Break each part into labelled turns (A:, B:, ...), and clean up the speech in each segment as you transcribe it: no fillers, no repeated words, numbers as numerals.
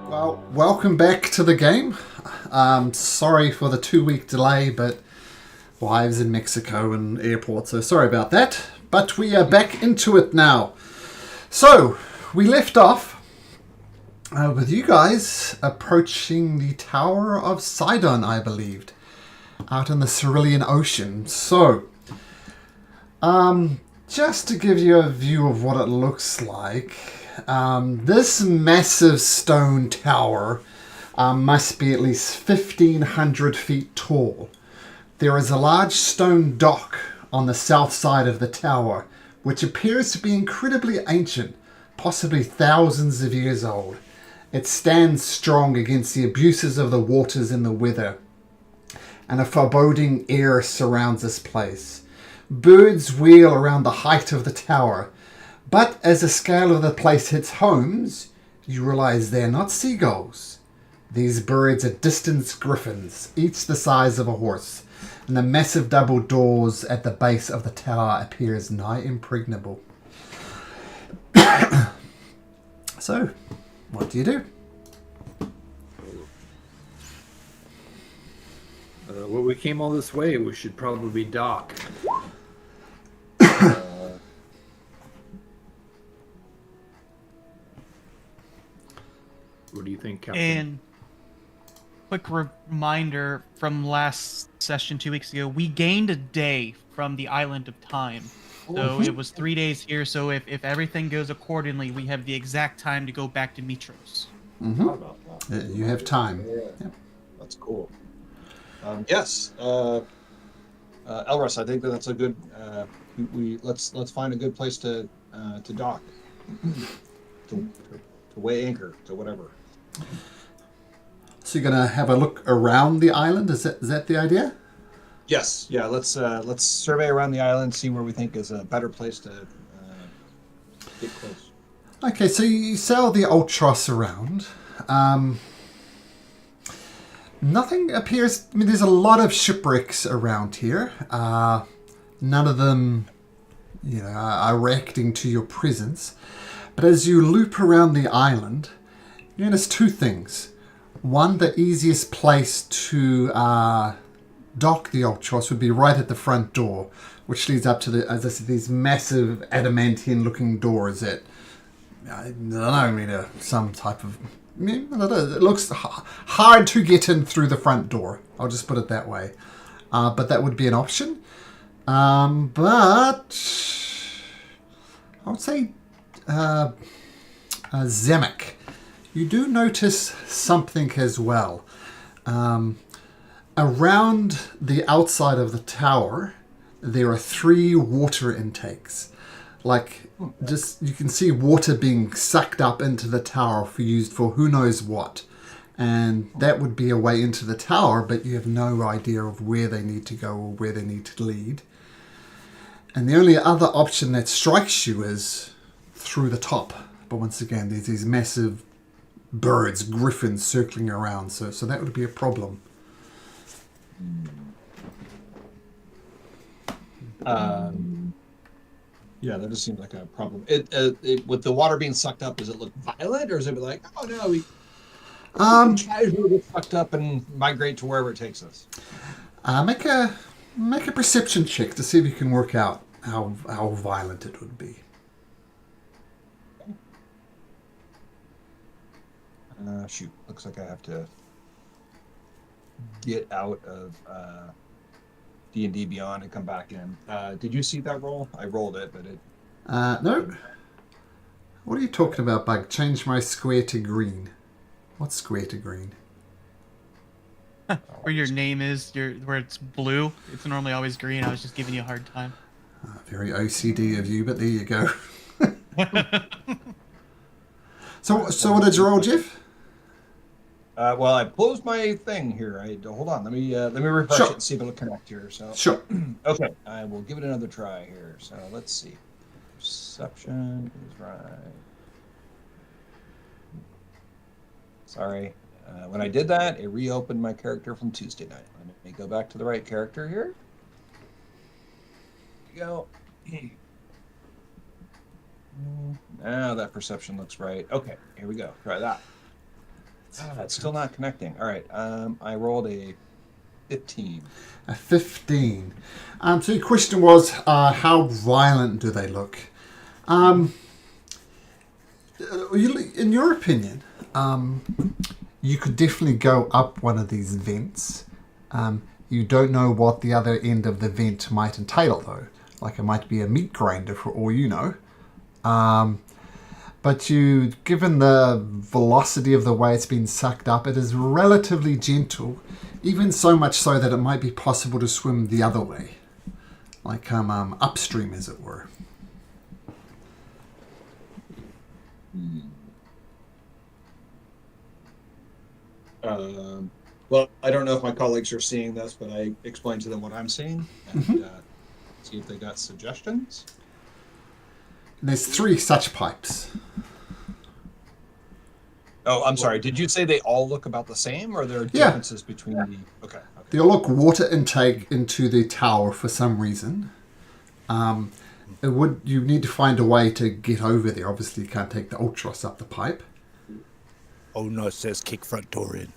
A: Well, welcome back to the game. Sorry for the 2 week delay, but wives in Mexico and airport, so sorry about that. But we are back into it now. So, we left off with you guys approaching the Tower of Sidon, I believed, out in the Cerulean Ocean. So, just to give you a view of what it looks like, this massive stone tower must be at least 1,500 feet tall. There is a large stone dock on the south side of the tower, which appears to be incredibly ancient, possibly thousands of years old. It stands strong against the abuses of the waters and the weather, and a foreboding air surrounds this place. Birds wheel around the height of the tower, but as the scale of the place hits homes, you realize they're not seagulls. These birds are distant griffins, each the size of a horse, and the massive double doors at the base of the tower appears nigh impregnable. So, what do you do?
B: Well, we came all this way. We should probably dock. What do you think, Captain?
C: And quick reminder from last session 2 weeks ago, we gained a day from the Island of Time. So it was 3 days here, so if everything goes accordingly, we have the exact time to go back to Mitros.
A: Mm-hmm. You have time.
D: Yeah. Yep. That's cool. Yes, Elris, I think that's a good. Let's find a good place to dock, to weigh anchor, to whatever.
A: So you're gonna have a look around the island. Is that the idea?
D: Yes. Yeah. Let's survey around the island, see where we think is a better place to get close.
A: Okay, so you sail the Ultros around. Nothing appears. I mean, there's a lot of shipwrecks around here. None of them, are reacting to your presence. But as you loop around the island, you notice two things. One, the easiest place to dock the Ultros would be right at the front door, which leads up to as I said, these massive adamantine-looking doors that I don't know, some type of. It looks hard to get in through the front door. I'll just put it that way. But that would be an option. But I would say Zemek. You do notice something as well. Around the outside of the tower, there are 3 water intakes. You can see water being sucked up into the tower used for who knows what. And that would be a way into the tower, but you have no idea of where they need to go or where they need to lead. And the only other option that strikes you is through the top. But once again, there's these massive birds, griffins circling around, so that would be a problem.
D: Yeah, that just seems like a problem. It with the water being sucked up, does it look violent, or is it like, oh no, we can casually get sucked up and migrate to wherever it takes us?
A: Make a perception check to see if you can work out how violent it would be.
D: Shoot, looks like I have to get out of D&D Beyond and come back in. Did you see that roll? I rolled it, but it...
A: No. What are you talking about, Bug? Change my square to green. What's square to green?
C: Where your name is, where it's blue. It's normally always green. I was just giving you a hard time.
A: Very OCD of you, but there you go. So what did you roll, Jeff?
D: Well, I closed my thing here. Hold on. Let me refresh it and see if it'll connect here. So
A: Sure.
D: Okay, I will give it another try here. So let's see. Perception is right. Sorry. When I did that, it reopened my character from Tuesday night. Let me go back to the right character here. Here we go. Now that perception looks right. Okay, here we go. Try that. It's still not connecting. All right. I rolled a 15.
A: A 15. So your question was, how violent do they look? In your opinion, you could definitely go up one of these vents. You don't know what the other end of the vent might entail, though. Like it might be a meat grinder for all you know. But given the velocity of the way it's been sucked up, it is relatively gentle, even so much so that it might be possible to swim the other way, like upstream, as it were.
D: Well, I don't know if my colleagues are seeing this, but I explained to them what I'm seeing and see if they got suggestions.
A: There's 3 such pipes.
D: Oh, I'm sorry. Did you say they all look about the same, or are there differences between the? Okay.
A: They'll look water intake into the tower for some reason. You need to find a way to get over there. Obviously, you can't take the Ultros up the pipe.
E: Oh no, it says kick front door in.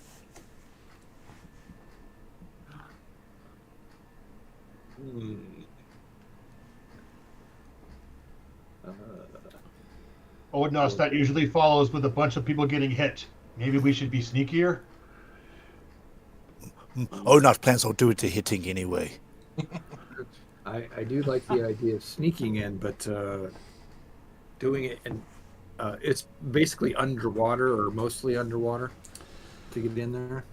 F: Oh no, that usually follows with a bunch of people getting hit. Maybe we should be sneakier.
E: Oh no, plans on doing the hitting anyway.
B: I do like the idea of sneaking in, but doing it in it's basically underwater or mostly underwater to get in there.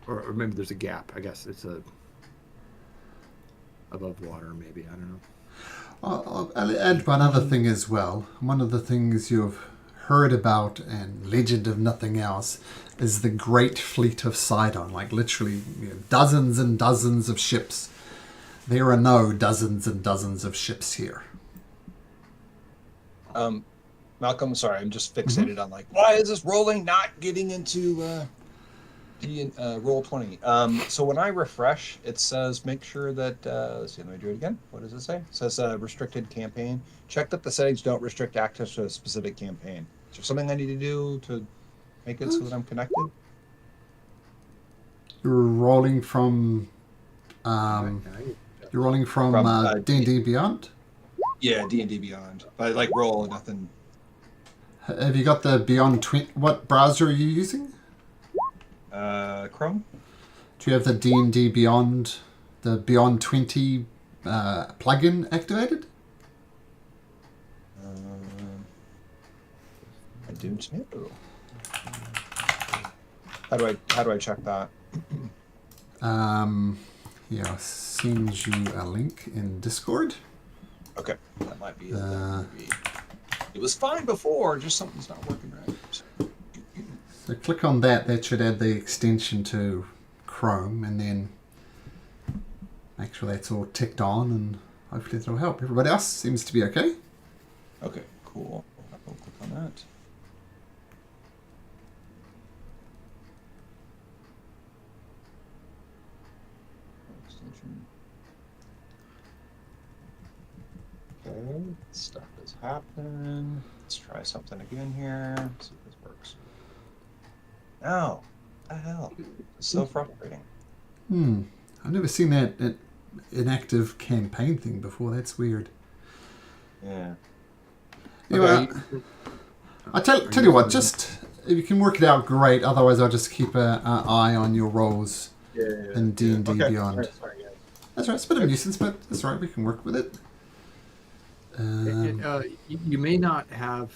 B: Or maybe there's a gap. I guess it's above water. Maybe I don't know.
A: I'll add one other thing as well. One of the things you've heard about and legend of nothing else is the Great Fleet of Sidon. Like literally dozens and dozens of ships. There are no dozens and dozens of ships here.
D: Malcolm, sorry, I'm just fixated on like, why is this rolling not getting into roll 20? So when I refresh, it says make sure that let's see, let me do it again. What does it say? It says restricted campaign. Check that the settings don't restrict access to a specific campaign. Is there something I need to do to make it so that I'm connected?
A: You're rolling from D&D Beyond?
D: Yeah, D&D Beyond. But like roll nothing.
A: Have you got the Beyond 20? What browser are you using?
D: Chrome.
A: Do you have the D&D Beyond, the Beyond 20 plugin activated?
D: I do too. How do I check that?
A: Yeah, I'll send you a link in Discord.
D: Okay, that might be it. It was fine before, just something's not working right.
A: So click on that. That should add the extension to Chrome, and then make sure that's all ticked on, and hopefully that'll help. Everybody else seems to be okay.
D: Okay, cool. I'll click on that. Extension. Okay, stuff is happening. Let's try something again here. Let's see if this works. No, what the hell? It's so frustrating.
A: I've never seen that inactive campaign thing before. That's weird.
D: Yeah.
A: Anyway, I tell you what, just if you can work it out, great. Otherwise, I'll just keep an eye on your rolls in D&D Beyond.
D: Right, sorry, yeah.
A: That's right. It's a bit of a nuisance, but that's right. We can work with it.
B: You may not have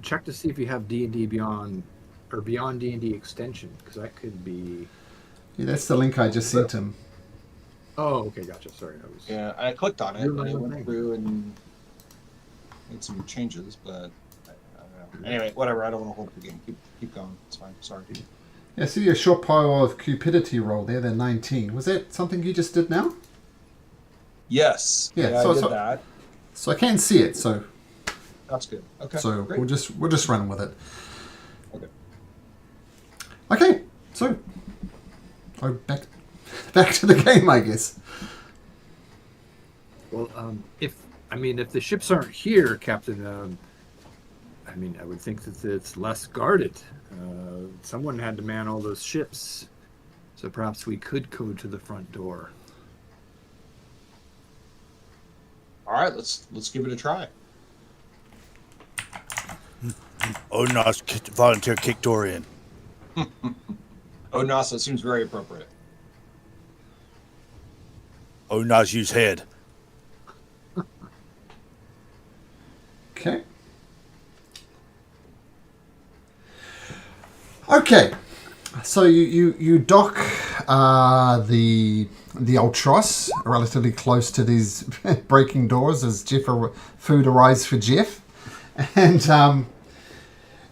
B: check to see if you have D&D Beyond or Beyond D&D extension, because that could be.
A: Yeah, that's the link I just sent him.
B: Oh, okay, gotcha. Sorry, I was.
D: Yeah, I clicked on it
B: You're
D: and it
B: right,
D: went
B: thank
D: through and made some changes, but I don't know. Anyway, whatever. I don't want to hold up the game. Keep going. It's fine. Sorry.
A: Yeah, I see a short pile of cupidity roll there. They're 19. Was that something you just did now?
D: Yes.
A: Yeah,
D: I did that.
A: So I can see it. So
D: That's good. Okay.
A: so
D: great.
A: we'll just run with it.
D: Okay.
A: Okay. So back to the game, I guess.
B: Well, if the ships aren't here, Captain, I mean, I would think that it's less guarded. Someone had to man all those ships, so perhaps we could go to the front door.
D: All right, let's give it a try.
E: Onos, volunteer kick door in.
D: Onos, that seems very appropriate.
E: Onos, use head.
A: Okay. Okay. So you dock the Ultros relatively close to these breaking doors as food arrives for Jeff, and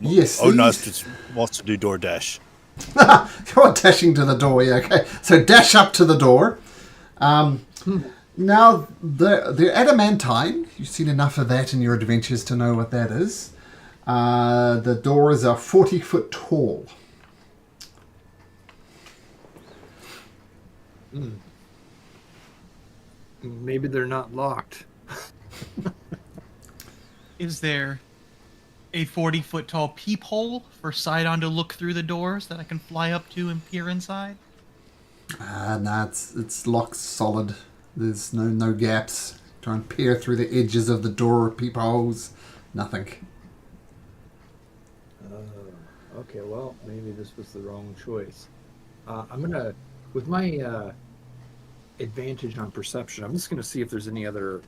A: yes,
E: Onos just wants to do DoorDash.
A: you're dashing to the door. Yeah, okay. So dash up to the door. Now the adamantine. You've seen enough of that in your adventures to know what that is. The doors are 40 foot tall.
B: Maybe they're not locked.
C: Is there a 40-foot tall peephole for Sidon to look through the doors that I can fly up to and peer inside?
A: Nah, it's locked solid. There's no gaps. Try and peer through the edges of the door peepholes. Nothing.
B: Okay, well, maybe this was the wrong choice. I'm gonna, with my advantage on perception, I'm just gonna see if there's any other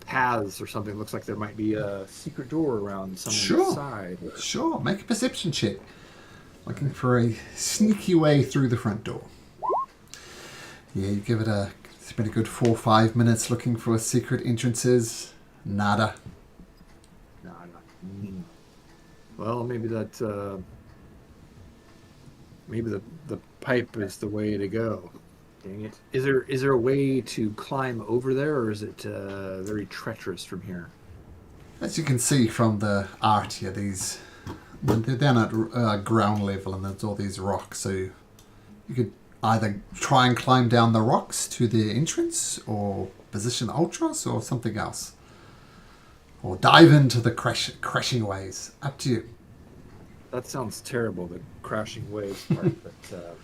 B: paths or something. Looks like there might be a secret door around someone's side.
A: Sure, make a perception check. Looking for a sneaky way through the front door. Yeah, you give it spend a good 4 or 5 minutes looking for secret entrances. Nada.
B: No, well, maybe that maybe the pipe is the way to go. Dang it! Is there a way to climb over there, or is it very treacherous from here?
A: As you can see from the art here, they're down at ground level, and there's all these rocks. So you could either try and climb down the rocks to the entrance, or position Ultros, or something else, or dive into the crashing waves. Up to you.
B: That sounds terrible, the crashing waves part. But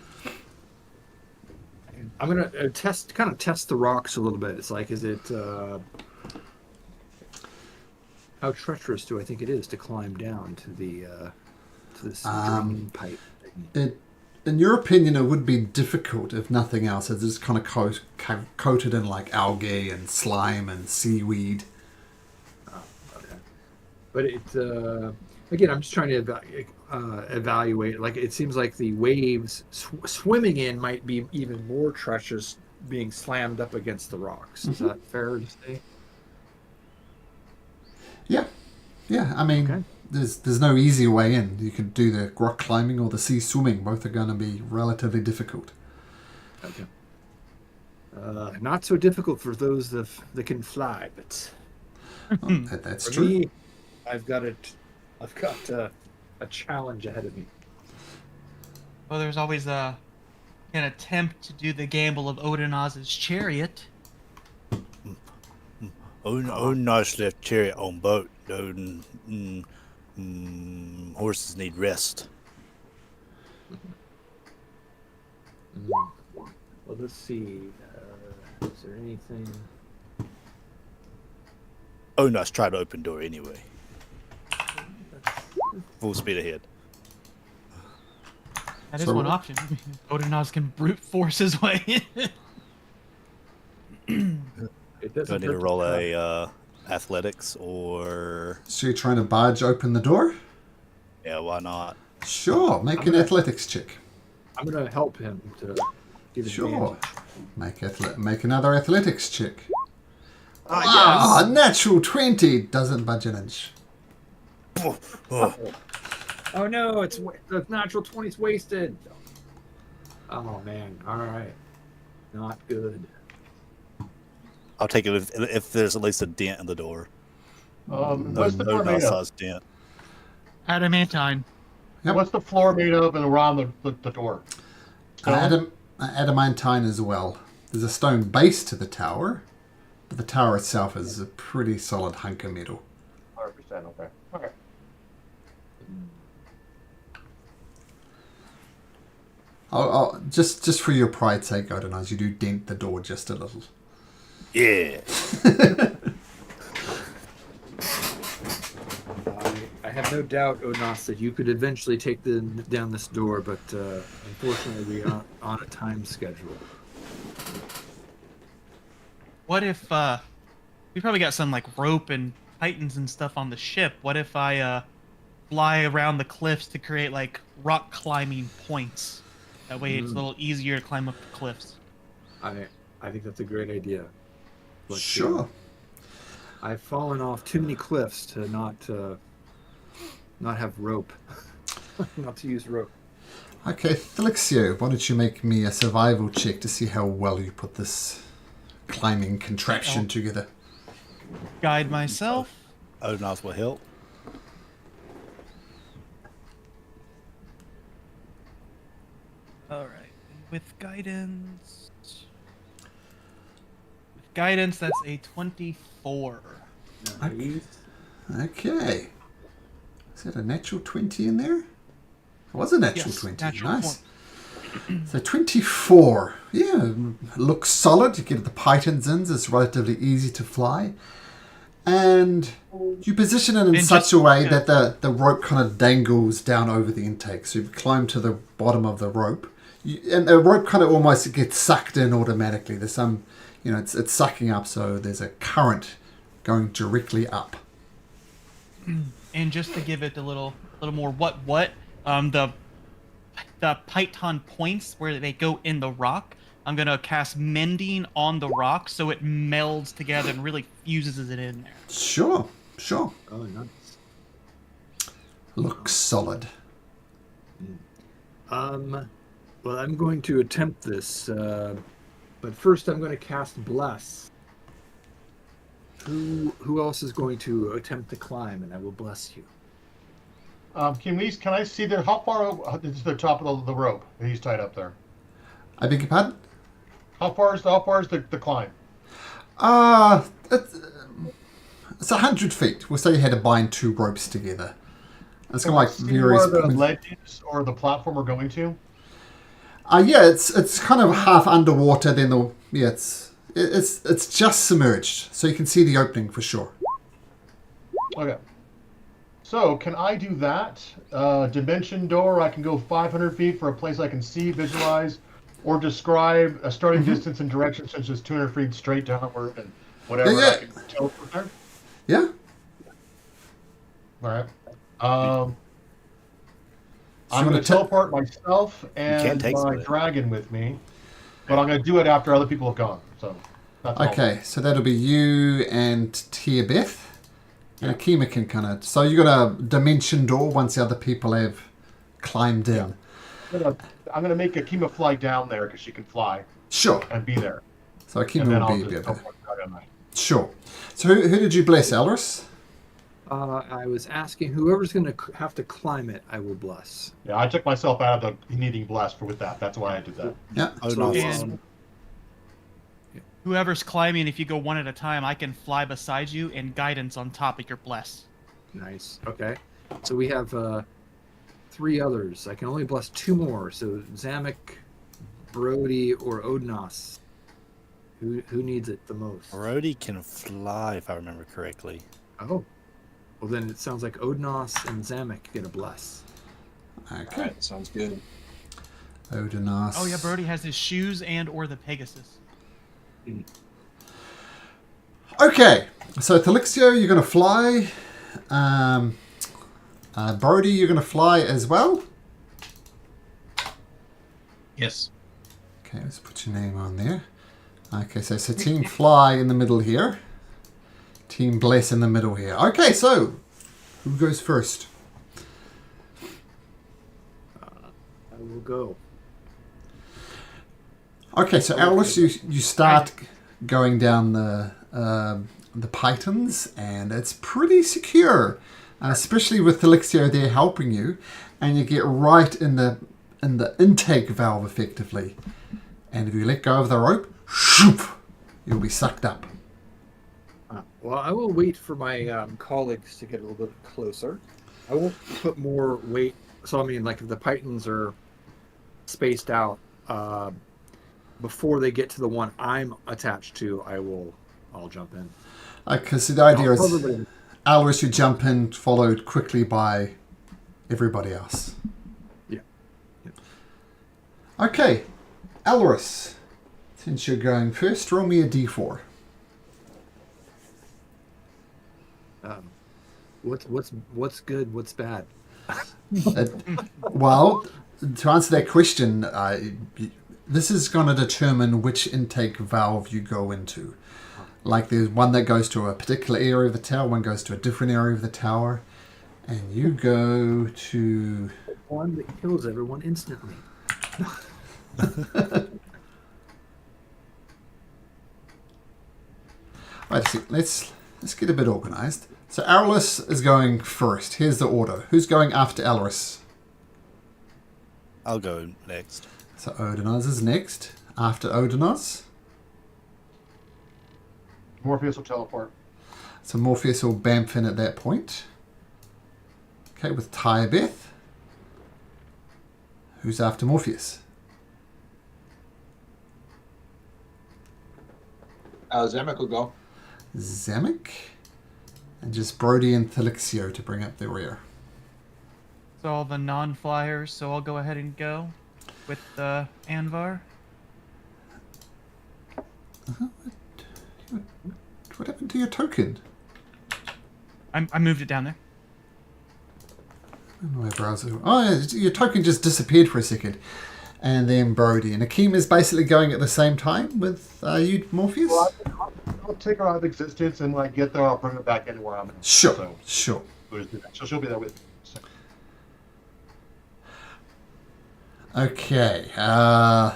B: I'm gonna test the rocks a little bit. It's like, is it how treacherous do I think it is to climb down to the to this drain pipe thing?
A: In your opinion, it would be difficult if nothing else. It's just kind of coated in like algae and slime and seaweed.
B: Oh, okay. But it again, I'm just trying to evaluate. Like, it seems like the waves swimming in might be even more treacherous, being slammed up against the rocks. Is that fair to say?
A: Yeah. I mean,
B: Okay.
A: there's no easy way in. You could do the rock climbing or the sea swimming. Both are going to be relatively difficult.
B: Okay. Not so difficult for those that can fly, but
A: That's
B: for
A: true.
B: me, I've got a challenge ahead of me.
C: Well, there's always an attempt to do the gamble of Odinaz's chariot.
E: Onos left chariot on boat. Horses need rest.
B: Well, let's see. Is there anything?
E: Onos tried to open door anyway. Full speed ahead.
C: That is
A: So-
C: one option. Odinaz can brute force his way in.
B: It
E: Do I
B: doesn't
E: need to
B: hurt
E: roll
B: try.
E: a athletics or
A: So you're trying to barge open the door?
E: yeah? Why not?
A: Sure. Make an athletics check.
B: I'm gonna help him to get
A: Sure.
B: advantage.
A: Make another athletics check.
B: Ah,
A: Natural 20 doesn't budge an inch.
B: Oh no, the natural 20's wasted. Oh man, all right, not good.
E: I'll take it if there's at least a dent in the door.
F: What's the
E: No
F: floor made of?
E: size dent.
C: Adamantine.
A: Yep.
F: What's the floor made of and around the door? Stone?
A: Adamantine as well. There's a stone base to the tower, But the tower itself is a pretty solid hunk of metal.
F: 100%. Okay. Okay.
A: Just for your pride's sake, Odin, as you do dent the door just a little.
E: Yeah.
B: I have no doubt, Onas, that you could eventually take down this door, but unfortunately we are on a time schedule.
C: What if we probably got some like rope and titans and stuff on the ship? What if I fly around the cliffs to create like rock climbing points? That way it's a little easier to climb up the cliffs.
B: I think that's a great idea. But,
A: Sure.
B: I've fallen off too many cliffs to not have rope. Not to use rope.
A: Okay, Felixio, why don't you make me a survival check to see how well you put this climbing contraption together.
C: Guide myself.
E: Odin's will help.
C: All right. With guidance, that's a 24.
B: Nice.
A: Okay. Is that a natural 20 in there? It was a natural
C: Yes,
A: 20.
C: natural
A: Nice. So 24. Yeah, looks solid. You get the pythons in. It's relatively easy to fly. And you position it in
C: And
A: such
C: just-
A: a way
C: yeah.
A: that the rope kind of dangles down over the intake. So you climb to the bottom of the rope. And the rope kind of almost gets sucked in automatically. There's some, it's sucking up. So there's a current going directly up.
C: And just to give it a little more the python points where they go in the rock, I'm gonna cast mending on the rock so it melds together and really fuses it in there.
A: Sure.
B: Oh, nice.
A: Looks solid.
B: Well, I'm going to attempt this, but first I'm going to cast Bless. Who else is going to attempt to climb, and I will bless you.
F: Can I see how far is the top of the rope that he's tied up there?
A: I beg your pardon?
F: How far is the climb?
A: It's 100 feet. We'll say you had to bind two ropes together. It's
F: Can
A: kind
F: I
A: of like
F: see
A: various
F: where the
A: points.
F: ledge is or the platform we're going to?
A: Yeah, it's kind of half underwater. Then it's just submerged, so you can see the opening for sure.
F: Okay. So can I do that? Dimension door. I can go 500 feet for a place I can see, visualize, or describe a starting distance and direction, such as 200 feet straight downward and whatever.
A: Yeah.
F: I can teleport there.
A: Yeah.
F: All right.
A: So
F: I'm going to teleport myself
E: can't
F: and
E: take
F: my
E: somebody.
F: dragon with me, but I'm going to do it after other people have gone. So that's all.
A: Okay, so that'll be you and Tia Beth. And Akima can kind of... So you got a dimension door once the other people have climbed in.
F: I'm gonna make Akima fly down there because she can fly
A: Sure.
F: and be there.
A: So Akima
F: And then
A: will
F: I'll
A: be
F: just
A: there.
F: teleport right on that.
A: Sure. So who did you bless, Elris?
B: I was asking whoever's going to have to climb it, I will bless.
F: Yeah, I took myself out of the needing blessed with that. That's why I did that.
A: Yeah.
E: Odin's
C: And whoever's climbing, if you go one at a time, I can fly beside you and guidance on top of your bless.
B: Nice. Okay. So we have 3 others. I can only bless 2 more. So Zamek, Brody, or Odnos. Who needs it the most?
E: Brody can fly, if I remember correctly.
B: Oh. Well, then it sounds like Odnos and Zamek get a bless.
A: Okay.
D: All right, sounds good.
A: Odinas.
C: Oh yeah, Brody has his shoes and or the Pegasus.
A: Okay. So Thelixio, you're going to fly. Brody, you're going to fly as well.
G: Yes.
A: Okay, let's put your name on there. Okay, so Team Fly in the middle here. Team Bless in the middle here. Okay, so who goes first?
B: I will go.
A: Okay, so Alice, you start going down the pythons, and it's pretty secure, especially with Thelixio there helping you, and you get right in the intake valve effectively. And if you let go of the rope, shoop, you'll be sucked up.
B: Well, I will wait for my colleagues to get a little bit closer. I won't put more weight. So, I mean, like if the pythons are spaced out before they get to the one I'm attached to, I'll jump in.
A: Because the idea is
B: Probably,
A: Alris should jump in, followed quickly by everybody else.
B: yeah.
A: Okay, Alris, since you're going first, roll me a d4.
B: What's good? What's bad?
A: Well, to answer that question, this is going to determine which intake valve you go into. Like there's one that goes to a particular area of the tower, one goes to a different area of the tower, and you go to...
B: One that kills everyone instantly.
A: Wait a sec, let's get a bit organised. So Aralis is going first. Here's the order. Who's going after Alaris?
E: I'll go next.
A: So Odinaz is next. After Odinaz.
F: Morpheus will teleport.
A: So Morpheus will bamf in at that point. Okay, with Tyabeth. Who's after Morpheus?
D: Zemek will go.
A: Zamek. And just Brody and Thelixio to bring up the rear.
C: So all the non-flyers, so I'll go ahead and go with Anvar.
A: What happened to your token?
C: I moved it down there.
A: My browser. Oh, yeah, your token just disappeared for a second. And then Brody. And Akeem is basically going at the same time with you, Morpheus?
F: Well, I'll take her out of existence and like get there. I'll bring her back anywhere I'm in.
A: Sure,
F: So,
A: sure.
F: we'll just do that. So she'll be there with me. So,
A: Okay. Now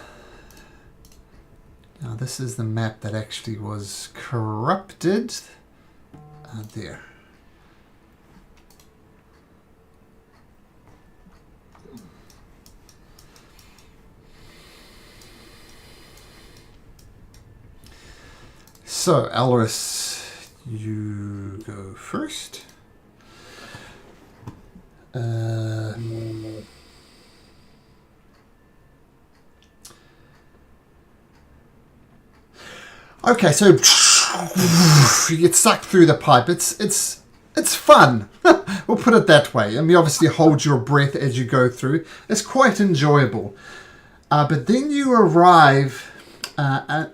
A: this is the map that actually was corrupted. There. So, Alaris, you go first. Okay, so you get sucked through the pipe. It's fun. We'll put it that way. I mean, obviously hold your breath as you go through. It's quite enjoyable. But then you arrive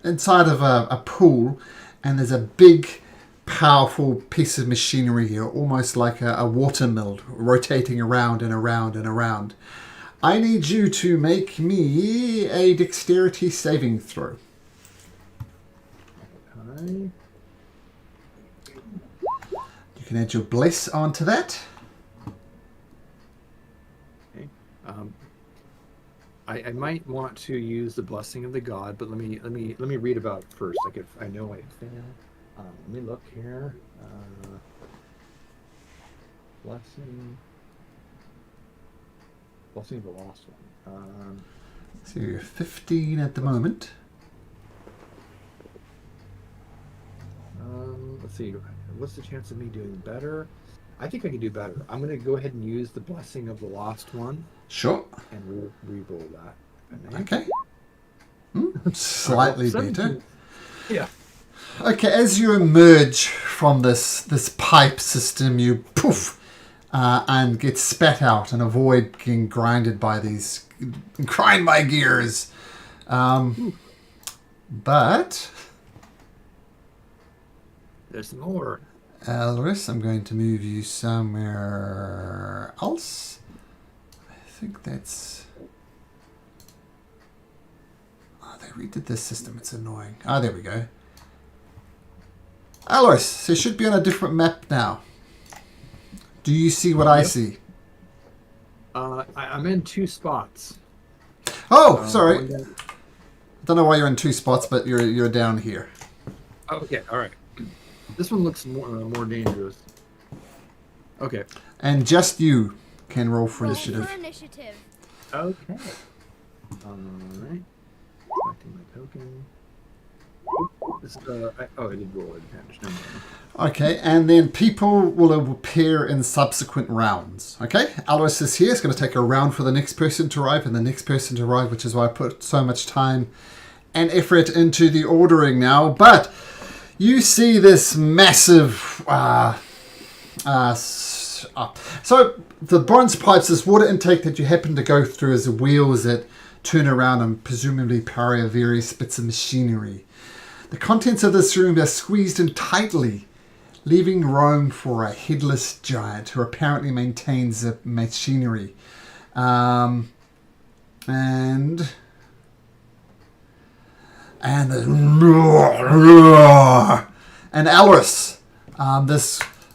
A: inside of a pool, and there's a big, powerful piece of machinery here, almost like a water mill, rotating around and around and around. I need you to make me a dexterity saving throw.
B: Okay.
A: You can add your bless onto that.
B: Okay. I might want to use the blessing of the god, but let me read about it first. Like if I know I fail. Let me look here. Blessing of the lost one.
A: So you're 15 at the moment.
B: Let's see. What's the chance of me doing better? I think I can do better. I'm going to go ahead and use the blessing of the lost one
A: Sure.
B: and re-roll that. if I may.
A: Okay. Slightly better.
B: Yeah.
A: Okay, as you emerge from this pipe system, you poof and get spat out and avoid getting grind my gears. But
B: There's more.
A: Elris, I'm going to move you somewhere else. I think that's... Oh, they redid this system. It's annoying. Ah, there we go. Elris, it should be on a different map now. Do you see what I see?
B: I'm in two spots.
A: Oh, sorry.
B: one down-
A: I don't know why you're in two spots, but you're down here.
B: Okay, all right. This one looks more dangerous. Okay.
A: And just you can roll for
G: Roll
A: initiative.
G: for initiative.
B: Okay. All right. Selecting my token. This, I did roll advantage. Never mind.
A: Okay, and then people will appear in subsequent rounds. Okay, Alois is here. It's going to take a round for the next person to arrive and the next person to arrive, which is why I put so much time and effort into the ordering now. But you see this massive... so the bronze pipes, this water intake that you happen to go through is the wheels that turn around and presumably power various bits of machinery. The contents of this room are squeezed in tightly, leaving room for a headless giant who apparently maintains the machinery. And Alice,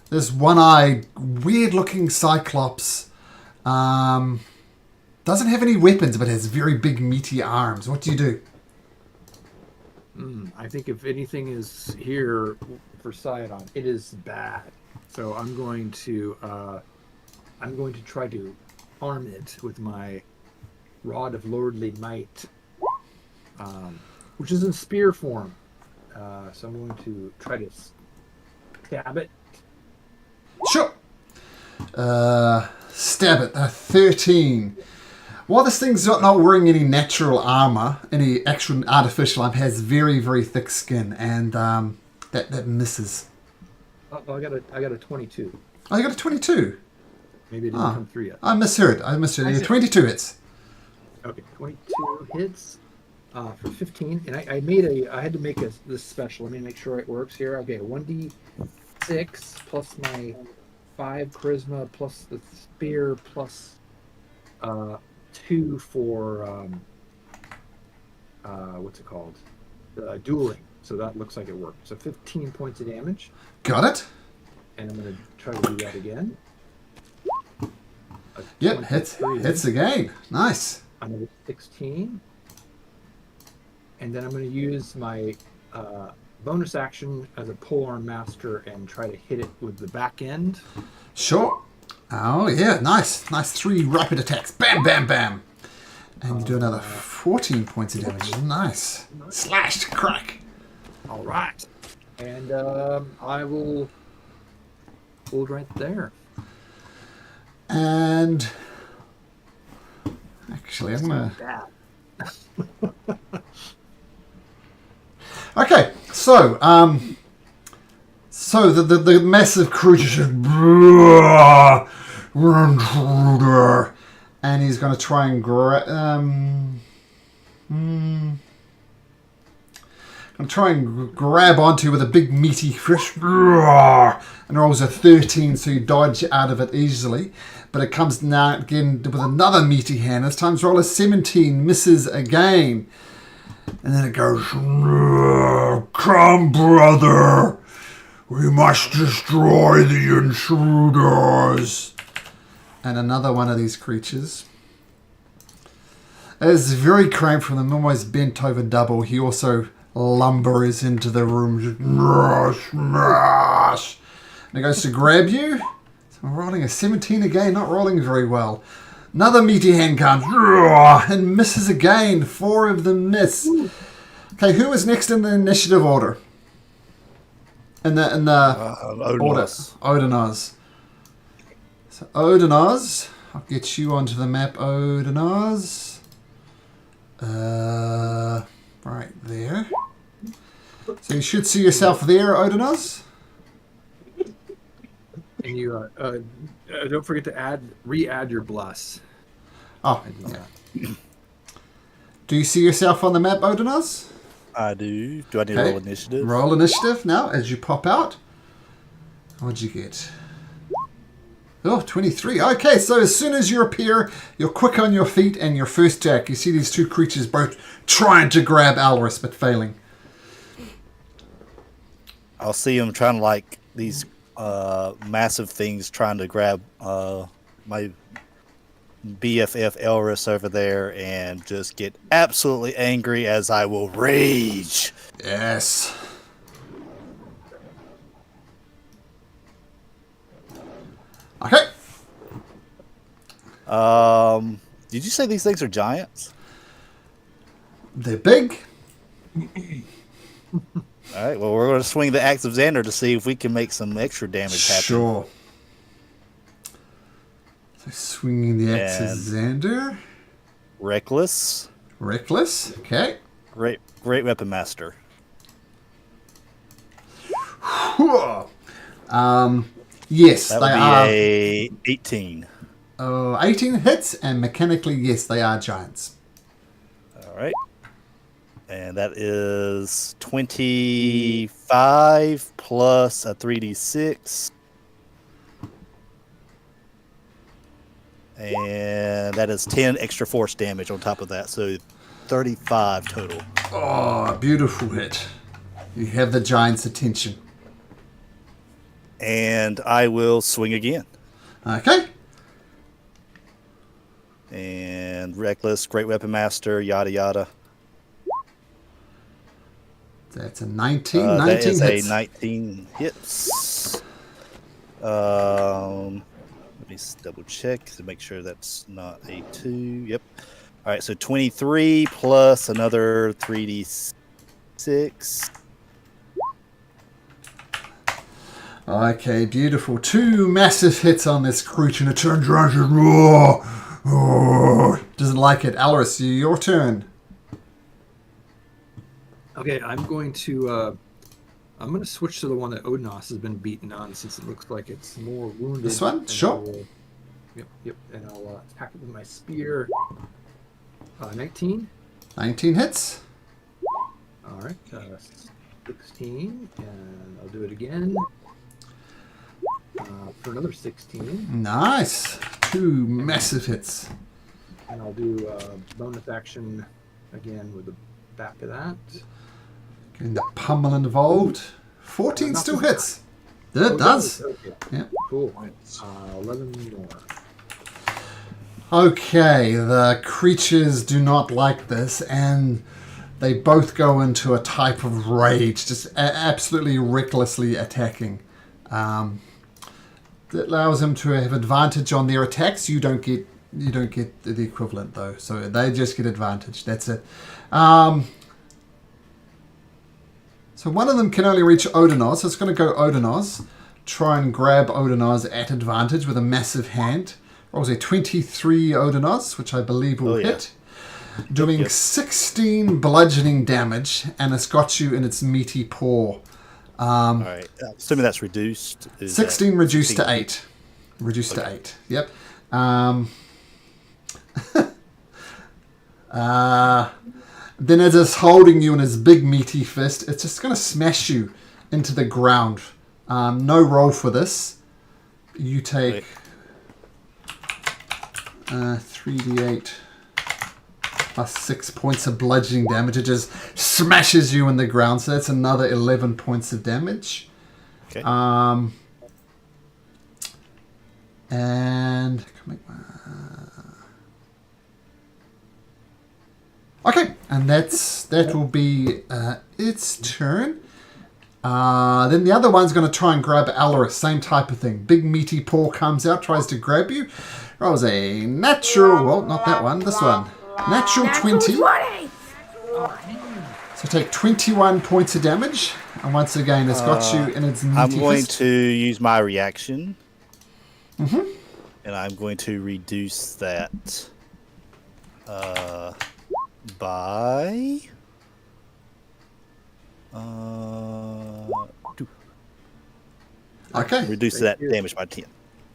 A: this one-eyed, weird-looking Cyclops, doesn't have any weapons, but has very big, meaty arms. What do you do?
B: I think if anything is here for Sidon, it is bad. So I'm going to try to harm it with my rod of lordly might, which is in spear form. So I'm going to try to stab it.
A: Sure. Stab it. 13. While this thing's not wearing any natural armor, any actual artificial armor, has very, very thick skin, and that misses.
B: Oh, I got a 22.
A: Oh, you got a 22.
B: Maybe it didn't come through yet.
A: I misheard. Yeah, 22 hits.
B: Okay, 22 hits for 15, and I had to make this special. Let me make sure it works here. Okay, 1d6 plus my 5 charisma plus the spear plus 2 for what's it called? Dueling. So that looks like it worked. So 15 points of damage.
A: Got it.
B: And I'm going to try to do that again.
A: Yep, hits again. Nice.
B: Another 16. And then I'm going to use my bonus action as a polearm master and try to hit it with the back end.
A: Sure. Oh, yeah, nice. Nice 3 rapid attacks. Bam, bam, bam. And you do another 14 points of damage. Nice. Slashed. Crack.
B: All right. And I will hold right there.
A: And actually, I'm going to... Okay, so the massive creature intruder, and he's going to try and grab onto with a big meaty fish, and rolls a 13, so you dodge out of it easily. But it comes now again with another meaty hand. This time roll a 17, misses again. And then it goes, come, brother, we must destroy the intruders. And another one of these creatures is very cramped from them, almost bent over double. He also lumbers into the room, smash. And it goes to grab you. So I'm rolling a 17 again, not rolling very well. Another meaty hand comes and misses again. 4 of them miss. Okay, who is next in the initiative order? In the order. Odinaz. So Odinaz, I'll get you onto the map, Odinaz. Right there. So you should see yourself there, Odinaz.
B: And you don't forget to re-add your bless.
A: Oh, yeah. Do you see yourself on the map, Odinaz?
E: I do. Do I need to roll initiative?
A: Roll initiative now as you pop out. What'd you get? Oh, 23. Okay, so as soon as you appear, you're quick on your feet and your first attack. You see these 2 creatures both trying to grab Alris, but failing.
E: I'll see them trying to, like, these massive things trying to grab my BFF Elris over there and just get absolutely angry as I will rage.
A: Yes. Okay.
E: Did you say these things are giants?
A: They're big.
E: All right. Well, we're going to swing the axe of Xander to see if we can make some extra damage happen.
A: Sure. So swinging the axe of
E: And-
A: Xander.
E: Reckless.
A: Reckless. Okay.
E: Great weapon master.
A: Yes,
E: That
A: they
E: would be
A: are.
E: a 18.
A: 18 hits, and mechanically, yes, they are giants.
E: All right. And that is 25 plus a 3d6. And that is 10 extra force damage on top of that. So 35 total.
A: Oh, beautiful hit. You have the giant's attention.
E: And I will swing again.
A: Okay.
E: And reckless, great weapon master, yada yada.
A: That's a 19.
E: That
A: 19
E: is
A: hits.
E: a 19 hits. Let me double check to make sure that's not a 2. Yep. All right, so 23 plus another 3d6.
A: Okay, beautiful. 2 massive hits on this creature, and it turns around and roar. Oh, doesn't like it. Alaris, your turn.
B: Okay, I'm going to switch to the one that Odinos has been beaten on, since it looks like it's more wounded.
A: This one?
B: And
A: Sure.
B: Yep. And I'll attack it with my spear. 19.
A: 19 hits.
B: All right. 16, and I'll do it again for another 16.
A: Nice. 2 massive hits.
B: And I'll do bonus action again with the back of that.
A: Getting the pummel involved. 14
B: Not
A: still
B: this
A: hits. It does.
B: Okay.
A: Yeah.
B: Cool. 11 more.
A: Okay, the creatures do not like this, and they both go into a type of rage, just absolutely recklessly attacking. That allows them to have advantage on their attacks. You don't get the equivalent though, so they just get advantage. That's it. So one of them can only reach Odinos, so it's going to go Odinos. Try and grab Odinos at advantage with a massive hand. What was it? 23 Odinos, which I believe will hit. Doing 16 bludgeoning damage, and it's got you in its meaty paw.
E: All right. Assuming that's reduced.
A: 16 reduced to 8. Reduced to 8. Yep. Then as it's holding you in his big meaty fist, it's just going to smash you into the ground. No roll for this. You take 3d8 plus 6 points of bludgeoning damage. It just smashes you in the ground. So that's another 11 points of damage.
E: Okay.
A: And okay, and that will be its turn. Then the other one's going to try and grab Alaris. Same type of thing. Big meaty paw comes out, tries to grab you. Rolls a natural. Well, not that one. This one. Natural 20. So take 21 points of damage. And once again, it's got you in its meaty
E: I'm going
A: fist.
E: to use my reaction.
A: Mm-hmm.
E: And I'm going to reduce that by 2.
A: Okay.
E: Reduce that damage by 10.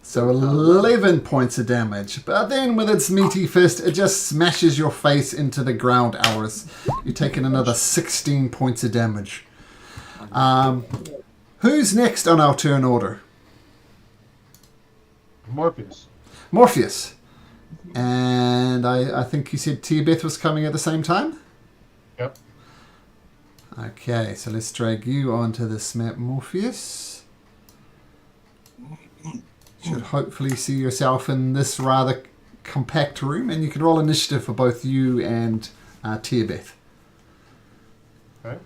A: So 11 points of damage. But then with its meaty fist, it just smashes your face into the ground, Alaris. You're taking another 16 points of damage. Who's next on our turn order? Morpheus. And I think you said T-Beth was coming at the same time?
F: Yep.
A: Okay, so let's drag you onto this map, Morpheus. Should hopefully see yourself in this rather compact room, and you can roll initiative for both you and T-Beth.
F: Okay.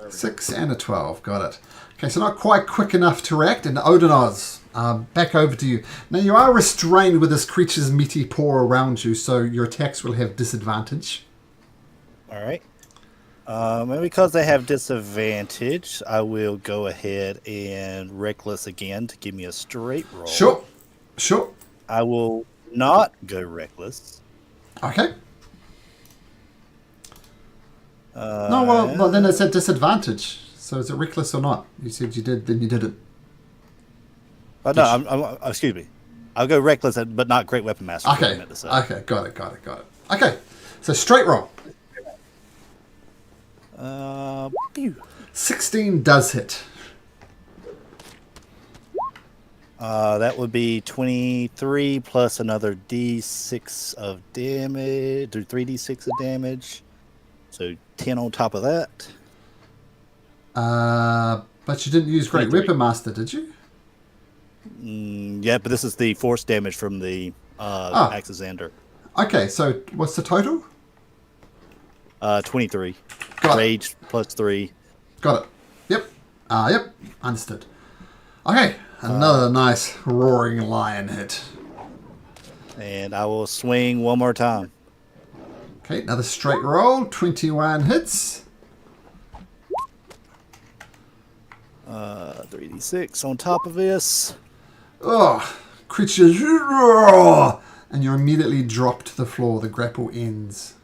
A: 6 and a 12. Got it. Okay, so not quite quick enough to react. And Odinoz, back over to you. Now, you are restrained with this creature's meaty paw around you, so your attacks will have disadvantage.
E: All right. And because they have disadvantage, I will go ahead and reckless again to give me a straight roll.
A: Sure.
E: I will not go reckless.
A: Okay. No, well, then it's at disadvantage. So is it reckless or not? You said you did, then you did it.
E: Oh, no, excuse me. I'll go reckless, but not great weapon master.
A: Okay, got it. Okay, so straight roll. 16 does hit.
E: That would be 23 plus another d6 of damage, or 3d6 of damage. So 10 on top of that.
A: But you didn't use Great
E: 23.
A: Weapon Master, did you?
E: Yeah, but this is the force damage from the Axander.
A: Okay, so what's the total?
E: 23.
A: Got it.
E: Rage plus 3.
A: Got it. Yep. Understood. Okay, another nice roaring lion hit.
E: And I will swing one more time.
A: Okay, another straight roll. 21 hits.
E: 3d6 on top of this.
A: Oh, creature roar! And you're immediately dropped to the floor. The grapple ends.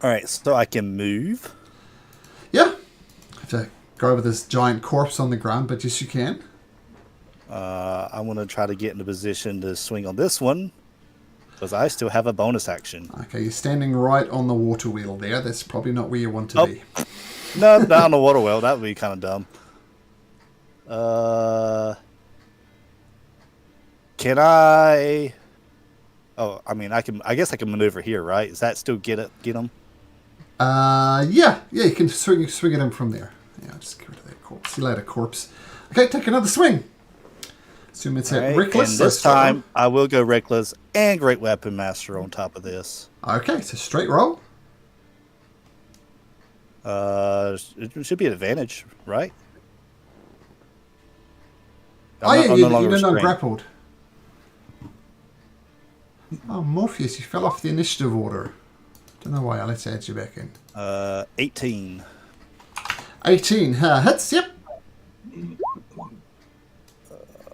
E: Alright, so I can move.
A: Yeah. Have to go over this giant corpse on the ground, but yes, you can.
E: I want to try to get in a position to swing on this one, because I still have a bonus action.
A: Okay, you're standing right on the water wheel there. That's probably not where you want to be.
E: No, not on the water well. That would be kind of dumb. Can I? Oh, I mean, I can. I guess I can maneuver here, right? Does that still get him?
A: Yeah, you can swing at him from there. Yeah, just get rid of that corpse. See you later, corpse. Okay, take another swing. Assume it's at reckless.
E: And this time, I will go reckless and great weapon master on top of this.
A: Okay, so straight roll.
E: It should be an advantage, right?
A: You're not grappled. Oh, Morpheus, you fell off the initiative order. Don't know why. Let's add you back in.
E: 18.
A: 18 hits. Yep.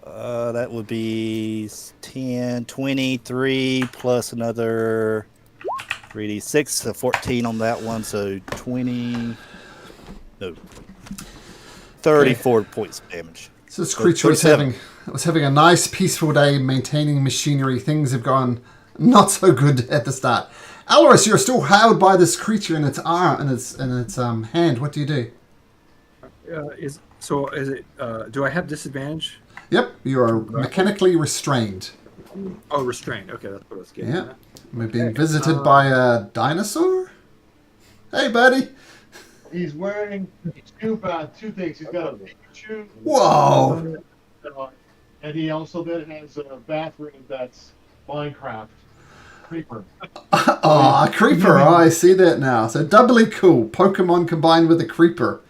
E: That would be 10, 23 plus another 3d6, so 14 on that one, so 34 points of damage.
A: So this creature was having a nice, peaceful day maintaining machinery. Things have gone not so good at the start. Alorus, you're still held by this creature in its arm, in its hand. What do you do?
B: Do I have disadvantage?
A: Yep, you are mechanically restrained.
B: Oh, restrained. Okay, that's what I was getting at.
A: We're being visited by a dinosaur? Hey, buddy.
F: He's wearing two things. He's got a Pikachu.
A: Whoa.
F: And he also then has a bathroom that's Minecraft. Creeper.
A: Oh, a creeper. Oh, I see that now. So doubly cool. Pokemon combined with a creeper.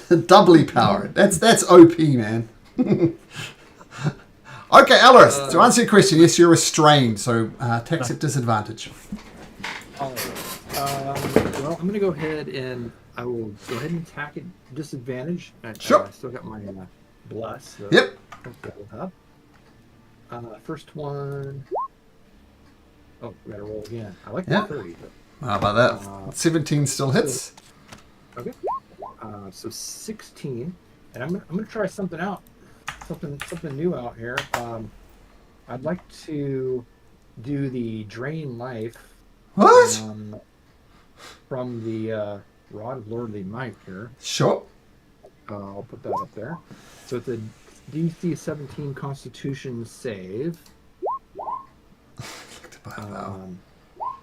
A: Doubly powered. That's OP, man. Okay, Alorus, to answer your question, yes, you're restrained, so attacks at disadvantage.
B: Well, I'm going to go ahead and I will go ahead and attack at disadvantage.
A: Sure.
B: I still got my bless. So
A: Yep.
B: First one. Oh, we got to roll again. I like
A: Yeah.
B: the 30. But,
A: How about that? 17 still hits.
B: okay. So 16, and I'm gonna try something out, something new out here. I'd like to do the drain life.
A: What?
B: From the Rod of Lordly Might here.
A: Sure.
B: I'll put that up there. So it's a DC 17 Constitution save.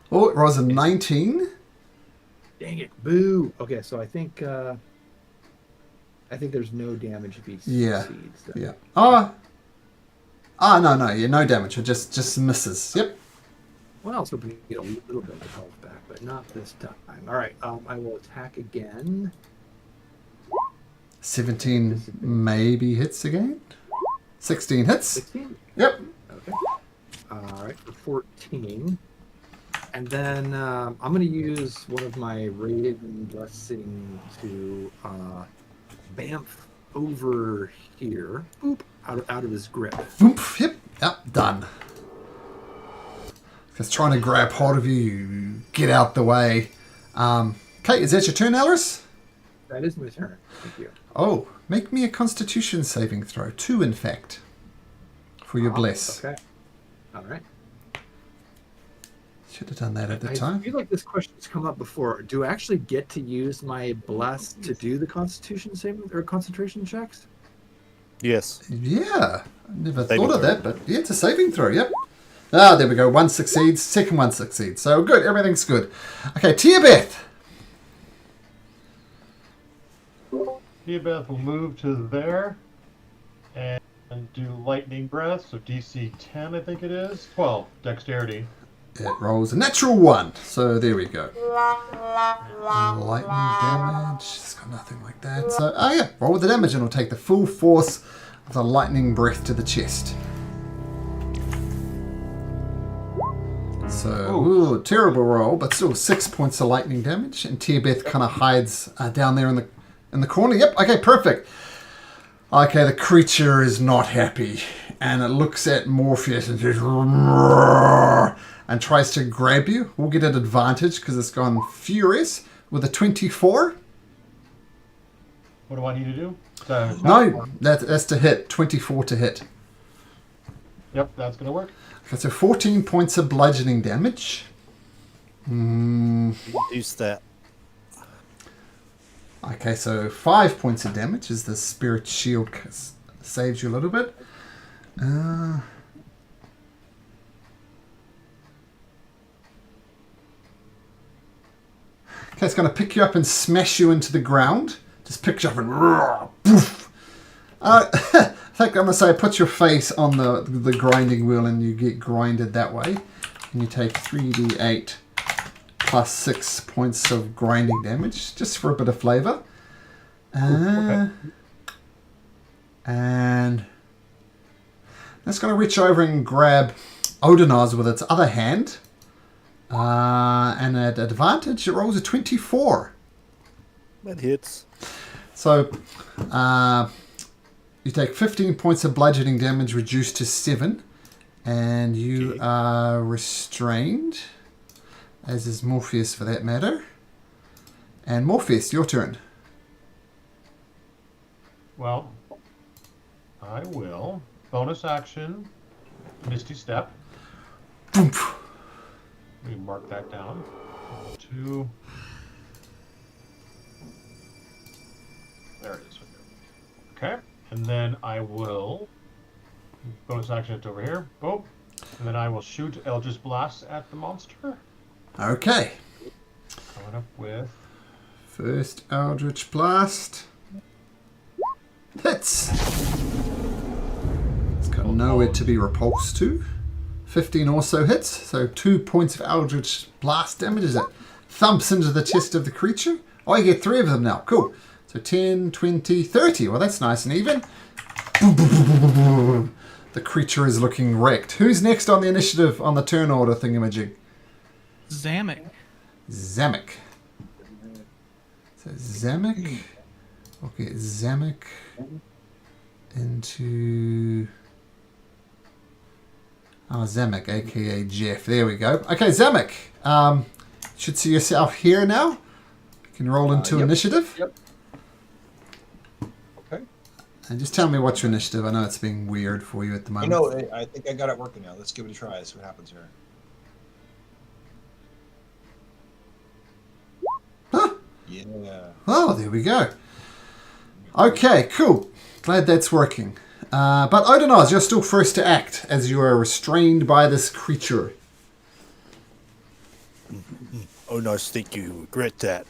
A: Oh, it was a 19.
B: Dang it! Boo. Okay, so I think there's no damage if he succeeds. Then.
A: Yeah. No, yeah, no damage. It just misses. Yep.
B: Well, I was hoping to get a little bit of health back, but not this time. All right, I will attack again.
A: 17 maybe hits again. 16 hits.
B: 16?
A: Yep.
B: Okay. All right, for 14. And then I'm going to use one of my Raven Blessing to bamf over here. Boop, out of his grip.
A: Boop. Yep. Done. Just trying to grab hold of you. You get out the way. Okay, is that your turn, Alice?
B: That is my turn. Thank you.
A: Oh, make me a Constitution saving throw. 2, in fact, for your bless.
B: Okay. All right.
A: Should have done that at the
B: I
A: time.
B: feel like this question's come up before. Do I actually get to use my bless to do the Constitution saving or concentration checks?
E: Yes.
A: Yeah, I never
E: Saving
A: thought of
E: throw.
A: that, but yeah, it's a saving throw. Yep. Ah, there we go. One succeeds. Second one succeeds. So good. Everything's good. Okay, Tiabeth.
F: Theobeth will move to there and do lightning breath. So DC 10, I think it is. 12 dexterity.
A: It rolls a natural 1. So there we go. Lightning damage. It's got nothing like that. So, oh yeah, roll with the damage and it'll take the full force of the lightning breath to the chest. So, ooh, terrible roll, but still 6 points of lightning damage. And Tiabeth kind of hides down there in the corner. Yep, okay, perfect. Okay, the creature is not happy. And it looks at Morpheus and says, "Roar," and tries to grab you. We'll get an advantage because it's gone furious with a 24.
F: What do I need to do?
A: No, that's to hit. 24 to hit.
F: Yep, that's going to work.
A: Okay, so 14 points of bludgeoning damage.
E: Reduce that.
A: Okay, so 5 points of damage as the spirit shield saves you a little bit. Okay, it's going to pick you up and smash you into the ground. Just picks you up and poof. I think I'm going to say put your face on the grinding wheel and you get grinded that way. And you take 3d8 plus 6 points of grinding damage, just for a bit of flavour.
F: Okay.
A: And that's going to reach over and grab Odinaz with its other hand. And at advantage, it rolls a 24.
E: That hits.
A: So you take 15 points of bludgeoning damage, reduced to 7. And you are restrained, as is Morpheus for that matter. And Morpheus, your turn.
F: Well, I will. Bonus action. Misty Step.
A: Boom.
F: Let me mark that down. 2. There it is. Okay. And then I will. Bonus action, it's over here. Boom. And then I will shoot Eldritch Blast at the monster.
A: Okay.
F: Coming up with.
A: First Eldritch Blast. Hits. It's got nowhere to be repulsed to. 15 also hits, so 2 points of Eldritch Blast damage as it thumps into the chest of the creature. Oh, you get 3 of them now. Cool. So 10, 20, 30. Well, that's nice and even. Boom, boom, boom, boom, boom, boom. The creature is looking wrecked. Who's next on the initiative on the turn order thingamajig?
C: Zamek.
A: Zamek. So Zamek. Okay, Zamek into... Oh, Zamek, aka Jeff. There we go. Okay, Zamek. Should see yourself here now. You can roll into initiative.
D: Yep. Okay.
A: And just tell me what's your initiative. I know it's being weird for you at the moment.
D: I think I got it working now. Let's give it a try. See what happens here.
A: Huh?
D: Yeah.
A: Oh, there we go. Okay, cool. Glad that's working. But Odinaz, you're still first to act as you are restrained by this creature.
E: Oh no, I think you regret that.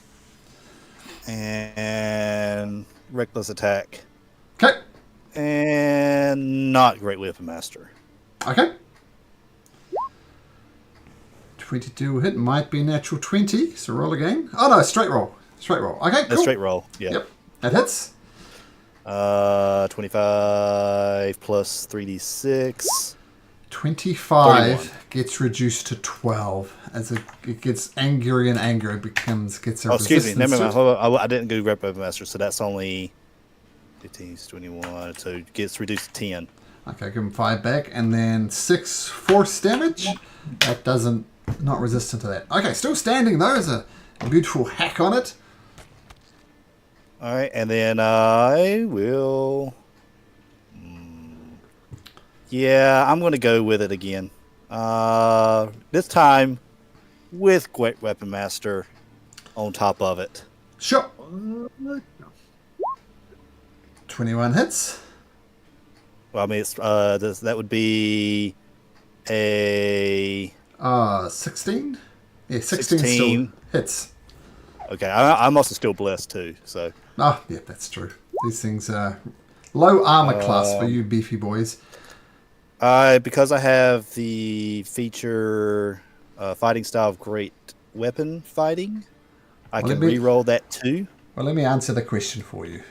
E: And reckless attack.
A: Okay.
E: And not great weapon master.
A: Okay. 22 will hit. Might be a natural 20. So roll again. Oh no, straight roll. Straight roll. Okay,
E: A
A: cool.
E: straight roll. Yeah.
A: Yep, that hits.
E: 25 plus 3d6.
A: 25
E: 31.
A: gets reduced to 12 as it gets angrier and angrier. It gets a
E: Oh, excuse me.
A: resistance
E: Never
A: to
E: mind.
A: it.
E: Hold on. I didn't go grab Weapon Master, so that's only 15, 21. So it gets reduced to 10.
A: Okay, give him 5 back, and then 6 force damage. That doesn't not resistant to that. Okay, still standing though. There's a beautiful hack on it.
E: All right, and then I will. Yeah, I'm going to go with it again. This time with Great Weapon Master on top of it.
A: Sure.
B: No.
A: 21 hits.
E: Well, I mean, it's that would be a
A: 16. Yeah, 16 still
E: 16.
A: hits.
E: Okay. I'm also still blessed too. So
A: Oh, yeah, that's true. These things are low armor class for you beefy boys.
E: because I have the feature fighting style of great weapon fighting, I
A: Well,
E: can
A: let me-
E: re-roll that too.
A: Well, let me answer the question for you.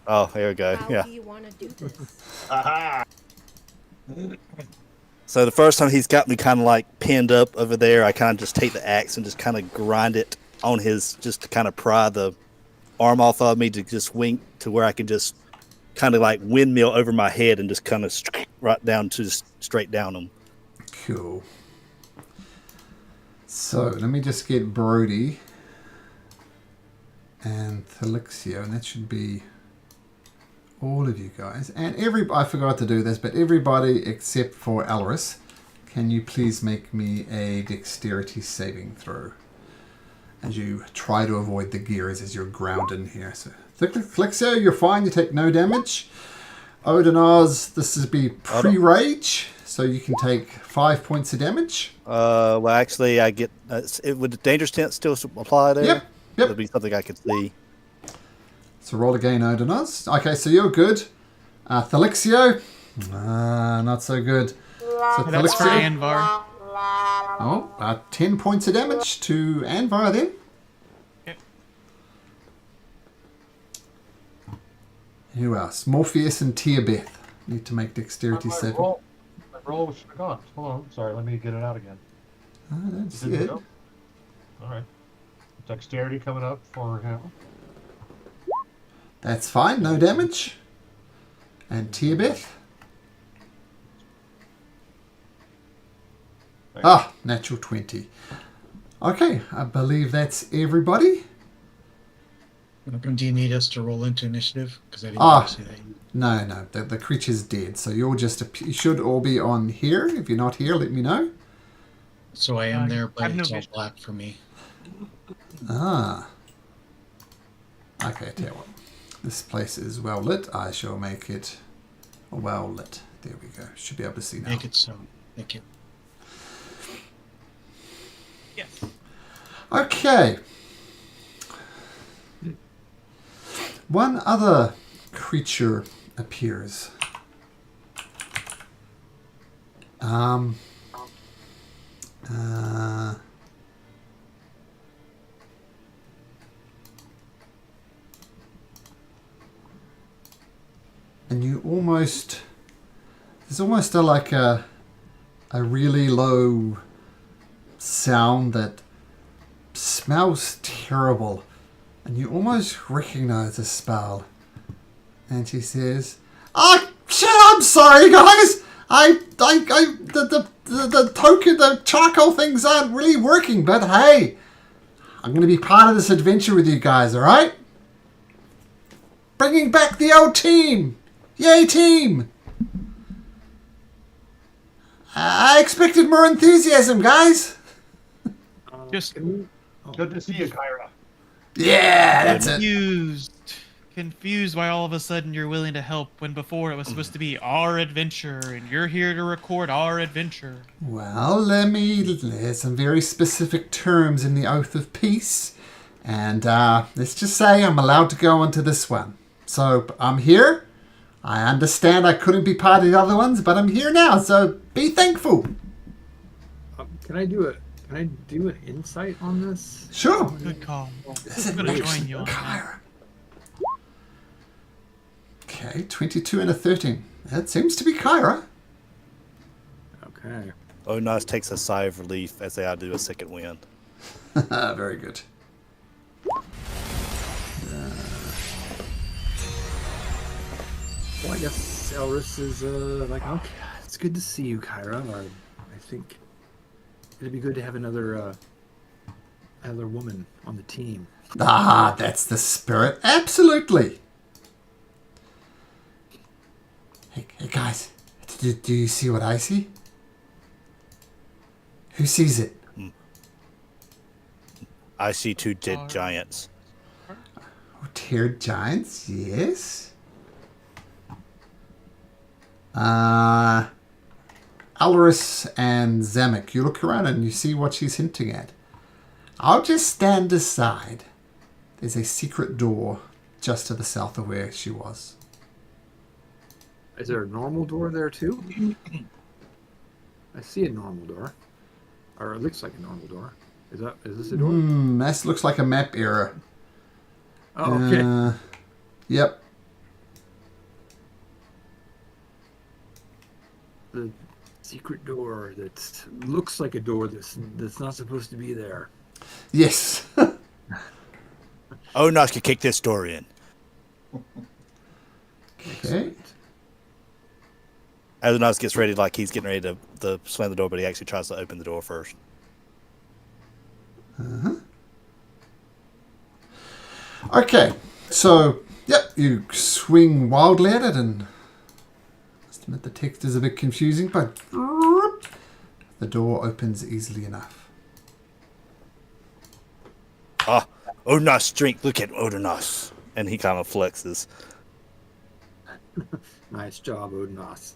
E: Oh, here we go.
G: How
E: Yeah.
G: do you want to do this?
D: Aha!
E: So the first time he's got me kind of like pinned up over there, I kind of just take the axe and just kind of grind it on his, just to kind of pry the arm off of me to just wink to where I can just kind of like windmill over my head and just kind of right down to just straight down him.
A: Cool. So let me just get Brody and Thelixio, and that should be all of you guys. And I forgot to do this, but everybody except for Alaris, can you please make me a dexterity saving throw as you try to avoid the gears as you're grounded in here. So Thelixio, you're fine. You take no damage. Odinaz, this is be pre-rage, so you can take 5 points of damage.
E: Well, actually, I get. Would the dangerous tent still apply there?
A: Yep.
E: That'd be something I could see.
A: So roll again, Odinaz. Okay, so you're good. Thelixio, not so good. So
C: That's for
A: Thelixio,
C: Anvar.
A: 10 points of damage to Anvar then.
C: Yep.
A: Who else? Morpheus and Tiabeth need to make dexterity
F: My
A: saving.
F: roll should have gone. Hold on. Sorry, let me get it out again.
A: I don't see
F: Didn't
A: it.
F: go? All right. Dexterity coming up for him.
A: That's fine, no damage. And Tiabeth. Natural 20. Okay, I believe that's everybody.
H: Do you need us to roll into initiative? Because I didn't
A: Ah.
H: see that.
A: No, the creature's dead. So you're just you should all be on here. If you're not here, let me know.
H: So I am there,
C: I
H: but
C: have no
H: it's all
C: vision.
H: black for me.
A: Okay, tell you what. This place is well lit. I shall make it well lit. There we go. Should be able to see now.
H: Make it so. Thank you.
C: Yes.
A: Okay. One other creature appears. And you almost, there's almost a really low sound that smells terrible, and you almost recognize the spell. And she says, shit, I'm sorry, guys. The charcoal things aren't really working, but hey, I'm going to be part of this adventure with you guys, all right? Bringing back the old team. Yay, team. I expected more enthusiasm, guys.
C: Just
F: Good to see you, Kyra.
A: Yeah, that's it.
C: confused why all of a sudden you're willing to help when before it was supposed to be our adventure and you're here to record our adventure.
A: Well, there's some very specific terms in the Oath of Peace, and let's just say I'm allowed to go onto this one. So I'm here. I understand I couldn't be part of the other ones, but I'm here now, so be thankful.
B: Can I do Can I do an insight on this?
A: Sure.
C: Good call.
A: Is
C: I'm
A: it
C: gonna
A: actually
C: join you on that.
A: Kyra? Okay, 22 and a 13. That seems to be Kyra.
B: Okay.
E: Onas takes a sigh of relief as they do a second win.
A: Very good.
B: Well, I guess Elris is like, okay, it's good to see you, Kyra. I think it'd be good to have another woman on the team.
A: Ah, that's the spirit. Absolutely. Hey guys, do you see what I see? Who sees it?
E: I see two dead giants.
A: Oh, tiered giants, yes. Alris and Zamek, you look around and you see what she's hinting at. I'll just stand aside. There's a secret door just to the south of where she was.
B: Is there a normal door there too? I see a normal door, or it looks like a normal door. Is this a door?
A: This looks like a map error.
B: Oh, okay.
A: Yep.
B: The secret door that looks like a door that's not supposed to be there.
A: Yes.
E: Onas could kick this door in.
A: Okay.
E: Onas gets ready like he's getting ready to slam the door, but he actually tries to open the door first.
A: Okay. So, yep, you swing wildly at it, and I must admit the text is a bit confusing, but the door opens easily enough.
E: Ah, Onas' strength. Look at Onas. And he kind of flexes.
B: Nice job, Odnos.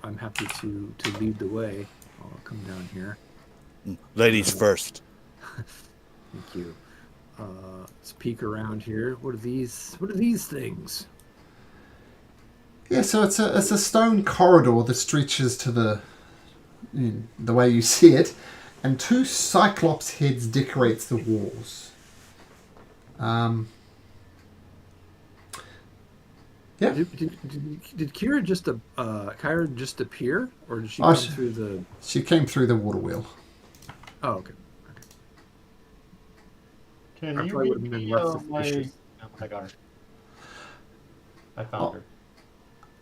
B: I'm happy to lead the way. I'll come down here.
E: Ladies first.
B: Thank you. Let's peek around here. What are these things?
A: Yeah, so it's a stone corridor that stretches to the way you see it, and two cyclops heads decorates the walls. Yeah.
B: Did Kyra just appear, or did she come through the?
A: She came through the water wheel.
B: Oh, okay.
F: Can
B: I
F: you
B: probably
F: read
B: would've been
F: me,
B: less
F: my...
B: suspicious.
F: Oh, I got her. I found her.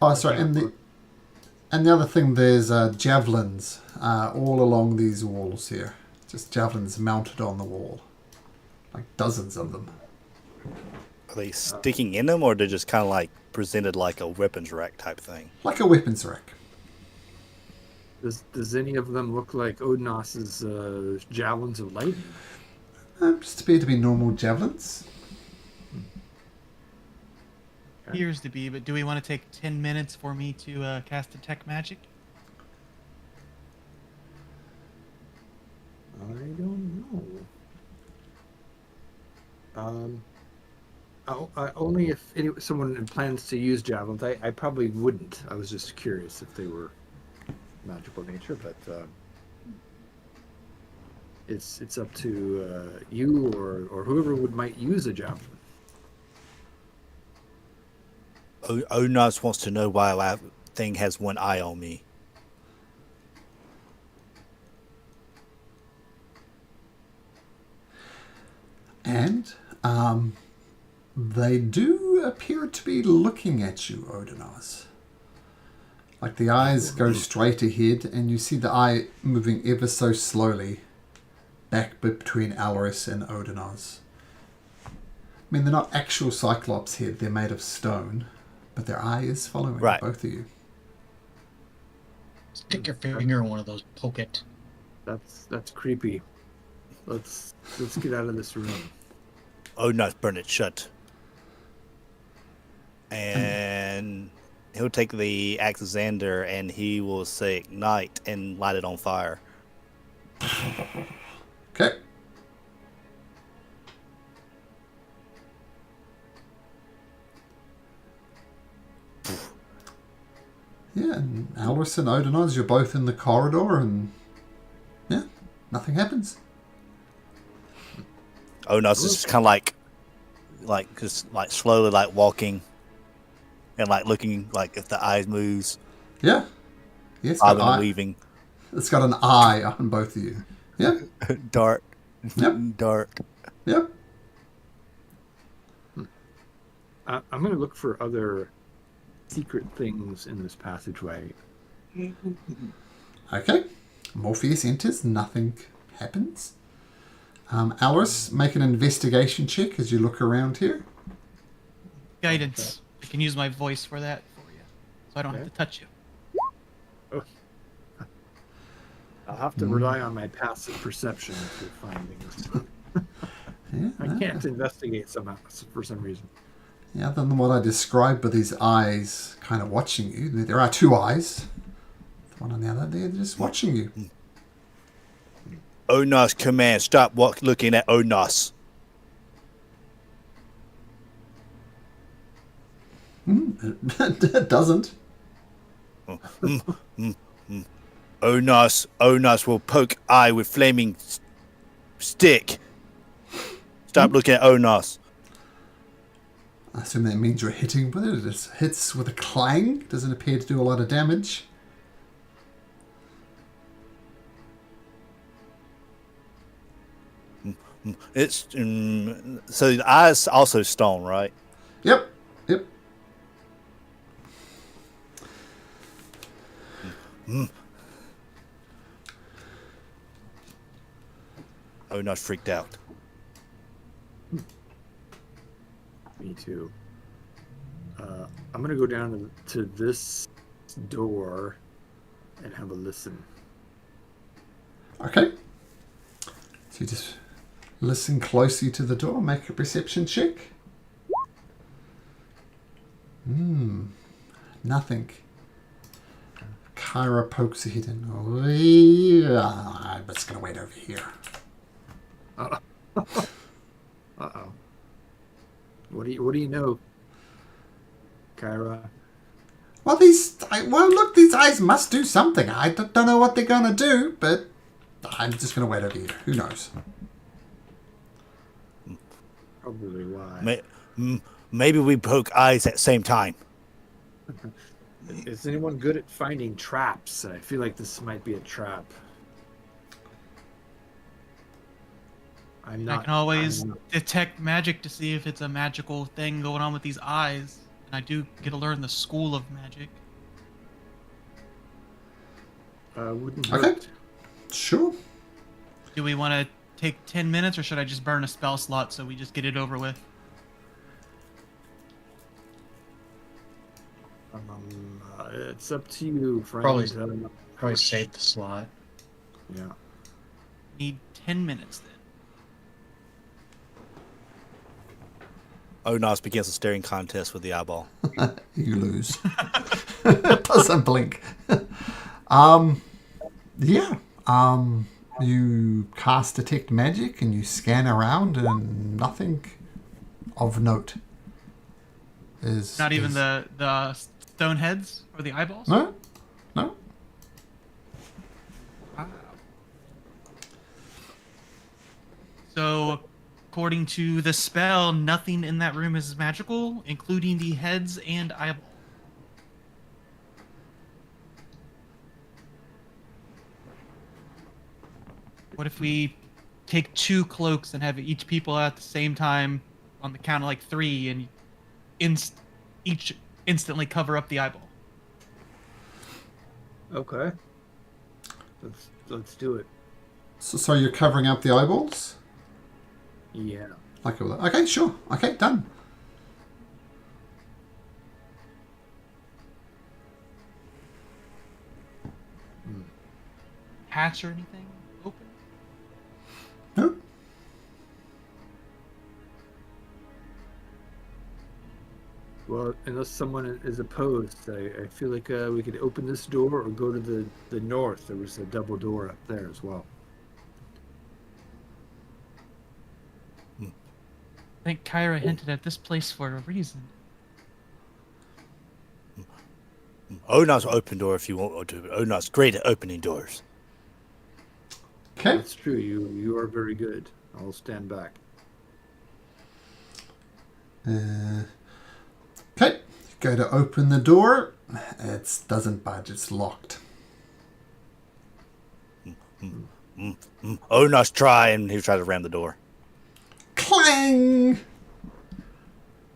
A: Oh, sorry, and the other thing, there's javelins all along these walls here. Just javelins mounted on the wall, like dozens of them.
E: Are they sticking in them, or they're just kind of like presented like a weapons rack type thing?
A: Like a weapons rack.
B: Does any of them look like Odnos's javelins of lightning?
A: Just appear to be normal javelins.
C: Appears to be, but do we want to take 10 minutes for me to cast Detect Magic?
B: I don't know. Only if someone plans to use javelins. I probably wouldn't. I was just curious if they were magical nature, but it's up to you or whoever might use a javelin.
E: Onas wants to know why that thing has one eye on me.
A: And they do appear to be looking at you, Odinaz. Like the eyes go straight ahead, and you see the eye moving ever so slowly back between Alaris and Odinaz. I mean, they're not actual Cyclops head, they're made of stone, but their eye is following both of you.
H: Stick your finger in one of those, poke it.
B: That's creepy. Let's get out of this room.
E: Onas, burn it shut. And he'll take the axe of Xander and he will say ignite and light it on fire.
A: Okay. Yeah, and Alris and Odonoz, you're both in the corridor, and yeah, nothing happens.
E: Onos is just kind of like just like slowly like walking and like looking like if the eyes moves,
A: Yeah, yeah,
E: bobbing and weaving.
A: it's got an eye on both of you. Yep,
E: Dark.
A: Yep.
E: Dark.
A: yep.
B: I'm going to look for other secret things in this passageway.
A: Okay, Morpheus enters, nothing happens. Alris, make an investigation check as you look around here.
C: Guidance. I can use my voice for that for you, so I don't have to touch you.
B: I'll have to rely on my passive perception to find things.
A: Yeah,
B: I can't investigate somehow for some reason.
A: Yeah, other than what I described with these eyes kind of watching you, there are two eyes. One on the other, they're just watching you.
E: Onos command. Stop looking at Onos.
A: It doesn't.
E: Onos will poke eye with flaming stick. Stop looking at Onos.
A: I assume that means you're hitting with it. It hits with a clang. Doesn't appear to do a lot of damage.
E: It's so the eye's also stone, right?
A: Yep. Yep.
E: Onos freaked out.
B: Me too. I'm going to go down to this door and have a listen.
A: Okay. So you just listen closely to the door. Make a perception check. Nothing. Kyra pokes her head in. Oh, yeah. I'm just going to wait over here.
B: Uh-oh. What do you know, Kyra?
A: Well, look, these eyes must do something. I don't know what they're going to do, but I'm just going to wait over here. Who knows?
B: Probably why.
E: Maybe we poke eyes at the same time.
B: Is anyone good at finding traps? I feel like this might be a trap.
C: I can always detect magic to see if it's a magical thing going on with these eyes. And I do get to learn the school of magic.
B: Wouldn't
A: Okay.
B: hurt.
A: Sure.
C: Do we want to take 10 minutes, or should I just burn a spell slot so we just get it over with?
B: It's up to you, friend.
H: Probably save the slot.
B: Yeah.
C: Need 10 minutes then.
E: Onos begins a staring contest with the eyeball.
A: You lose. Doesn't blink. Yeah. You cast Detect Magic and you scan around and nothing of note is...
C: Not even the stone heads or the eyeballs?
A: No. No.
C: Wow. So, according to the spell, nothing in that room is magical, including the heads and eyeballs. What if we take 2 cloaks and have each people at the same time on the count of like 3 and each instantly cover up the eyeball?
B: Okay. Let's do it.
A: So you're covering up the eyeballs?
B: Yeah.
A: Okay, sure. Okay, done.
C: Hatch or anything open?
A: Nope.
B: Well, unless someone is opposed, I feel like we could open this door or go to the north. There was a double door up there as well.
C: I think Kyra hinted at this place for a reason.
E: Onar's open door if you want to. Onar's great at opening doors.
A: Okay.
B: That's true. You are very good. I'll stand back.
A: Okay. Go to open the door. It doesn't budge. It's locked.
E: Onar's trying. He tried to ram the door.
A: Clang!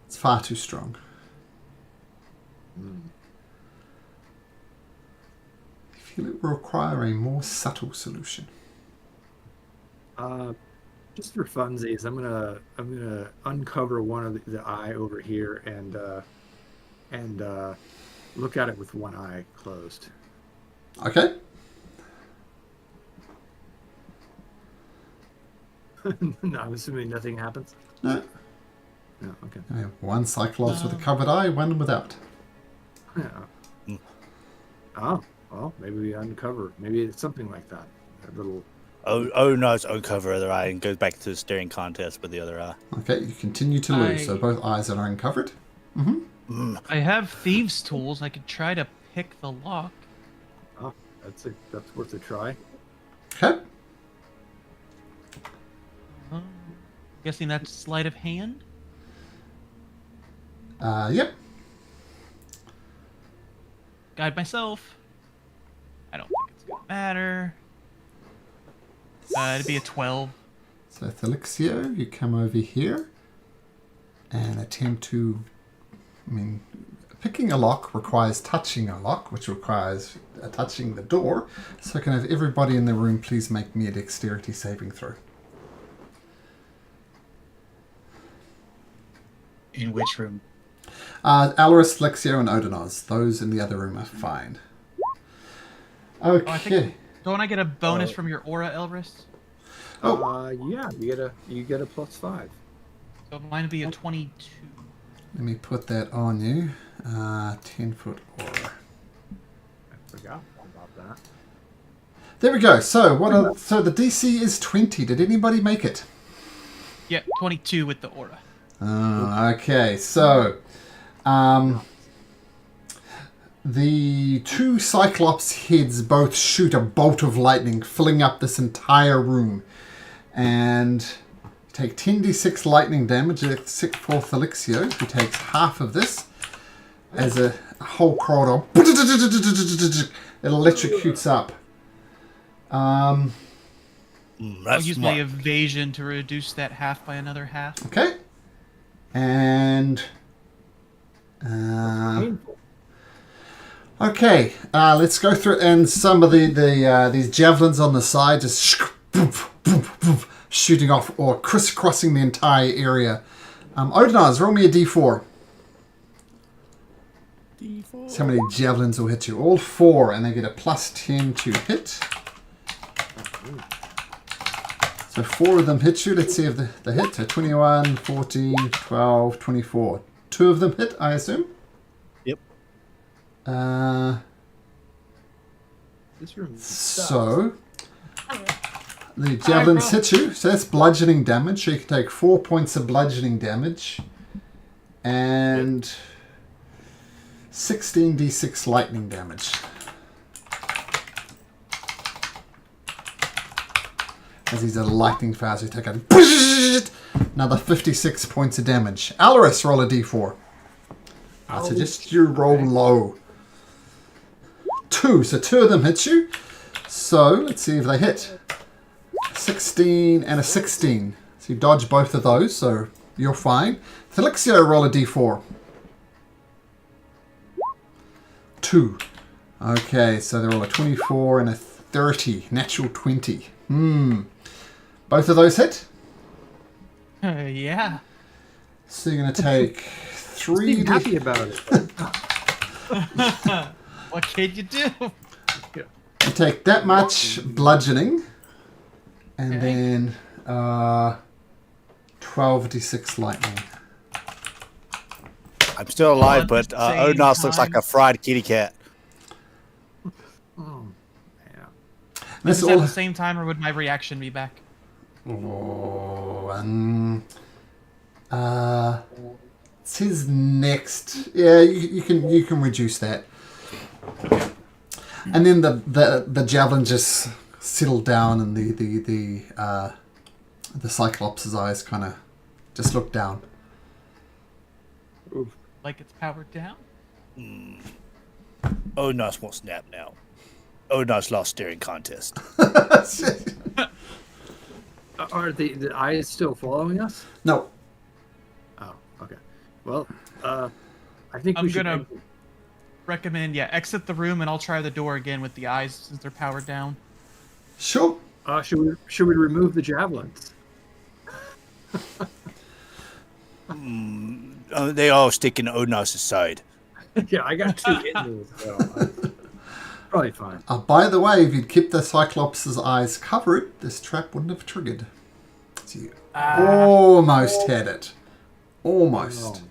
A: It's far too strong. I feel it will require a more subtle solution.
B: Just for funsies, I'm gonna uncover one of the eye over here and look at it with one eye closed.
A: Okay.
B: No, I'm assuming nothing happens.
A: No.
B: No, okay.
A: I have one Cyclops with a covered eye, one without.
B: Yeah. Oh, well, maybe we uncover. Maybe it's something like that. A little.
E: Onar's uncover other eye and goes back to the staring contest with the other eye.
A: Okay, you continue to lose, so both eyes are uncovered.
C: I have thieves' tools. I could try to pick the lock.
B: Oh, that's worth a try.
A: Okay.
C: Guessing that's sleight of hand.
A: Yep.
C: Guide myself. I don't think it's gonna matter. It'd be a 12.
A: So Thelixio, you come over here and attempt to... picking a lock requires touching a lock, which requires touching the door. So can I have everybody in the room please make me a dexterity saving throw?
H: In which room?
A: Alaris, Thelixio, and Odinoz. Those in the other room are fine. Okay.
C: I think, don't I get a bonus from your aura, Elris?
B: Yeah, you get a +5.
C: So mine would be a 22.
A: Let me put that on you. 10-foot aura.
B: I forgot about that.
A: There we go. So so the DC is 20. Did anybody make it?
C: Yeah, 22 with the aura.
A: Oh, okay. So, the two Cyclops heads both shoot a bolt of lightning, filling up this entire room. And take 10d6 lightning damage except for Thelixio, who takes half of this as a whole corridor. It electrocutes up.
C: I'll
E: That's
C: use my
E: smart.
C: evasion to reduce that half by another half.
A: Okay. And...
B: Painful.
A: okay, let's go through it. And some of these javelins on the side just shooting off or crisscrossing the entire area. Odinaz, roll me a d4.
E: D4.
A: See how many javelins will hit you. All 4, and they get a +10 to hit. So 4 of them hit you. Let's see if they hit. So 21, 14, 12, 24. 2 of them hit, I assume?
E: Yep.
B: This room.
A: So, the javelins hit you. So that's bludgeoning damage. So you can take 4 points of bludgeoning damage. And 16d6 lightning damage. As these are lightning fast, you take another 56 points of damage. Alaris, roll a d4. I suggest you roll low. 2. So 2 of them hit you. So let's see if they hit. 16 and a 16. So you dodge both of those, so you're fine. Thelixio, roll a d4. 2. Okay, so they're all a 24 and a 30. Natural 20. Both of those hit.
C: Yeah.
A: So you're going to take 3
B: Seem happy about it.
C: What can you do?
A: You take that much bludgeoning, and
C: Okay.
A: then 12d6 lightning.
E: I'm still alive,
C: at
E: but
C: the same
E: Odnos looks like
C: time.
E: a fried kitty cat.
B: Oh, yeah.
A: This
C: Is it
A: all.
C: at the same time, or would my reaction be back?
A: Oh, it says next. Yeah, you can reduce that. And then the javelin just settled down, and the Cyclops' eyes kind of just looked down.
B: Oof.
C: Like it's powered down?
E: Odnos won't snap now. Odnos lost steering contest.
B: Are the eyes still following us?
A: No.
B: Oh, okay. Well, I think
C: I'm
B: we should.
C: gonna recommend, exit the room, and I'll try the door again with the eyes since they're powered down.
A: Sure.
B: Should we remove the javelins?
E: They all stick in Odnos' side.
B: Yeah, I got 2 in those, so probably fine.
A: By the way, if you'd kept the Cyclops' eyes covered, this trap wouldn't have triggered. So you almost had it. Almost.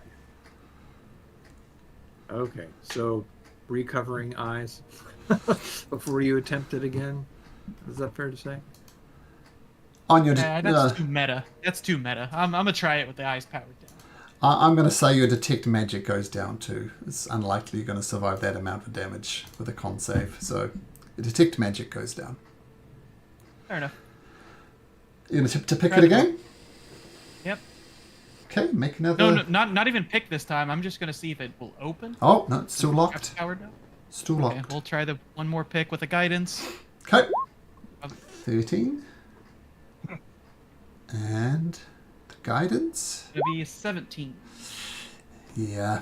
B: Oh. Okay, so recovering eyes before you attempt it again. Is that fair to say?
A: On your
C: That's too meta. That's too meta. I'm gonna try it with the eyes powered down.
A: I'm going to say your detect magic goes down too. It's unlikely you're going to survive that amount of damage with a con save. So your detect magic goes down.
C: Fair enough.
A: You're going to pick it again?
C: Yep.
A: Okay, make another...
C: No, not even pick this time. I'm just gonna see if it will open.
A: Oh, no, it's still
C: Trap's
A: locked.
C: powered down.
A: Still
C: Okay,
A: locked.
C: we'll try the one more pick with the guidance.
A: Okay. 13. And the guidance.
C: It'll be 17.
A: Yeah.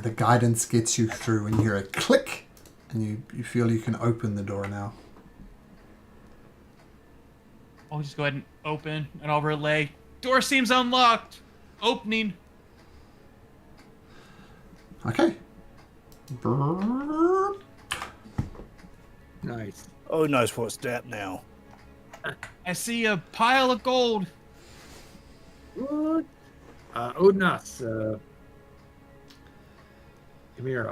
A: The guidance gets you through and you hear a click and you feel you can open the door now.
C: I'll just go ahead and open and I'll relay. Door seems unlocked. Opening.
A: Okay. Brrr.
B: Nice.
E: Odnos won't snap now.
C: I see a pile of gold.
B: What? Odnas, come here.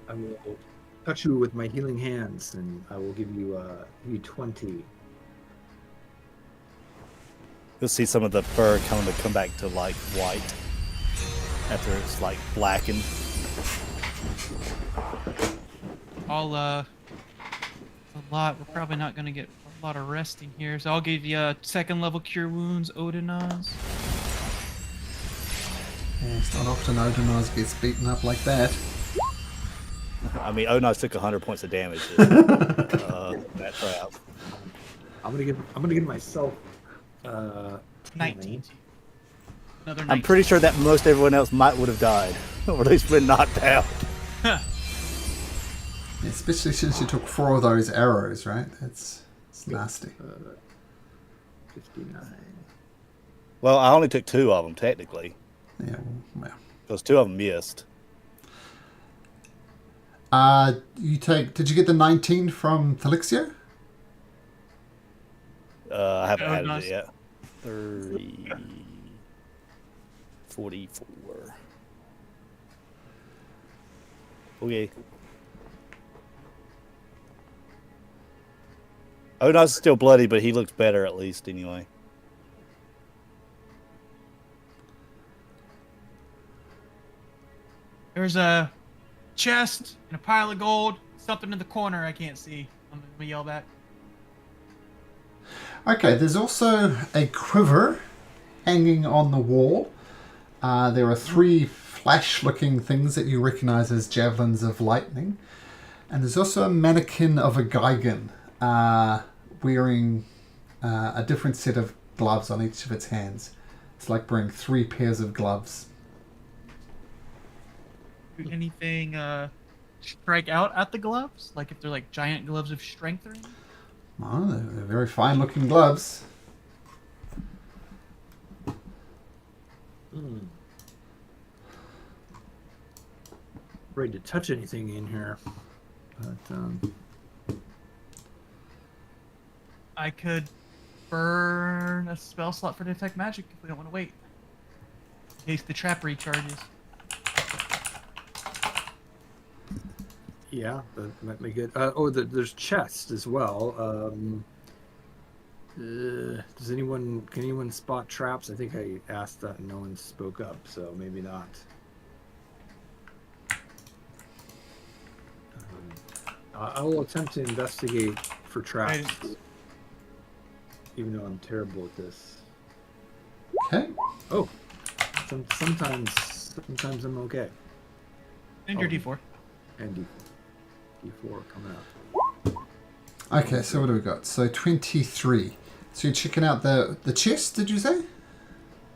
B: I will touch you with my healing hands, and I will give you 20.
E: You'll see some of the fur kind of come back to like white after it's like blackened.
C: I'll a lot. We're probably not gonna get a lot of resting here, so I'll give you a 2nd level cure wounds, Odinaz.
A: Yeah, it's not often Odinaz gets beaten up like that.
E: I mean, Odnos took 100 points of damage. That trap.
B: I'm gonna give myself
C: 19. Another 19.
E: I'm pretty sure that most everyone else would have died, or at least been knocked out.
A: Especially since you took 4 of those arrows, right? It's nasty.
B: 59.
E: Well, I only took 2 of them technically,
A: Yeah, well.
E: because 2 of them missed.
A: Did you get the 19 from Felixio?
E: I haven't
C: Oh,
E: added
C: nice.
E: it yet. 30, 44. Okay. Odin's is still bloody, but he looks better at least anyway.
C: There's a chest and a pile of gold. Something in the corner I can't see. I'm gonna yell back.
A: Okay, there's also a quiver hanging on the wall. There are 3 flash-looking things that you recognize as javelins of lightning. And there's also a mannequin of a Gigan wearing a different set of gloves on each of its hands. It's like wearing 3 pairs of gloves.
C: Do anything strike out at the gloves? Like if they're like giant gloves of strength or anything?
A: Oh, they're very fine-looking gloves.
B: Afraid to touch anything in here, but
C: I could burn a spell slot for detect magic if we don't want to wait. In case the trap recharges.
B: yeah, that might be good. There's chests as well. Can anyone spot traps? I think I asked that and no one spoke up, so maybe not. I will attempt to investigate for traps,
C: Right.
B: even though I'm terrible at this.
A: Okay.
B: Oh, sometimes I'm okay.
C: And your
B: Oh.
C: D4.
B: And D4 coming up.
A: Okay, so what do we got? So 23. So you're checking out the chest, did you say?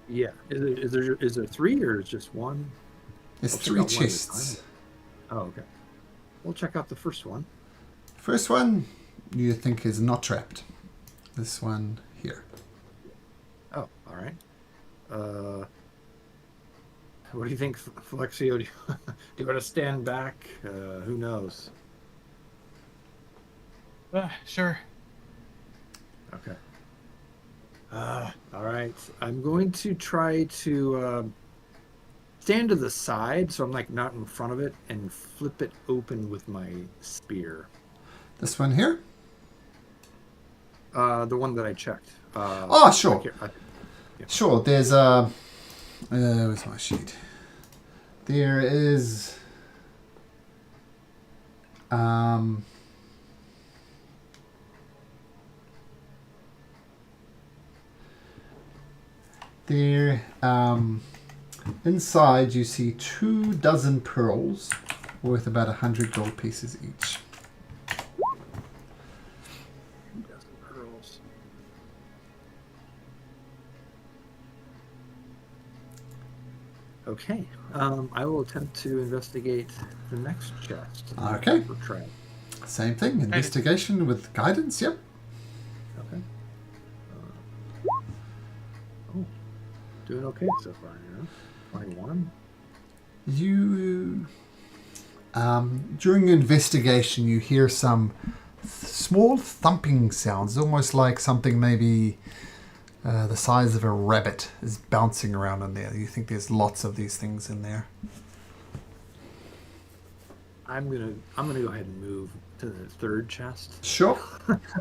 B: Yeah. Is there 3 or is just one?
A: There's
B: I'll check
A: 3
B: out one at a
A: chests.
B: time. Oh, okay. We'll check out the first one.
A: First one you think is not trapped. This one here.
B: Oh, all right. What do you think, Flexio? Do you want to stand back? Who knows?
C: Sure.
B: Okay. All right. I'm going to try to stand to the side, so I'm like not in front of it, and flip it open with my spear.
A: This one here?
B: The one that I checked.
A: Oh, sure.
B: Yeah.
A: Sure, there's where's my sheet? There is there inside you see 24 pearls worth about 100 gold pieces each.
B: Pearls. Okay. I will attempt to investigate the next chest.
A: Okay.
B: For trap.
A: Same thing, investigation with guidance, yep.
B: Okay. Oh, doing okay so far, you know? 21.
A: You during your investigation you hear some small thumping sounds, almost like something maybe the size of a rabbit is bouncing around in there. You think there's lots of these things in there.
B: I'm gonna go ahead and move to the third chest.
A: Sure.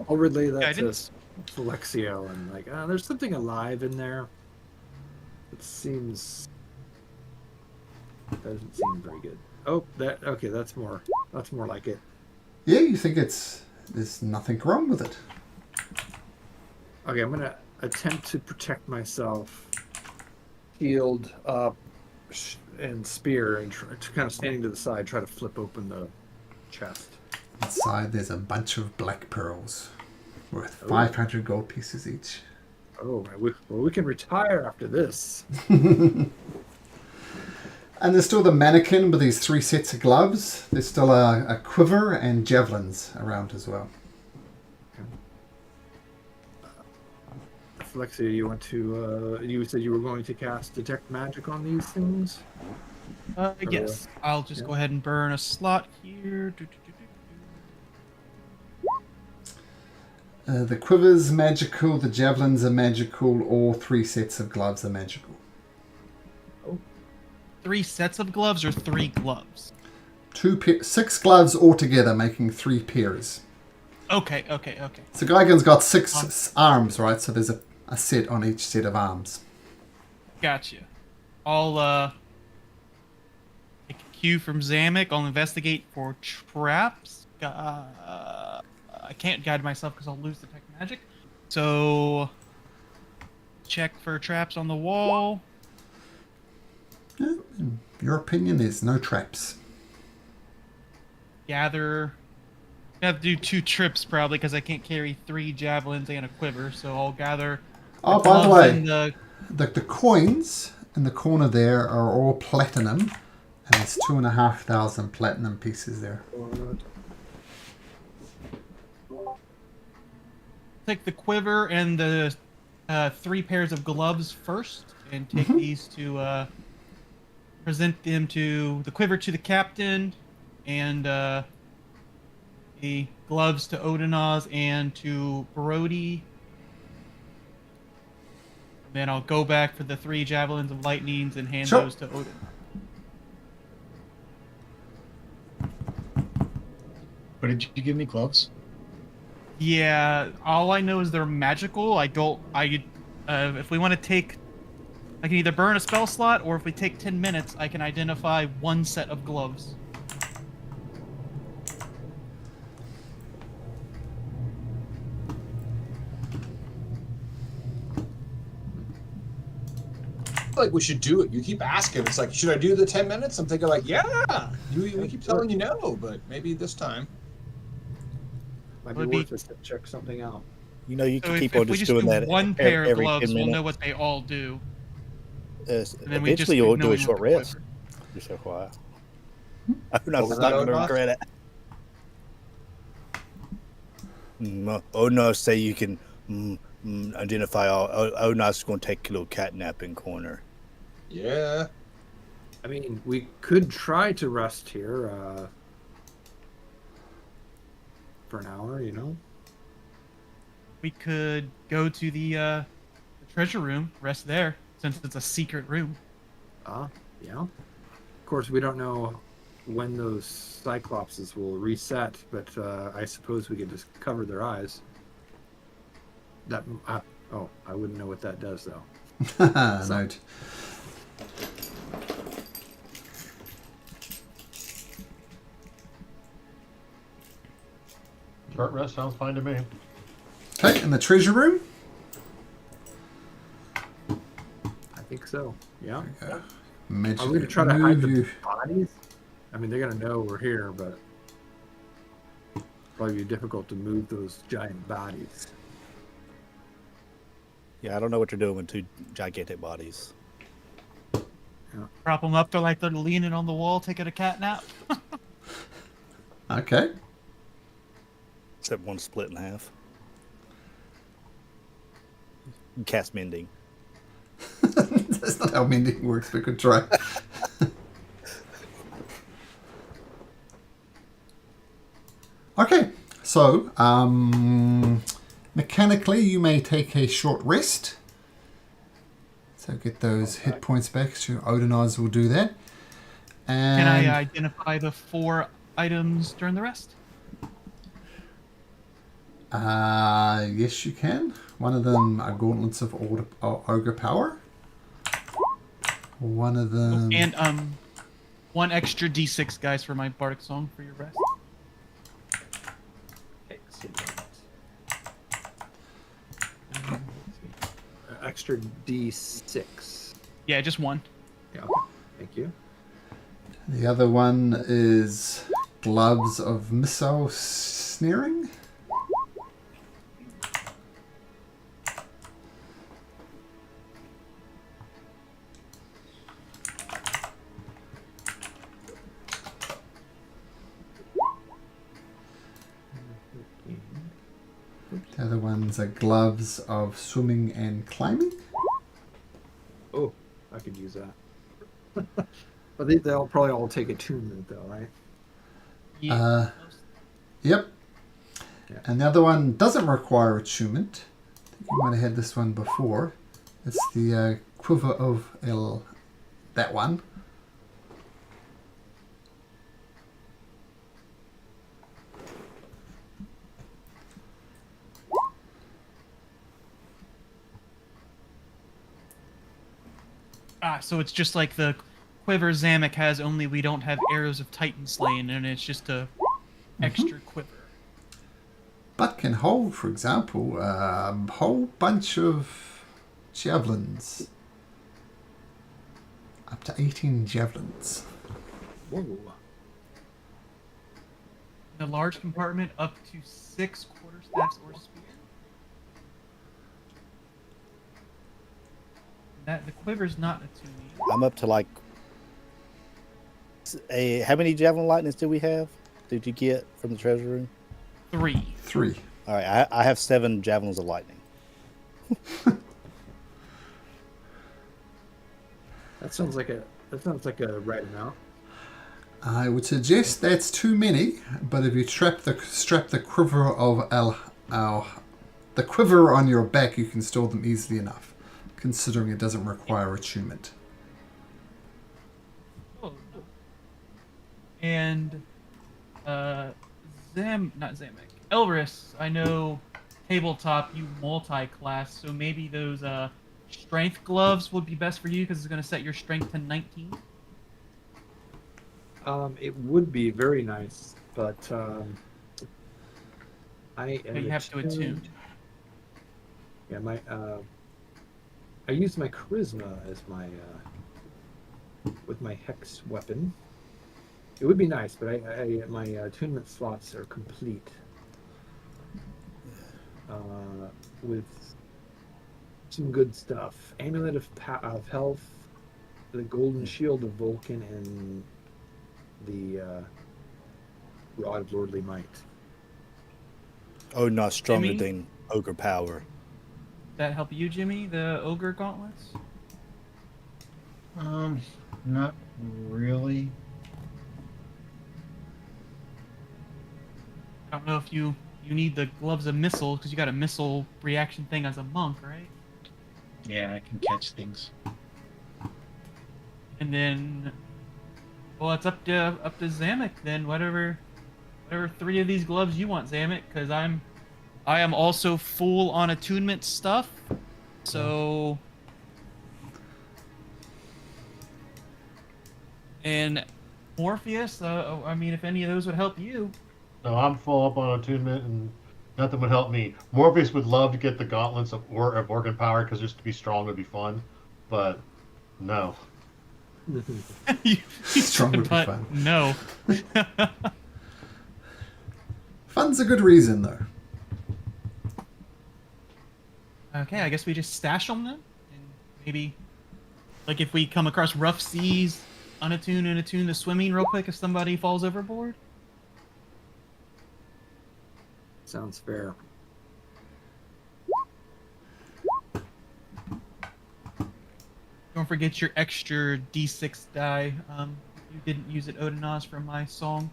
B: I'll relay that
C: Guidance?
B: to Lexio and like, there's something alive in there. It doesn't seem very good. Oh, that's more like it.
A: Yeah, you think there's nothing wrong with it.
B: Okay, I'm gonna attempt to protect myself, shield up and spear, and kind of standing to the side, try to flip open the chest.
A: Inside there's a bunch of black pearls worth 500 gold pieces each.
B: Oh, we can retire after this.
A: And there's still the mannequin with these 3 sets of gloves. There's still a quiver and javelins around as well.
B: Flexia, you want to? You said you were going to cast detect magic on these things.
C: Yes. I'll just go ahead and burn a slot here.
A: The quiver's magical, the javelins are magical, all 3 sets of gloves are magical.
C: 3 sets of gloves or 3 gloves?
A: 6 gloves altogether, making 3 pairs.
C: Okay.
A: So Geigen's got 6 arms, right? So there's a set on each set of arms.
C: Gotcha. I'll take a cue from Zamek. I'll investigate for traps. I can't guide myself because I'll lose detect magic. So check for traps on the wall.
A: Yeah, in your opinion, there's no traps.
C: Gather. I have to do 2 trips probably because I can't carry 3 javelins and a quiver. So I'll gather.
A: Oh, by the way,
C: and
A: the coins in the corner there are all platinum, and there's 2,500 platinum pieces there.
C: take the quiver and the 3 pairs of gloves first, and take these to present them to the quiver to the captain, and the gloves to Odinaz and to Brody. Then I'll go back for the 3 javelins of lightnings and hand those to Odin.
H: But did you give me gloves?
C: Yeah, all I know is they're magical. If we want to take, I can either burn a spell slot, or if we take 10 minutes, I can identify 1 set of gloves.
D: like we should do it. You keep asking. It's like, should I do the 10 minutes? I'm thinking like, yeah. We keep telling you no, but maybe this time.
B: Might be
C: Would be-
B: worth us to check something out.
E: You know, you
C: So
E: can keep
C: if
E: on
C: we
E: just
C: just
E: doing
C: do
E: that
C: one pair of
E: every
C: gloves,
E: 10
C: we'll
E: minutes.
C: know what they all do.
E: And
C: then we just
E: eventually, you'll
C: keep
E: do a
C: knowing
E: short
C: what the
E: rest.
C: quiver-
E: Just FYI. I'm
D: What
E: not
D: was
E: going
D: that,
E: to
D: Odnos?
E: regret it. Oh no! Say you can identify all. Oh no! It's going to take a little cat napping corner.
D: Yeah.
B: I mean, we could try to rest here for an hour, you know?
C: We could go to the treasure room, rest there, since it's a secret room.
B: Yeah. Of course, we don't know when those cyclopses will reset, but I suppose we could just cover their eyes. That I wouldn't know what that does though.
A: Note.
F: Short rest sounds fine to me.
A: Okay, in the treasure room.
B: I think so. Yeah.
A: Magic
B: Are we gonna try to hide
A: move
B: the
A: you.
B: bodies? I mean, they're gonna know we're here, but probably be difficult to move those giant bodies.
E: Yeah, I don't know what you're doing with two gigantic bodies.
C: Prop them up, they're like they're leaning on the wall, taking a cat nap.
A: Okay.
E: Except one split in half. Cast mending.
A: That's not how mending works, but good try. Okay, so mechanically you may take a short rest. So get those hit points back. So Odinaz will do that. And
C: Can I identify the 4 items during the rest?
A: yes, you can. One of them are gauntlets of ogre power. One of them.
C: And 1 extra D6, guys, for my bardic song for your rest.
B: Excellent. Extra D6.
C: Yeah, just 1.
B: Yeah. Thank you.
A: The other one is gloves of missile snaring. The other ones are gloves of swimming and climbing.
B: Oh, I could use that. But they'll probably all take attunement, though, right?
C: Yeah.
A: Yep.
B: Yeah.
A: And the other one doesn't require attunement. I think you might have had this one before. It's the Quiver of El. That one.
C: So it's just like the quiver Zamek has, only we don't have arrows of Titan Slaying, and it's just a extra quiver.
A: But can hold, for example, a whole bunch of javelins. Up to 18 javelins.
B: Whoa.
C: The large compartment up to 6 quarterstaffs or spear. That the quiver's not attuned.
E: I'm up to like. How many javelin lightnings did we have? Did you get from the treasure room?
C: 3.
A: 3.
E: All right, I have 7 javelins of lightning.
B: That sounds like a right amount.
A: I would suggest that's too many, but if you strap the quiver of the quiver on your back, you can store them easily enough, considering it doesn't require attunement.
C: Oh. And not Zamek. Elris, I know tabletop you multi-class, so maybe those strength gloves would be best for you because it's going to set your strength to 19.
B: It would be very nice, but I am
C: But you have to attune.
B: Yeah, I use my charisma as my with my hex weapon. It would be nice, but my attunement slots are complete with some good stuff. Amulet of Health, the Golden Shield of Vulcan, and the Rod of Lordly Might.
E: Oh, not stronger
C: Jimmy?
E: than ogre power.
C: That help you, Jimmy? The ogre gauntlets?
H: Not really.
C: I don't know if you need the gloves of missile because you got a missile reaction thing as a monk, right?
H: Yeah, I can catch things.
C: And then, well, it's up to Zamek then. Whatever 3 of these gloves you want, Zamek, because I am also full on attunement stuff. So, and Morpheus. I mean, if any of those would help you.
F: No, I'm full up on attunement, and nothing would help me. Morpheus would love to get the gauntlets of organ power because just to be strong would be fun, but no.
C: You
A: Strong would be
C: but
A: fun.
C: No.
A: Fun's a good reason, though.
C: Okay, I guess we just stash them then, and maybe, like, if we come across rough seas, unattune and attune the swimming real quick if somebody falls overboard.
B: Sounds fair.
C: Don't forget your extra D6 die. You didn't use it, Odinaz, from my song.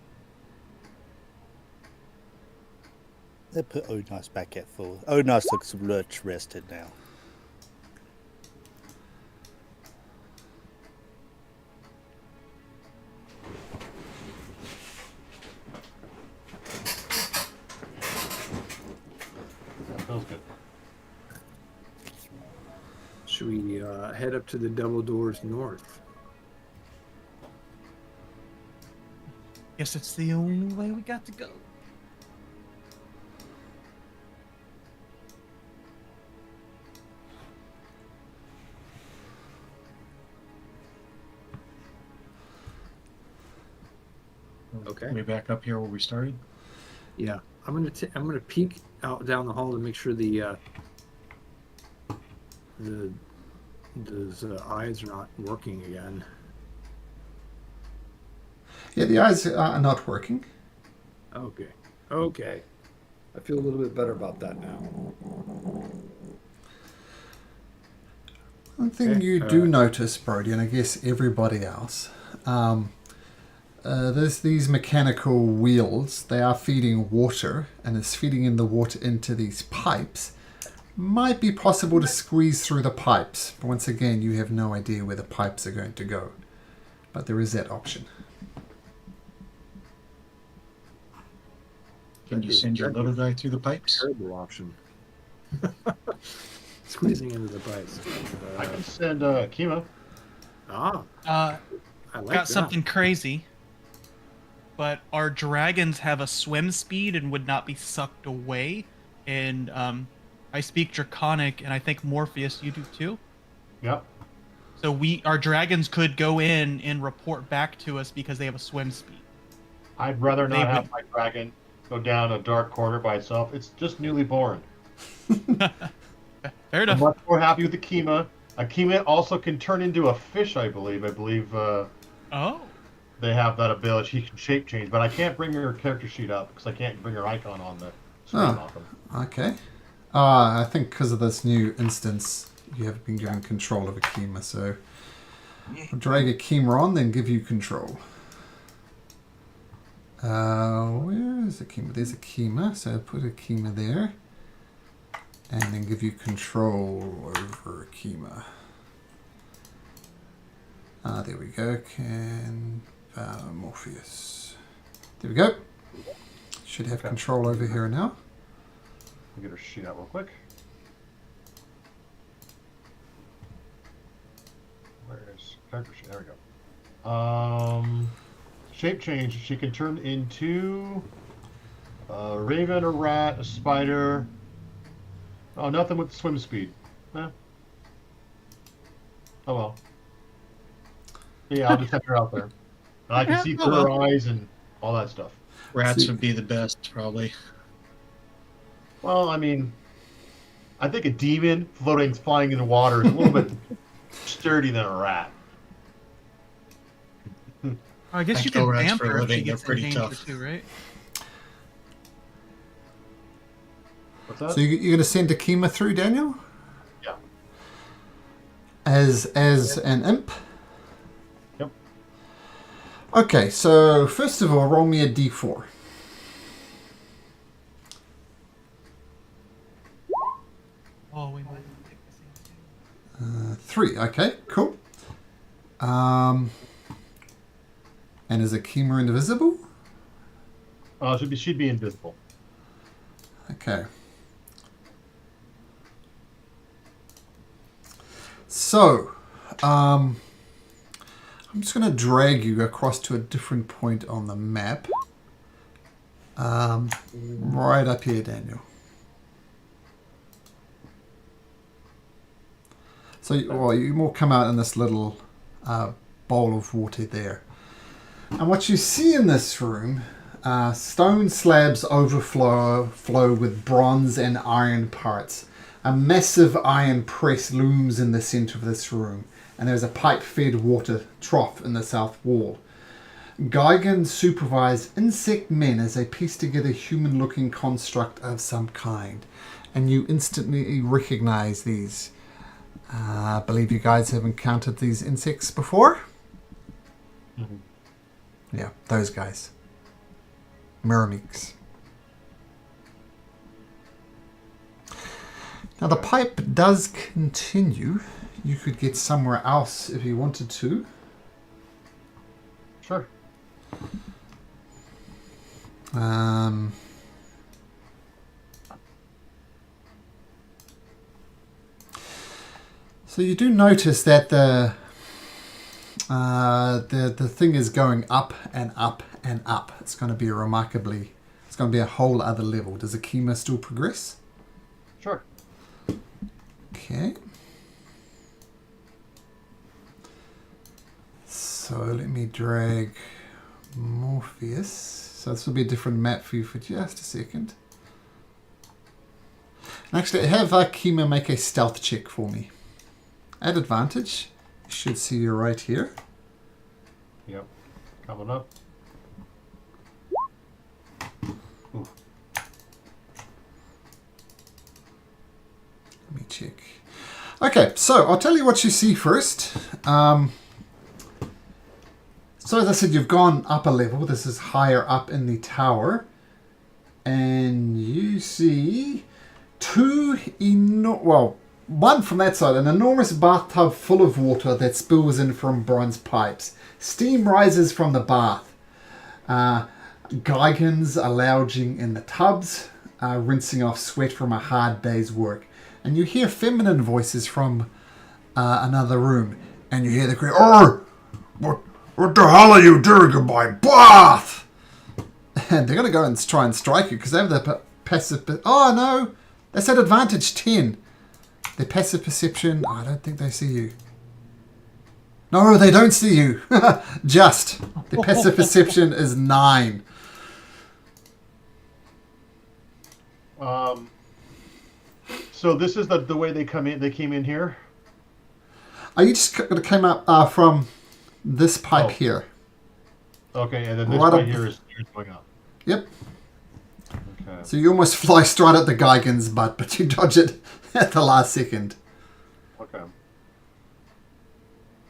E: They put Odinus back at full. Odinus looks much rested now.
F: That feels good.
B: Should we head up to the double doors north?
C: Guess it's the only way we got to go.
B: Okay.
H: Way back up here where we started.
B: Yeah, I'm gonna peek out down the hall to make sure those eyes are not working again.
A: Yeah, the eyes are not working.
B: Okay. I feel a little bit better about that now.
A: One thing
B: Okay,
A: you do notice, Brody, and I guess everybody else, there's these mechanical wheels. They are feeding water, and it's feeding in the water into these pipes. Might be possible to squeeze through the pipes, but once again, you have no idea where the pipes are going to go. But there is that option.
H: Can you send your little guy through the pipes?
B: Terrible option. Squeezing into the pipes.
F: I can send Kima.
B: I like
C: Got
B: that.
C: something crazy. But our dragons have a swim speed and would not be sucked away. And I speak Draconic, and I think Morpheus, you do too.
F: Yep.
C: So our dragons could go in and report back to us because they have a swim speed.
F: I'd rather
C: They
F: not have
C: would-
F: my dragon go down a dark corner by itself. It's just newly born.
C: Fair
F: I'm
C: enough.
F: much more happy with the Kima. A Kima also can turn into a fish, I believe.
C: Oh.
F: They have that ability. She can shape change, but I can't bring her character sheet up because I can't bring her icon on the screen.
A: Oh.
F: Malcolm.
A: Okay. I think because of this new instance, you have been given control of a Kima, so I'll drag a Kima on, then give you control. Where is the Kima? There's a Kima, so I'll put a Kima there, and then give you control over a Kima. There we go. Morpheus. There we go. Should have control over here now.
F: I'll get her sheet out real quick. Where's character sheet? There we go. Shape change. She can turn into a raven, a rat, a spider. Oh, nothing with swim speed. Eh. Oh well. Yeah, I'll just have her out there. And I can
C: Yeah,
F: see
C: oh
F: through her
C: well.
F: eyes and all that stuff.
H: Rats
A: See-
H: would be the best, probably.
F: Well, I mean, I think a demon flying in the water is a little bit sturdy than a rat.
C: I guess
H: I
C: you
H: kill
C: can
H: rats
C: vamp
H: for a
C: her if she
H: living, they're
C: gets in
H: pretty
C: danger
H: tough.
C: too, right?
F: What's that?
A: So you're going to send Akima through, Daniel?
F: Yeah.
A: As an imp?
F: Yep.
A: Okay, so first of all, roll me a d4.
C: Oh, we might take the same.
A: 3. Okay, cool. And is Akima invisible?
F: She'd be invisible.
A: Okay. So, I'm just going to drag you across to a different point on the map. Right up here, Daniel. So, well, you will come out in this little bowl of water there. And what you see in this room, stone slabs overflow with bronze and iron parts. A massive iron press looms in the center of this room, and there's a pipe-fed water trough in the south wall. Geigen supervise insect men as they piece together human-looking construct of some kind, and you instantly recognize these. I believe you guys have encountered these insects before?
F: Mm-hmm.
A: Yeah, those guys. Myrmeeks. Now the pipe does continue. You could get somewhere else if you wanted to.
F: Sure.
A: So you do notice that the thing is going up and up and up. It's going to be it's going to be a whole other level. Does Akima still progress?
F: Sure.
A: Okay. So let me drag Morpheus. So this will be a different map for you for just a second. And actually, have Akima make a stealth check for me. At advantage. You should see you right here.
F: Yep. Coming up. Ooh.
A: Let me check. Okay, so I'll tell you what you see first. So as I said, you've gone up a level. This is higher up in the tower. And you see one from that side, an enormous bathtub full of water that spills in from bronze pipes. Steam rises from the bath. Geigens are lounging in the tubs, rinsing off sweat from a hard day's work. And you hear feminine voices from another room. And you hear the cry, "Oh, what the hell are you doing in my bath?" And they're going to go and try and strike you because they have the passive... Oh, no. That's at advantage 10. Their passive perception... I don't think they see you. No, they don't see you. Just. Their passive perception is 9.
F: So this is the way they come in. They came in here.
A: Are you just going to come up from this pipe
F: Oh.
A: here?
F: Okay, and then this
A: Right
F: right
A: up-
F: here is going up.
A: Yep.
F: Okay.
A: So you almost fly straight at the Geigen's butt, but you dodge it at the last second.
F: Okay.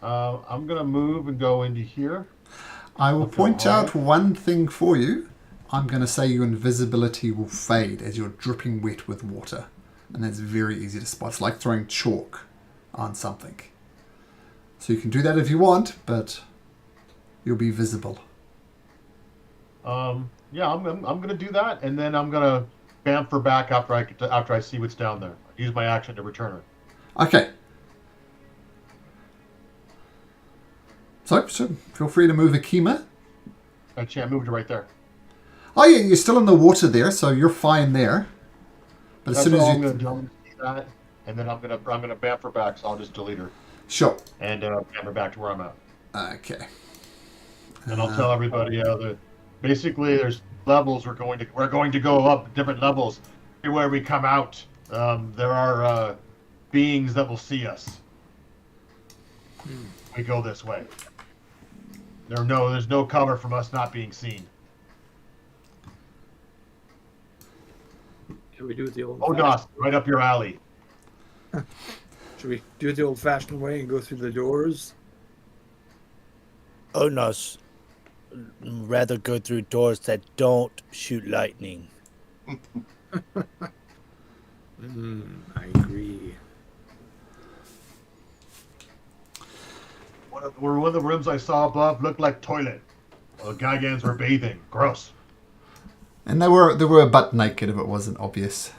F: I'm gonna move and go into here.
A: I will
F: Okay,
A: point
F: alright.
A: out one thing for you. I'm going to say your invisibility will fade as you're dripping wet with water. And that's very easy to spot. It's like throwing chalk on something. So you can do that if you want, but you'll be visible.
F: Yeah, I'm gonna do that, and then I'm gonna bamf her back after I see what's down there. Use my action to return her.
A: Okay. So feel free to move Akima.
F: Actually, I moved her right there.
A: Oh yeah, you're still in the water there, so you're fine there. But as
F: That's
A: soon
F: all
A: as
F: I'm
A: you...
F: gonna do. I'm gonna see that, and then I'm gonna bamf her back. So I'll just delete her.
A: Sure.
F: and camber back to where I'm at.
A: Okay.
F: And I'll tell everybody that basically there's levels we're going to go up different levels. Everywhere we come out, there are beings that will see us. We go this way. There's no cover from us not being seen.
B: Should we do it the old?
F: Oh, Nos, right up your alley.
B: Should we do it the old-fashioned way and go through the doors?
E: Oh no, rather go through doors that don't shoot lightning.
B: I agree.
F: One of the rooms I saw above looked like toilet. Well, Gigans were bathing. Gross.
A: And they were butt naked if it wasn't obvious.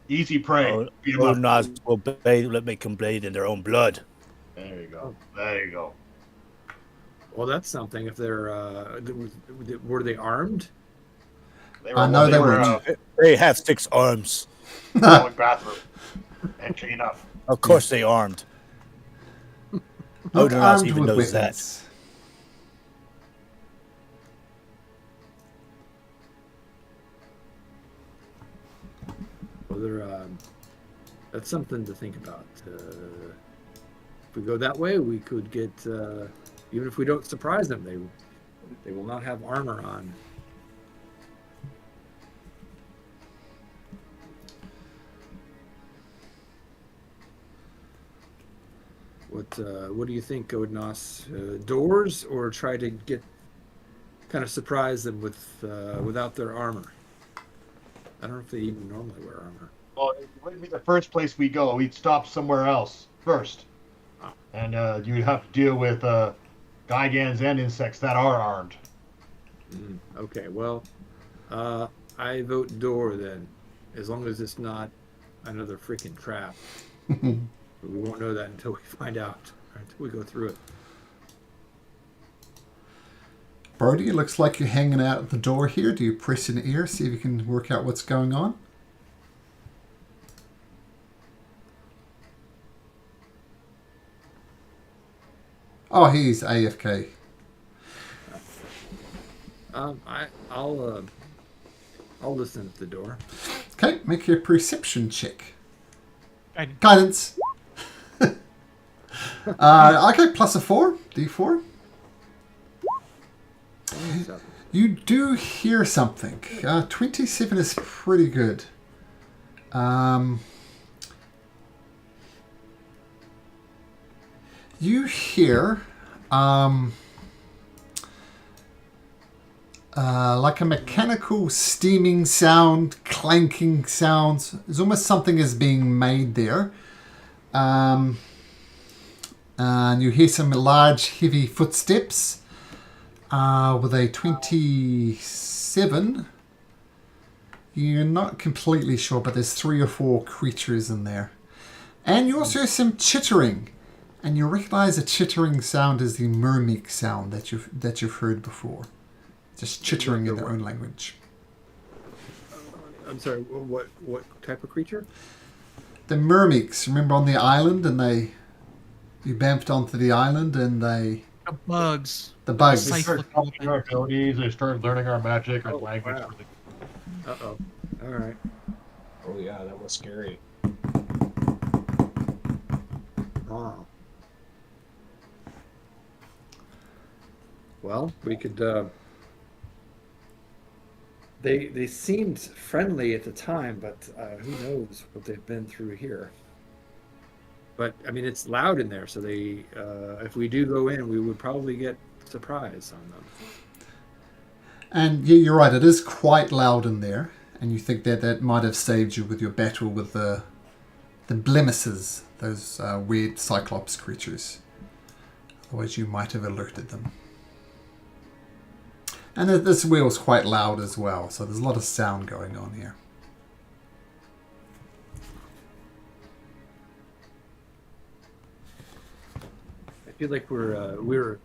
F: Easy prey. Beat 'em
E: Oh,
F: up.
E: Nas will let me come bathe in their own blood.
F: There you go. There you go.
B: Well, that's something. If they're were they armed?
A: No, they weren't.
E: They have 6 arms.
F: Going bathroom. Entry enough.
E: Of course they armed.
A: Not
E: Nas
A: armed
E: even
A: with
E: knows that.
A: weapons.
B: Well, that's something to think about. If we go that way, we could get even if we don't surprise them, they will not have armor on. What do you think, Odnos? Doors, or try to kind of surprise them without their armor? I don't know if they even normally wear armor.
F: Well, it wouldn't be the first place we go. We'd stop somewhere else first. And you'd have to deal with Gigans and insects that are armed.
B: Okay, well, I vote door then, as long as it's not another freaking trap. But we won't know that until we find out, or until we go through it.
A: Brody, it looks like you're hanging out at the door here. Do you press an ear, see if you can work out what's going on? Oh, he's AFK.
B: I'll listen at the door.
A: Okay, make your perception check.
C: Guidance.
A: Guidance. Okay, plus a 4. D4. You do hear something. 27 is pretty good. You hear like a mechanical steaming sound, clanking sounds. It's almost something is being made there. And you hear some large, heavy footsteps. With a 27, you're not completely sure, but there's 3 or 4 creatures in there. And you also hear some chittering. And you recognize the chittering sound is the mermeek sound that you've heard before. Just chittering in their own language.
B: I'm sorry. What type of creature?
A: The mermeeks, remember on the island, and you bounced onto the island, and
C: The bugs.
A: the bugs.
F: They
C: Nice
F: start
C: looking
F: talking
C: thing.
F: our abilities. They start learning our magic, our language.
B: wow. Uh-oh. All right.
D: Oh yeah, that was scary.
B: Wow. Well, we could. They seemed friendly at the time, but who knows what they've been through here. But I mean, it's loud in there, so if we do go in, we would probably get surprise on them.
A: And yeah, you're right, it is quite loud in there. And you think that might have saved you with your battle with the blemishes, those weird cyclops creatures. Otherwise you might have alerted them. And this wheel's quite loud as well, so there's a lot of sound going on here.
B: I feel like we're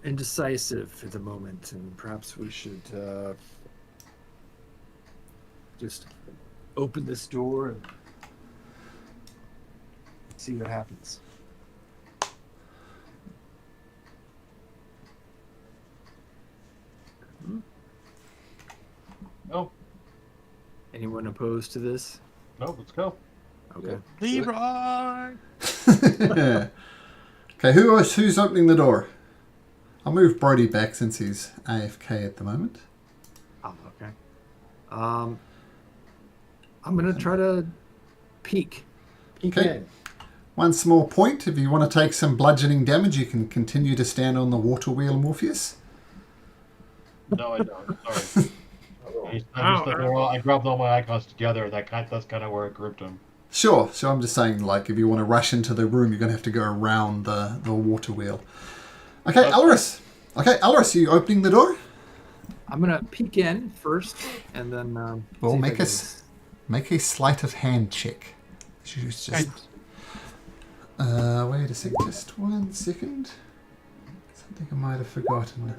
B: indecisive at the moment, and perhaps we should just open this door and See what happens.
F: No,
B: Anyone opposed to this?
F: no, let's go.
B: Okay.
C: Leroy!
A: Okay, who's opening the door? I'll move Brody back since he's AFK at the moment.
B: Oh, okay. I'm gonna try to peek. Peek
A: Okay.
B: in.
A: One small point. If you want to take some bludgeoning damage, you can continue to stand on the water wheel, Morpheus.
F: No, I don't. Sorry. I grabbed all my icons together. That's kind of where I grouped them.
A: Sure. So I'm just saying, like, if you want to rush into the room, you're going to have to go around the water wheel. Okay, Elris. Okay, Elris, are you opening the door?
B: I'm gonna peek in first, and then.
A: Well,
B: see if I
A: make
B: can-
A: make a sleight of hand check. Just wait a sec. Just 1 second. Something I might have forgotten.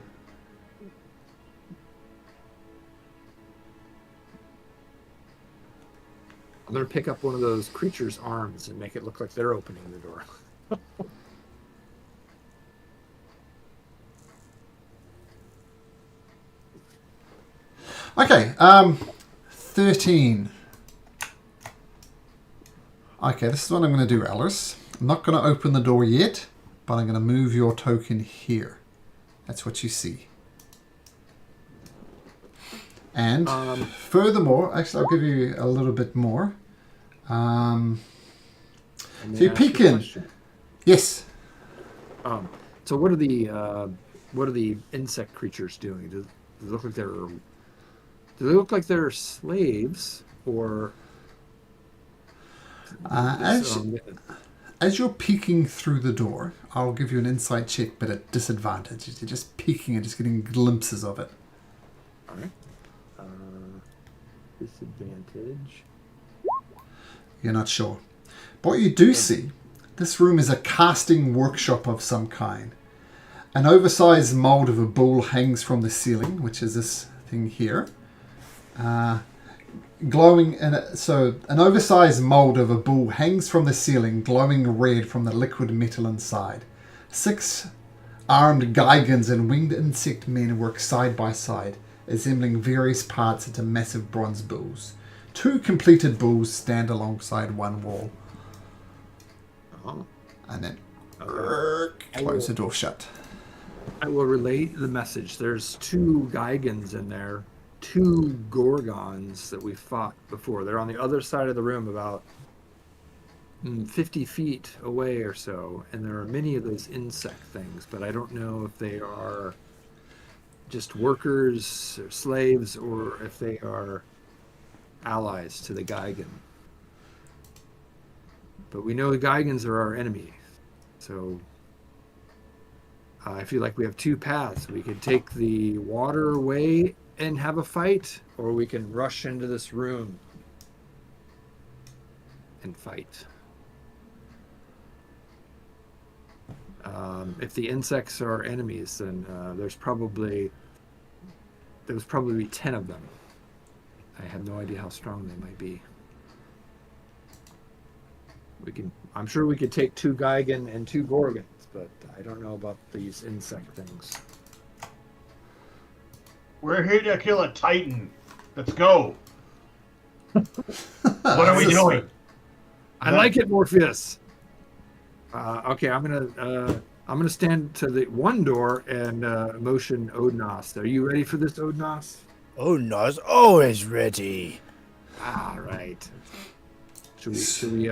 B: I'm gonna pick up one of those creatures' arms and make it look like they're opening the door.
A: Okay, 13. Okay, this is what I'm going to do, Alice. I'm not going to open the door yet, but I'm going to move your token here. That's what you see. And furthermore, actually, I'll give you a little bit more.
B: And
A: So
B: then
A: you
B: ask
A: peek
B: you a
A: in.
B: question.
A: Yes.
B: So what are the insect creatures doing? Do they look like they're slaves or?
A: As you're peeking through the door, I'll give you an insight check, but at disadvantage. You're just peeking and just getting glimpses of it.
B: All right. Disadvantage.
A: You're not sure. But what you do see, this room is a casting workshop of some kind. An oversized mold of a bull hangs from the ceiling, which is this thing here. So an oversized mold of a bull hangs from the ceiling, glowing red from the liquid metal inside. 6 armed Gigans and winged insect men work side by side, assembling various parts into massive bronze bulls. 2 completed bulls stand alongside one wall.
B: Oh.
A: And then
B: Okay.
A: close the door shut.
B: I will relay the message. There's 2 Gigans in there, 2 Gorgons that we fought before. They're on the other side of the room, about 50 feet away or so, and there are many of those insect things, but I don't know if they are just workers or slaves or if they are allies to the Gigan. But we know the Gigans are our enemy, so I feel like we have 2 paths. We could take the waterway and have a fight, or we can rush into this room and fight. If the insects are enemies, then there was probably 10 of them. I have no idea how strong they might be. I'm sure we could take 2 Gigan and 2 Gorgons, but I don't know about these insect things.
F: We're here to kill a Titan. Let's go. What are we doing?
B: I like it, Morpheus. Okay, I'm gonna stand to the one door and motion Odnos. Are you ready for this, Odnos?
E: Oh, Nas, always ready.
B: All right. Should we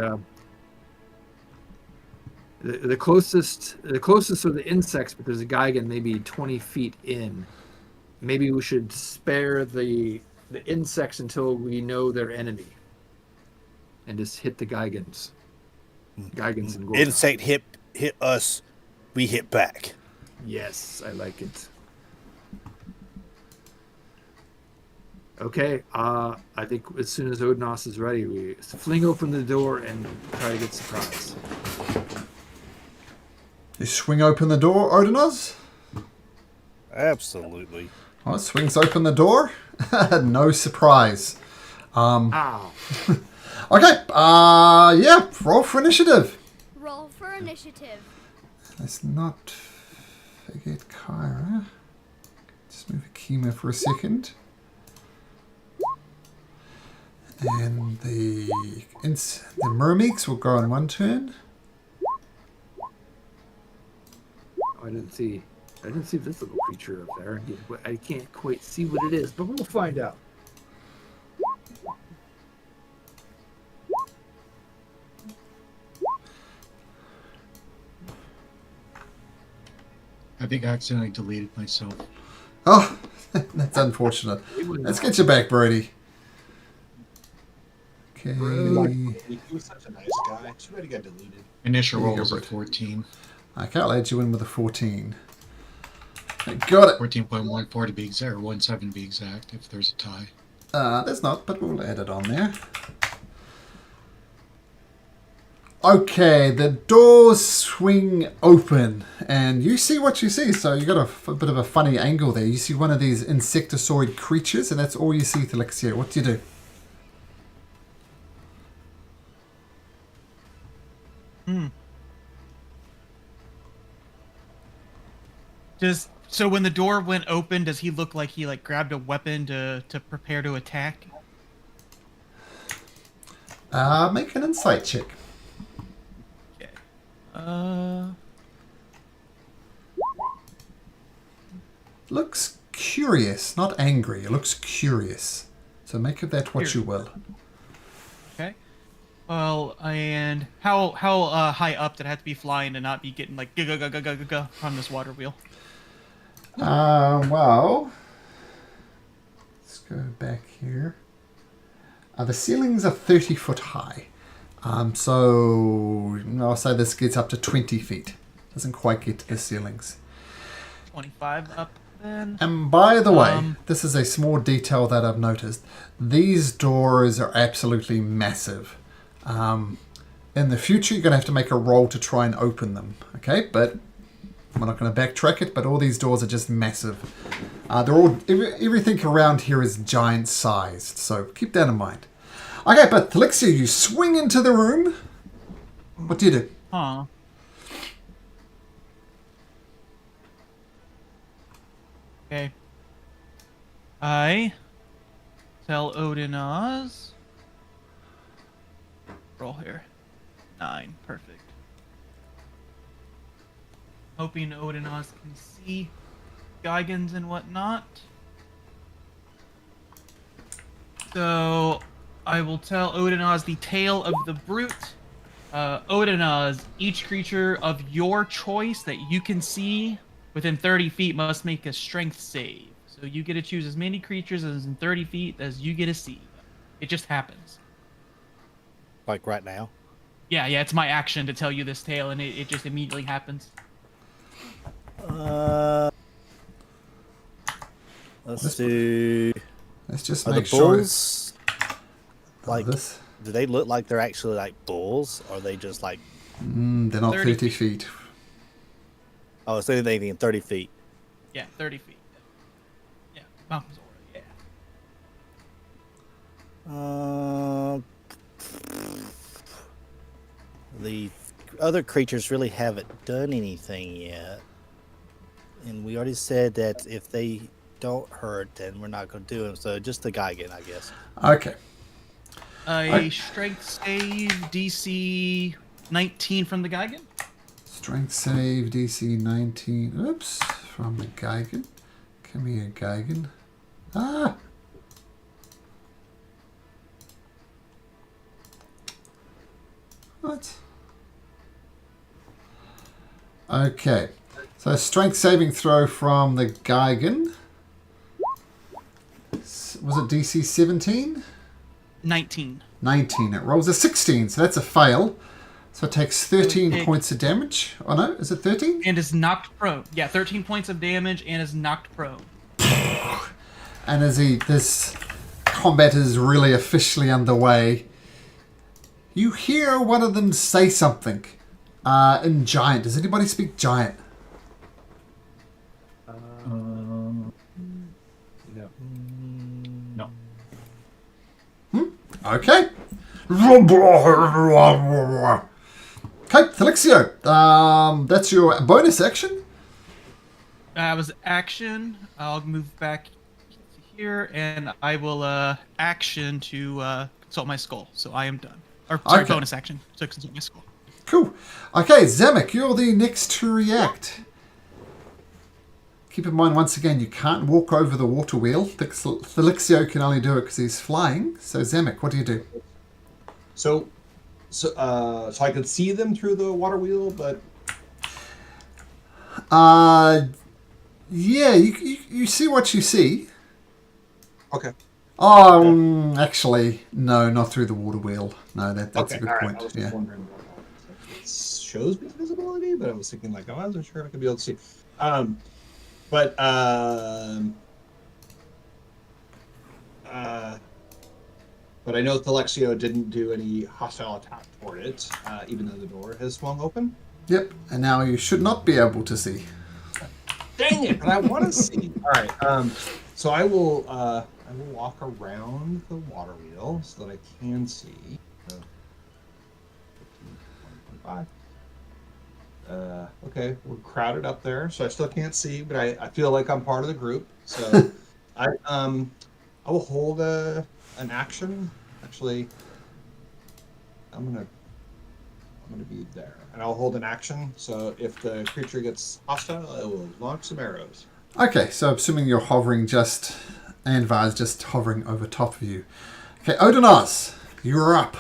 B: the closest are the insects, because the Gigan may be 20 feet in. Maybe we should spare the insects until we know their enemy, and just hit the Gigans and Gorgons.
E: Insect hit us, we hit back.
B: Yes, I like it. Okay, I think as soon as Odnos is ready, we fling open the door and try to get surprise.
A: You swing open the door, Odinos.
E: Absolutely.
A: Well, it swings open the door. No surprise.
B: Ow.
A: Okay, yeah, roll for initiative.
G: initiative.
A: Let's not forget Kyra. Just move a chemo for a second. And the Mermeeks will go on one turn.
B: Oh, I didn't see this little creature up there. I can't quite see what it is, but we'll find out.
H: I think I accidentally deleted myself.
A: Oh, that's unfortunate. Let's get you back, Brody. Okay.
D: He was such a nice guy. Too bad he got deleted.
H: Initial
A: There you
H: roll
A: go,
H: was a
A: Brett.
H: 14.
A: Okay, I'll add you in with a 14. Got it.
H: 14.14 to be exact, or 17 to be exact, if there's a tie.
A: There's not, but we'll add it on there. Okay, the doors swing open, and you see what you see. So you got a bit of a funny angle there. You see one of these insectoid creatures, and that's all you see, Thelixia. What do you do?
C: So when the door went open, does he look like he grabbed a weapon to prepare to attack?
A: Make an insight check.
C: Okay.
A: Looks curious, not angry. It looks curious. So make of that what you will.
C: Okay. Well, and how high up did I have to be flying to not be getting from this water wheel?
A: Well, let's go back here. The ceilings are 30 foot high. So I'll say this gets up to 20 feet. Doesn't quite get to the ceilings.
C: 25 up then.
A: And by the way, this is a small detail that I've noticed. These doors are absolutely massive. In the future, you're going to have to make a roll to try and open them. Okay, but we're not going to backtrack it. But all these doors are just massive. They're all everything around here is giant sized. So keep that in mind. Okay, but Thelixia, you swing into the room. What do you do?
C: Huh. Okay. I tell Odin Oz. Roll here. 9. Perfect. Hoping Odin Oz can see Geigans and whatnot. So I will tell Odin Oz the tale of the brute. Odin Oz, each creature of your choice that you can see within 30 feet must make a strength save. So you get to choose as many creatures as in 30 feet as you get to see. It just happens.
E: Like right now?
C: Yeah, it's my action to tell you this tale, and it just immediately happens.
E: Let's do.
A: Let's just
E: Are
A: make
E: the
A: sure.
E: bulls like?
A: This.
E: Do they look like they're actually like bulls? Or are they just like?
A: They're not
C: 30
A: 30 feet.
E: Oh, so they're in 30 feet.
C: Yeah, 30 feet. Yeah, Malcolm's aura, yeah.
E: The other creatures really haven't done anything yet, and we already said that if they don't hurt, then we're not going to do them. So just the Geigen, I guess.
A: Okay.
C: A strength save DC 19 from the Geigen.
A: Strength save DC 19. Oops. From the Geigen. Come here, Geigen. Ah! What? Okay. So strength saving throw from the Geigen. Was it DC 17?
C: 19.
A: 19. It rolls a 16, so that's a fail. So it takes 13
C: Okay.
A: points of damage. Oh no, is it 13?
C: And is knocked prone. Yeah, 13 points of damage and is knocked prone.
A: And as this combat is really officially underway, you hear one of them say something in Giant. Does anybody speak Giant?
B: No.
D: No.
A: Okay. Okay, Felixio, that's your bonus action.
C: That was action. I'll move back here, and I will action to consult my skull. So I am done. Or sorry,
A: Okay.
C: bonus action to consult my skull.
A: Cool. Okay, Zamek, you're the next to react. Keep in mind, once again, you can't walk over the water wheel. Felixio can only do it because he's flying. So, Zamek, what do you do?
D: So I could see them through the water wheel, but
A: Yeah, you see what you see.
D: okay.
A: Actually, no, not through the water wheel. No, that's
D: Okay,
A: a good
D: all right.
A: point.
D: I was
A: Yeah.
D: just wondering what it shows me visibility, but I was thinking like, I wasn't sure if I could be able to see. But I know Thelexio didn't do any hostile attack toward it, even though the door has swung open.
A: Yep, and now you should not be able to see.
D: Dang it! But I want to see. All right. So I will walk around the water wheel so that I can see. 15, 20, 25. Okay, we're crowded up there, so I still can't see, but I feel like I'm part of the group. So I will hold an action. Actually, I'm gonna be there, and I'll hold an action. So if the creature gets hostile, I will launch some arrows.
A: Okay, so assuming you're hovering Anvar is just hovering over top of you. Okay, Odinaz, you're up.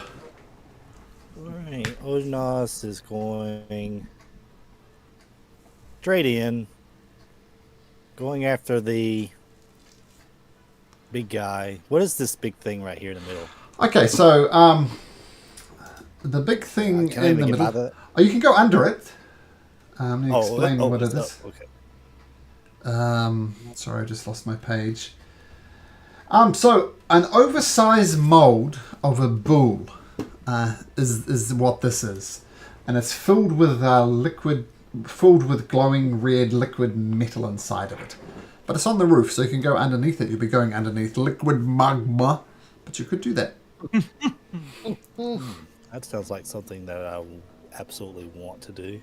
E: Alright, Odinos is going straight in, going after the big guy. What is this big thing right here in the middle?
A: Okay, so the big thing
E: Can I
A: in the
E: even get by
A: middle.
E: that?
A: Oh, you can go under it. Let me explain what it is.
E: Okay.
A: Sorry, I just lost my page. So an oversized mold of a bull is what this is, and it's filled with glowing red liquid metal inside of it. But it's on the roof, so you can go underneath it. You'll be going underneath liquid magma, but you could do that.
E: That sounds like something that I will absolutely want to do.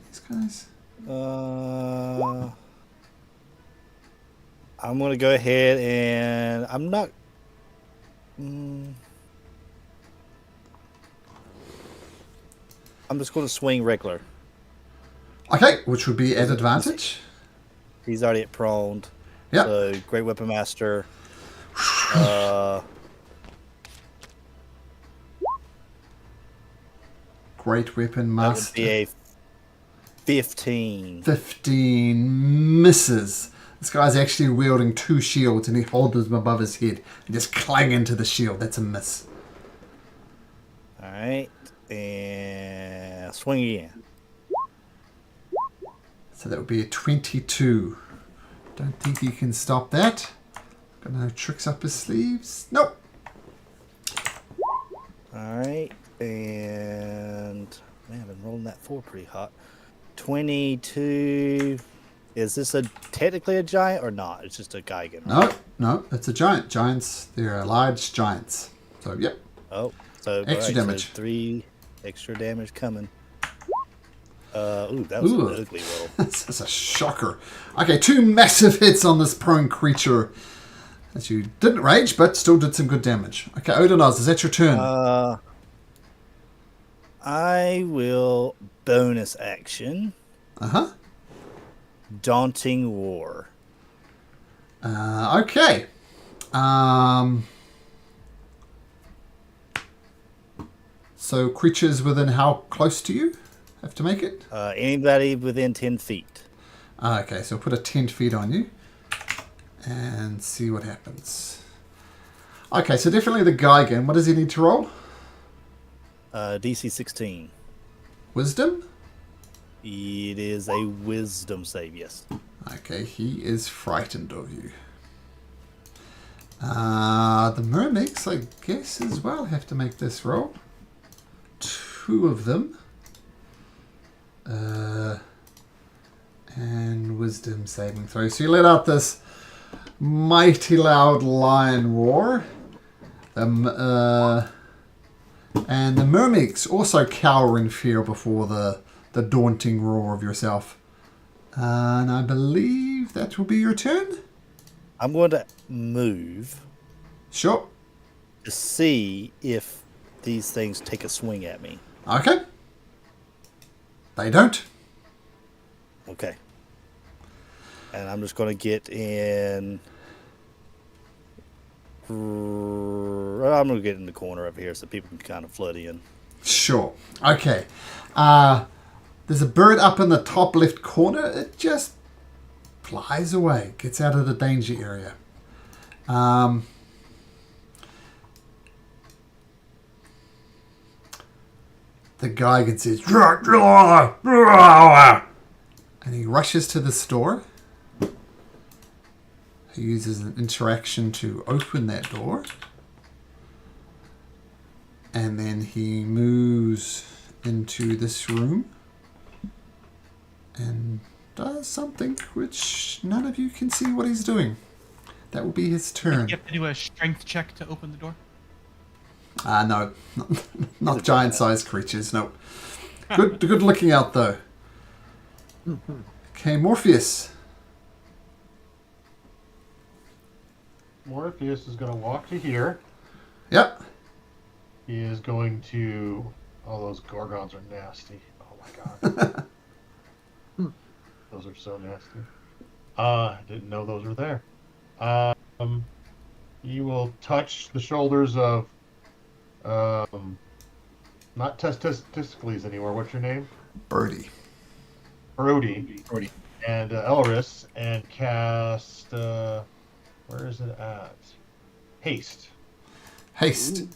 A: These guys.
E: I'm going to go ahead and I'm not. I'm just going to swing regular.
A: Okay, which would be at advantage.
E: He's already at prone.
A: Yep.
E: So Great Weapon Master.
A: Great Weapon
E: That would
A: Master.
E: be a 15.
A: 15 misses. This guy's actually wielding two shields and he holds them above his head and just clang into the shield. That's a miss.
E: Alright. And swing again.
A: So that would be a 22. Don't think he can stop that. Got no tricks up his sleeves. Nope.
E: Alright. And man, I've been rolling that 4 pretty hot. 22. Is this technically a giant or not? It's just a Gigan.
A: No, it's a giant. Giants, they're large giants. So, yep.
E: Oh, so
A: Extra damage.
E: So 3 extra damage coming. Ooh, that was an ugly roll.
A: That's a shocker. Okay, 2 massive hits on this prone creature. As you didn't rage, but still did some good damage. Okay, Odinaz, is that your turn?
E: I will bonus action.
A: Uh-huh.
E: Daunting War.
A: Okay. So creatures within how close to you have to make it?
E: Anybody within 10 feet.
A: Okay, so put a 10 feet on you and see what happens. Okay, so definitely the Gigan. What does he need to roll?
E: DC 16.
A: Wisdom?
E: It is a wisdom save, yes.
A: Okay, he is frightened of you. The mermaids, I guess, as well have to make this roll. 2 of them. And wisdom saving throw. So you let out this mighty loud lion roar. And the mermaids also cower in fear before the daunting roar of yourself. And I believe that will be your turn.
E: I'm going to move
A: Sure.
E: to see if these things take a swing at me.
A: Okay. They don't.
E: Okay. And I'm just going to get in. I'm going to get in the corner over here so people can kind of flood in.
A: Sure. Okay. There's a bird up in the top left corner. It just flies away, gets out of the danger area. The guy gets his and he rushes to the store. He uses an interaction to open that door. And then he moves into this room and does something which none of you can see what he's doing. That will be his
C: You
A: turn.
C: have to do a strength check to open the door.
A: No, not giant-sized creatures. No. Good looking out though. Okay, Morpheus.
F: Morpheus is going to walk to here.
A: Yep.
F: He is going to... Oh, those Gorgons are nasty. Oh my god. Those are so nasty. Didn't know those were there. He will touch the shoulders of... not Testicles anymore. What's your name?
A: Birdie.
F: Brody.
H: Brody.
F: And Elris, and cast... where is it at? Haste.
A: Haste.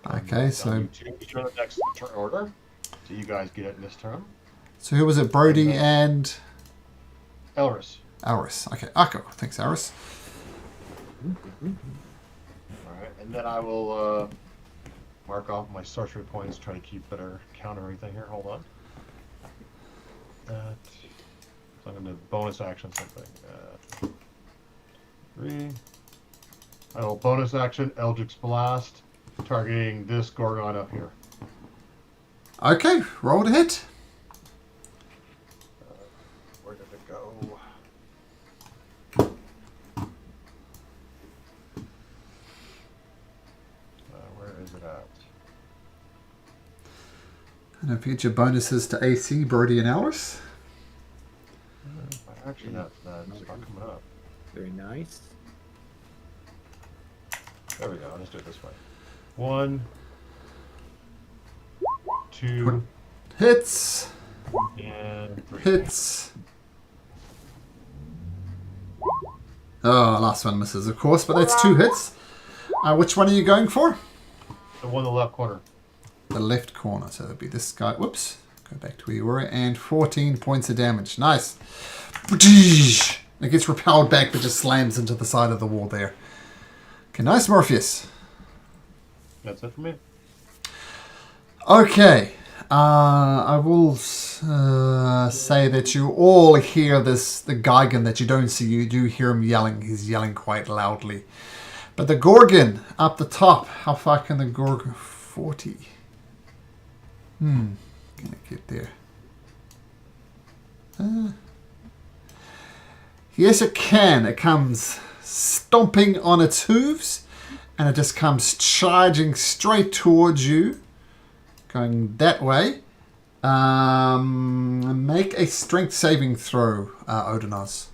A: Okay, so
F: I'll do two each on the next turn order. So you guys get it in this turn.
A: so who was it? Brody and
F: Elris.
A: Aris. Okay, Akko. Thanks, Aris.
F: Alright, and then I will mark off my sorcery points, try to keep better count everything here. Hold on. That. So I'm going to bonus action something. 3. I will bonus action Eldritch Blast, targeting this Gorgon up here.
A: Okay, roll to hit.
F: Where did it go? Where is it at?
A: And if you get your bonuses to AC, Brody and Aris.
F: My action that's not coming up.
B: Very nice.
F: There we go. Let's do it this way. 1, 2,
A: Hits.
F: and 3.
A: Hits. Oh, last one misses, of course, but that's 2 hits. Which one are you going for?
F: The one in the left corner.
A: The left corner, so that'll be this guy. Whoops. Go back to where you were. And 14 points of damage. Nice. It gets repelled back, but just slams into the side of the wall there. Okay, nice, Morpheus.
F: That's it for me.
A: Okay. I will say that you all hear the Gigan that you don't see. You do hear him yelling. He's yelling quite loudly. But the Gorgon up the top. How far can the Gorgon? 40. Can I get there? Yes, it can. It comes stomping on its hooves, and it just comes charging straight towards you, going that way. Make a strength saving throw, Odenos.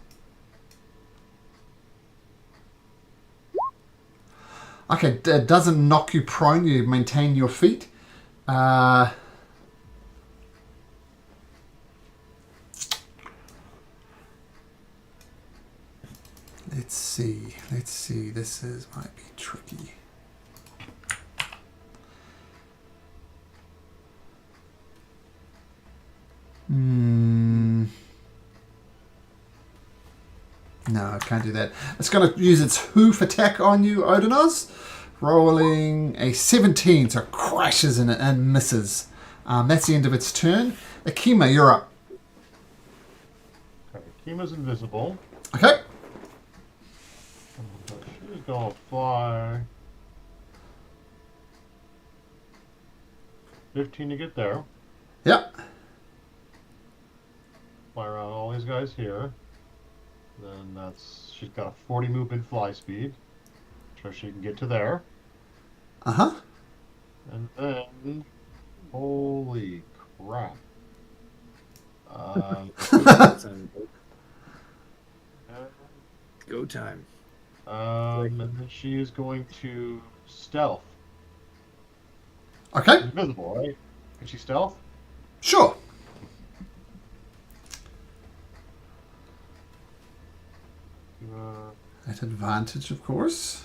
A: Okay, it doesn't knock you prone. You maintain your feet. Let's see. This might be tricky. No, I can't do that. It's going to use its hoof attack on you, Odenos. Rolling a 17, so it crashes in it and misses. That's the end of its turn. Akima, you're up.
F: Okay, Kima's invisible.
A: Okay.
F: So she's gonna fly 15 to get there.
A: Yep.
F: Fly around all these guys here. Then she's got a 40 movement fly speed. So she can get to there.
A: Uh-huh.
F: And then, holy crap.
B: Go time.
F: And then she is going to stealth.
A: Okay.
F: Invisible, right? Can she stealth?
A: Sure. At advantage, of course.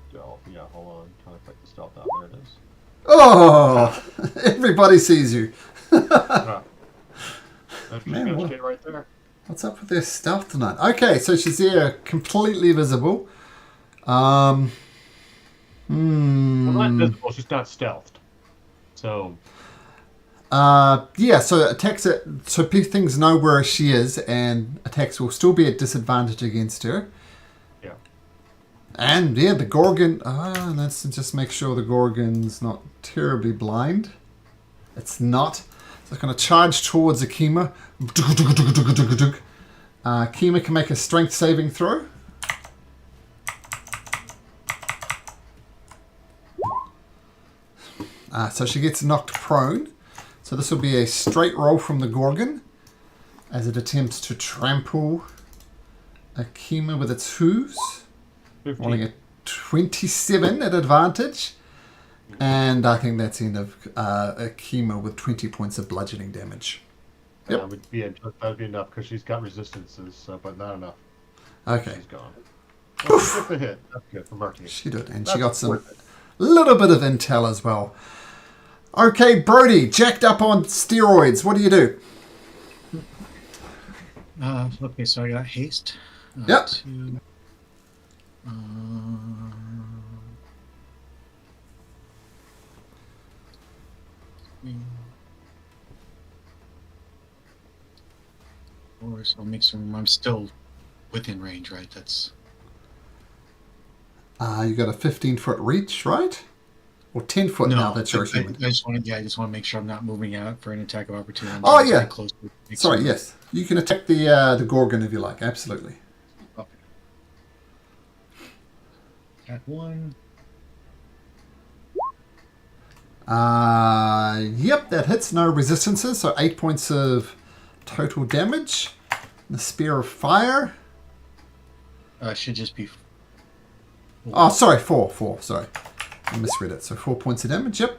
F: Stealth. Yeah, hold on. I'm trying to click the stealth out. There it is.
A: Oh! Everybody sees you.
F: Ah. That's
A: Man,
F: going to
A: what-
F: stay right there.
A: What's up with their stealth tonight? Okay, so she's there, completely visible.
F: Well, not visible. She's not stealthed. So,
A: Yeah, so attacks it. So things know where she is, and attacks will still be at disadvantage against her.
F: yeah.
A: And yeah, the Gorgon. Let's just make sure the Gorgon's not terribly blind. It's not. So it's going to charge towards Akima. Akima can make a strength saving throw. So she gets knocked prone. So this will be a straight roll from the Gorgon as it attempts to trample Akima with its hooves.
F: 15.
A: Rolling a 27 at advantage. And I think that's the end of Akima with 20 points of bludgeoning damage. Yep.
F: That'd be enough because she's got resistances, but not enough.
A: Okay.
F: She's gone. Well, she took the hit. That's good for Marty.
A: She did. And
F: That's
A: she got some
F: worth it.
A: little bit of intel as well. Okay, Brody, jacked up on steroids. What do you do?
H: Okay, so I got haste.
A: Yep.
H: Two, four, so I'll make some. I'm still within range, right? That's
A: You got a 15-foot reach, right? Or 10-foot now that you're
H: I
A: human.
H: just want to make sure I'm not moving out for an attack of opportunity. I'm
A: Oh,
H: trying to
A: yeah.
H: stay close to make
A: Sorry,
H: sure-
A: yes. You can attack the Gorgon if you like, absolutely.
H: Okay. Attack one.
A: Yep, that hits. No resistances, so 8 points of total damage. The Spear of Fire.
H: Should just be.
A: Oh, sorry, 4, sorry. I misread it. So 4 points of damage, yep.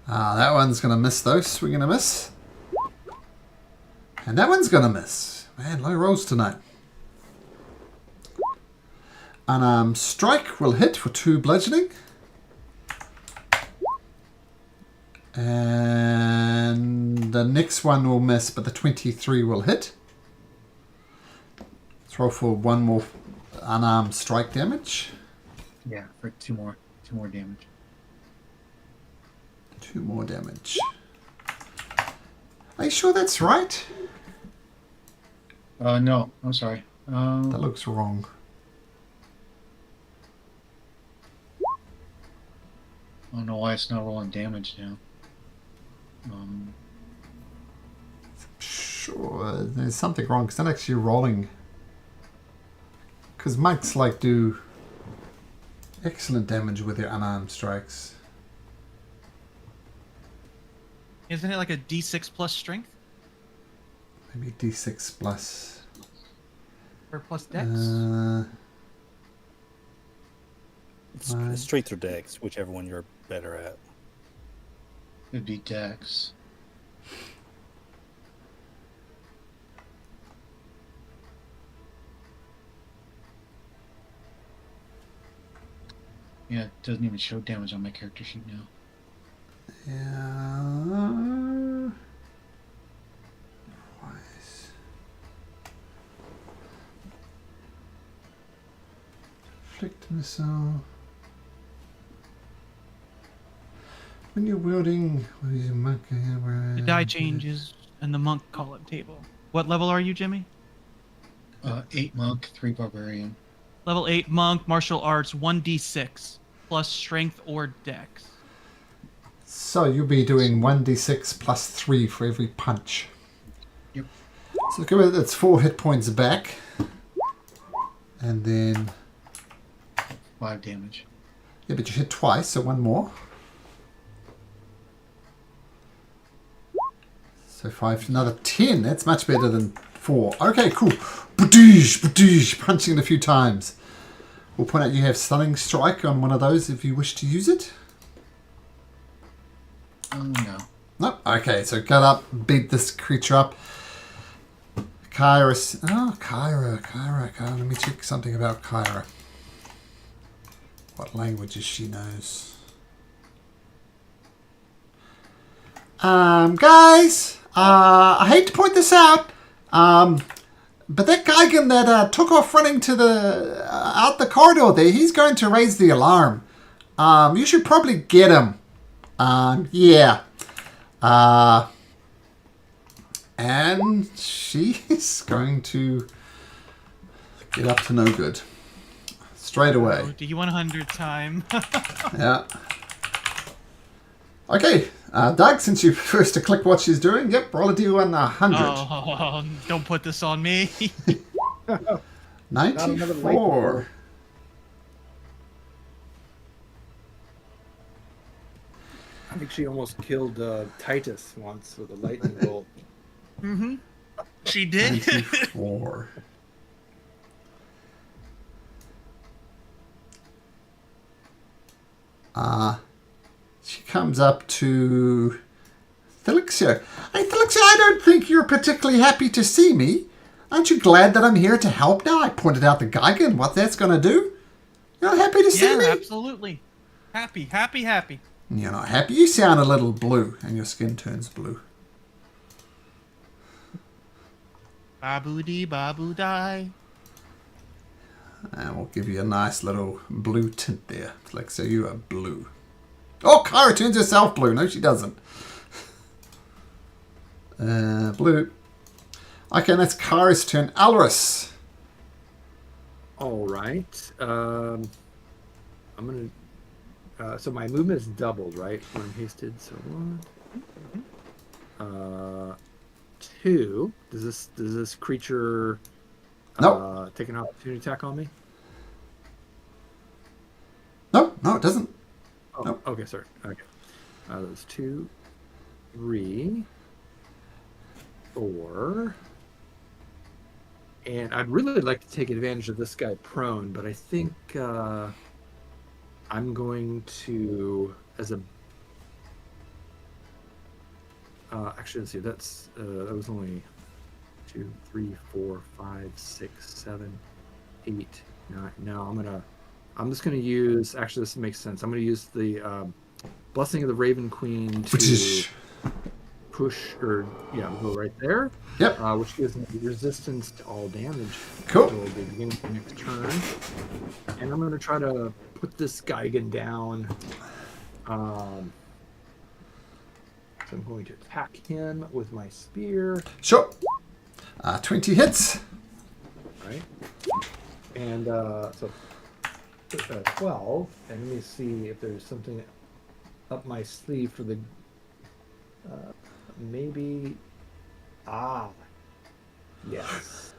A: That one's going to miss though. Swing and a miss. And that one's going to miss. Man, low rolls tonight. Unarmed Strike will hit for 2 bludgeoning. And the next one will miss, but the 23 will hit. Let's roll for 1 more unarmed strike damage.
H: Yeah, for two more damage.
A: 2 more damage. Are you sure that's right?
H: No, I'm sorry.
A: That looks wrong.
H: I don't know why it's not rolling damage now.
A: Sure, there's something wrong. It's not actually rolling. Because monks like do excellent damage with their unarmed strikes.
C: Isn't it like a D6 plus strength
A: Maybe D6 plus.
C: or plus dex?
E: It's
A: Right.
E: straight through decks, whichever one you're better at.
H: It'd be dex. Yeah, it doesn't even show damage on my character sheet now.
A: Yeah. Twice. Flicked missile. When you're wielding, what is your monk?
C: The die changes and the monk column table. What level are you, Jimmy?
H: 8 monk, 3 barbarian.
C: Level 8 monk, martial arts, 1d6 plus strength or dex.
A: So you'll be doing 1d6 plus 3 for every punch.
H: Yep.
A: So give it, it's 4 hit points back. And then...
H: 5 damage.
A: Yeah, but you hit twice, so 1 more. So 5, another 10. That's much better than 4. Okay, cool. Badoosh, badoosh, punching it a few times. We'll point out you have Stunning Strike on one of those if you wish to use it.
H: Oh, no.
A: Nope. Okay, so get up, beat this creature up. Kyra. Oh, Kyra. Let me check something about Kyra. What languages she knows. Guys, I hate to point this out, but that Gigan that took off running to the out the corridor there, he's going to raise the alarm. You should probably get him. Yeah. And she's going to get up to no good. Straight away.
C: Oh, D100 time.
A: Yeah. Okay, Doug, since you first to click what she's doing, yep, roll a D100.
C: Oh, don't put this on me.
A: 94.
B: I think she almost killed Titus once with a lightning bolt.
C: Mm-hmm. She did.
A: 94. She comes up to Thelixia. Hey, Thelixia, I don't think you're particularly happy to see me. Aren't you glad that I'm here to help now? I pointed out the Gigan and what that's going to do. You're not happy to see me?
C: Yeah, absolutely. Happy.
A: You're not happy. You sound a little blue, and your skin turns blue.
C: Babu-dee, babu-die.
A: And we'll give you a nice little blue tint there. Thelixia, you are blue. Oh, Kyra turns herself blue. No, she doesn't. Blue. Okay, that's Kyra's turn. Alris.
B: All right. I'm gonna. So my movement is doubled, right? When I'm hasted. So 1. 2. Does this creature
A: Nope.
B: take an opportunity attack on me?
A: No, it doesn't.
B: Oh,
A: Nope.
B: okay, sorry. Okay. Those 2, 3, 4. And I'd really like to take advantage of this guy prone, but I think I'm going to, as a actually, let's see. That was only 2, 3, 4, 5, 6, 7, 8, 9. No, I'm just gonna use. Actually, this makes sense. I'm gonna use the Blessing of the Raven Queen to push, or go right there.
A: Yep.
B: Which gives me resistance to all damage.
A: Cool.
B: Until the beginning of the next turn. And I'm gonna try to put this Gigan down. So I'm going to attack him with my spear.
A: Sure. 20 hits.
B: Right. And so 12. And let me see if there's something up my sleeve for the maybe. Yes.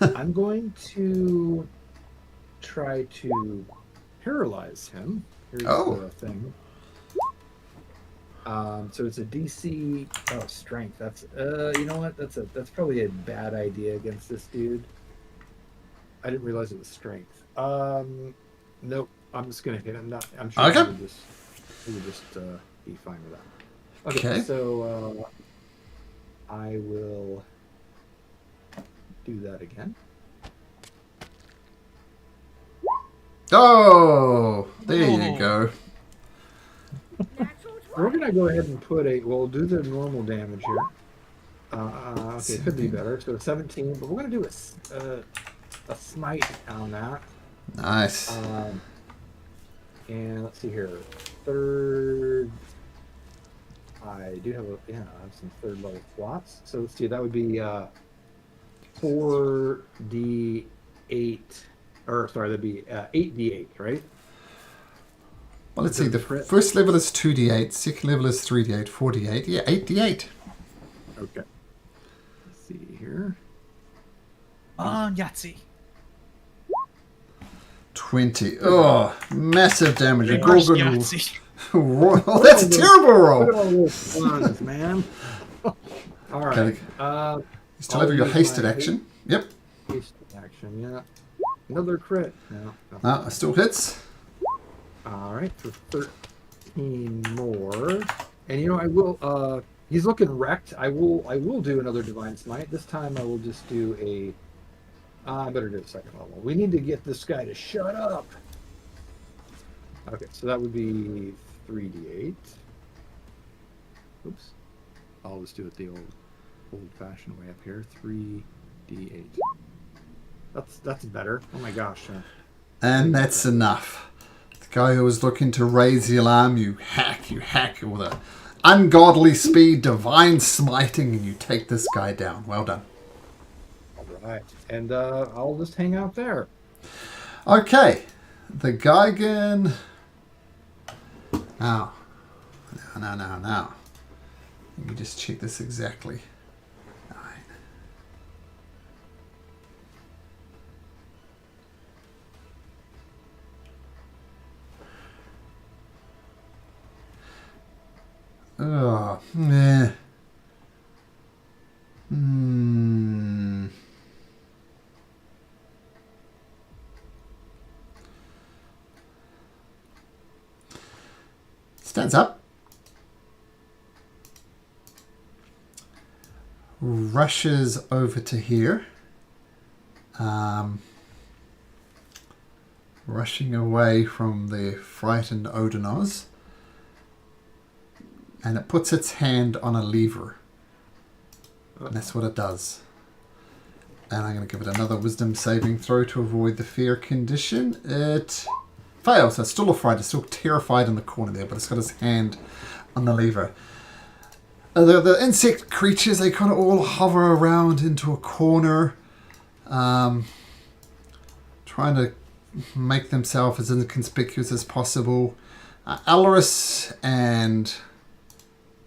B: I'm going to try to paralyze him. Here's the thing. So it's a DC strength. That's you know what? That's probably a bad idea against this dude. I didn't realize it was strength. Nope. I'm just gonna hit him. I'm sure
A: Okay.
B: he would just be fine with that. Okay. So I will do that again.
A: Oh, there you go.
B: We're gonna go ahead and put we'll do the normal damage here. Okay, it could be better. So 17, but we're gonna do a smite on that.
A: Nice.
B: And let's see here. Third, I do have I have some third level slots. So let's see, that would be 4d8, or sorry, that'd be 8d8, right?
A: Well, let's see. The
B: crit.
A: first level is 2d8, second level is 3d8, 4d8. Yeah, 8d8.
B: Okay. Let's see here.
C: Yahtzee.
A: 20. Oh, massive damage. A
C: Reverse
A: Gorgon will...
C: Yahtzee.
A: Oh, that's a terrible roll.
B: Look at all those ones, man. All right.
A: Okay. You still
B: I'll
A: have your
B: use
A: hasted
B: my
A: action. Yep.
B: haste action, yeah. Another crit. No.
A: No, it still hits.
B: All right, for 13 more. And you know, I will. He's looking wrecked. I will do another divine smite. This time, I will just do a. I better do a second level. We need to get this guy to shut up. Okay, so that would be 3d8. Oops. I'll just do it the old-fashioned way up here. 3d8. That's better. Oh my gosh.
A: And that's enough. The guy who was looking to raise the alarm, you hack with a ungodly speed, divine smiting, and you take this guy down. Well done.
B: All right, and I'll just hang out there.
A: Okay, the guy again. Now. Let me just check this exactly. All right. Oh, meh. Stands up. Rushes over to here. Rushing away from the frightened Odinos. And it puts its hand on a lever. And that's what it does. And I'm going to give it another wisdom saving throw to avoid the fear condition. It fails. So it's still afraid. It's still terrified in the corner there, but it's got its hand on the lever. The insect creatures, they kind of all hover around into a corner, trying to make themselves as inconspicuous as possible. Alaris and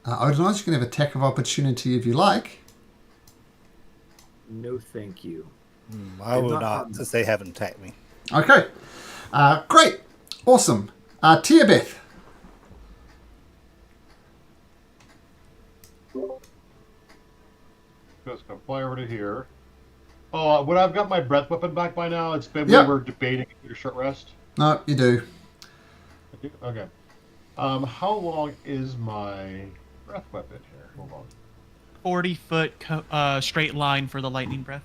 A: Odinos, you can have attack of opportunity if you like.
B: No, thank you.
E: I will not, since they haven't attacked me.
A: Okay. Great. Awesome. Tiabeth.
F: Just gonna fly over to here. Oh, would I've got my breath weapon back by now? It's been
A: Yep.
F: we were debating your short rest.
A: No, you do.
F: Okay. How long is my breath weapon here? Hold on.
C: 40-foot straight line for the lightning breath,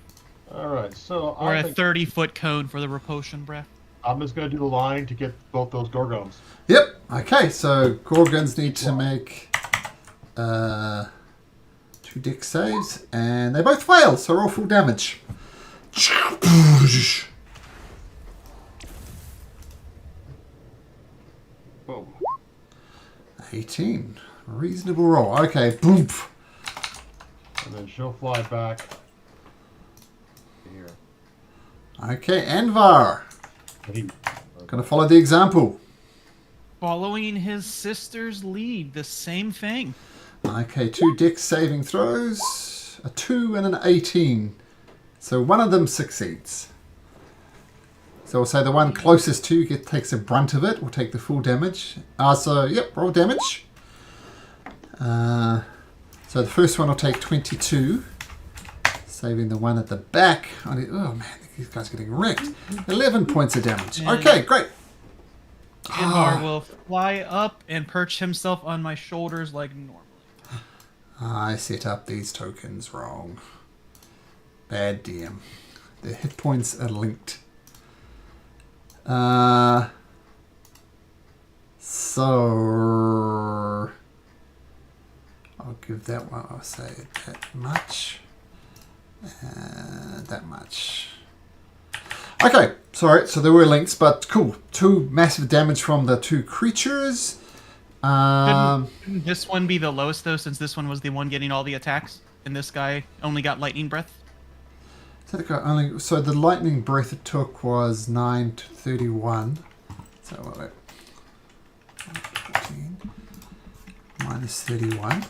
F: All right, so
C: or
F: I
C: a
F: think
C: 30-foot cone for the repulsion breath.
F: I'm just gonna do the line to get both those Gorgons.
A: Yep. Okay, so Gorgons need to make 2 dex saves, and they both fail, so roll full damage.
F: Boom.
A: 18. Reasonable roll. Okay, boom.
F: And then she'll fly back here.
A: Okay, Anvar. Gonna follow the example.
C: Following his sister's lead, the same thing.
A: Okay, 2 dex saving throws. A 2 and an 18. So one of them succeeds. So we'll say the one closest to you takes the brunt of it, will take the full damage. So, yep, roll damage. So the first one will take 22. Saving the one at the back. Oh man, these guys are getting wrecked. 11 points of damage. Okay, great.
C: Anvar will fly up and perch himself on my shoulders like normally.
A: I set up these tokens wrong. Bad DM. The hit points are linked. So I'll give that one, I'll say that much. That much. Okay, sorry, so there were links, but cool. 2 massive damage from the 2 creatures.
C: Couldn't this one be the lowest though, since this one was the one getting all the attacks, and this guy only got lightning breath?
A: So the lightning breath it took was 9 to 31. So wait. Minus 31.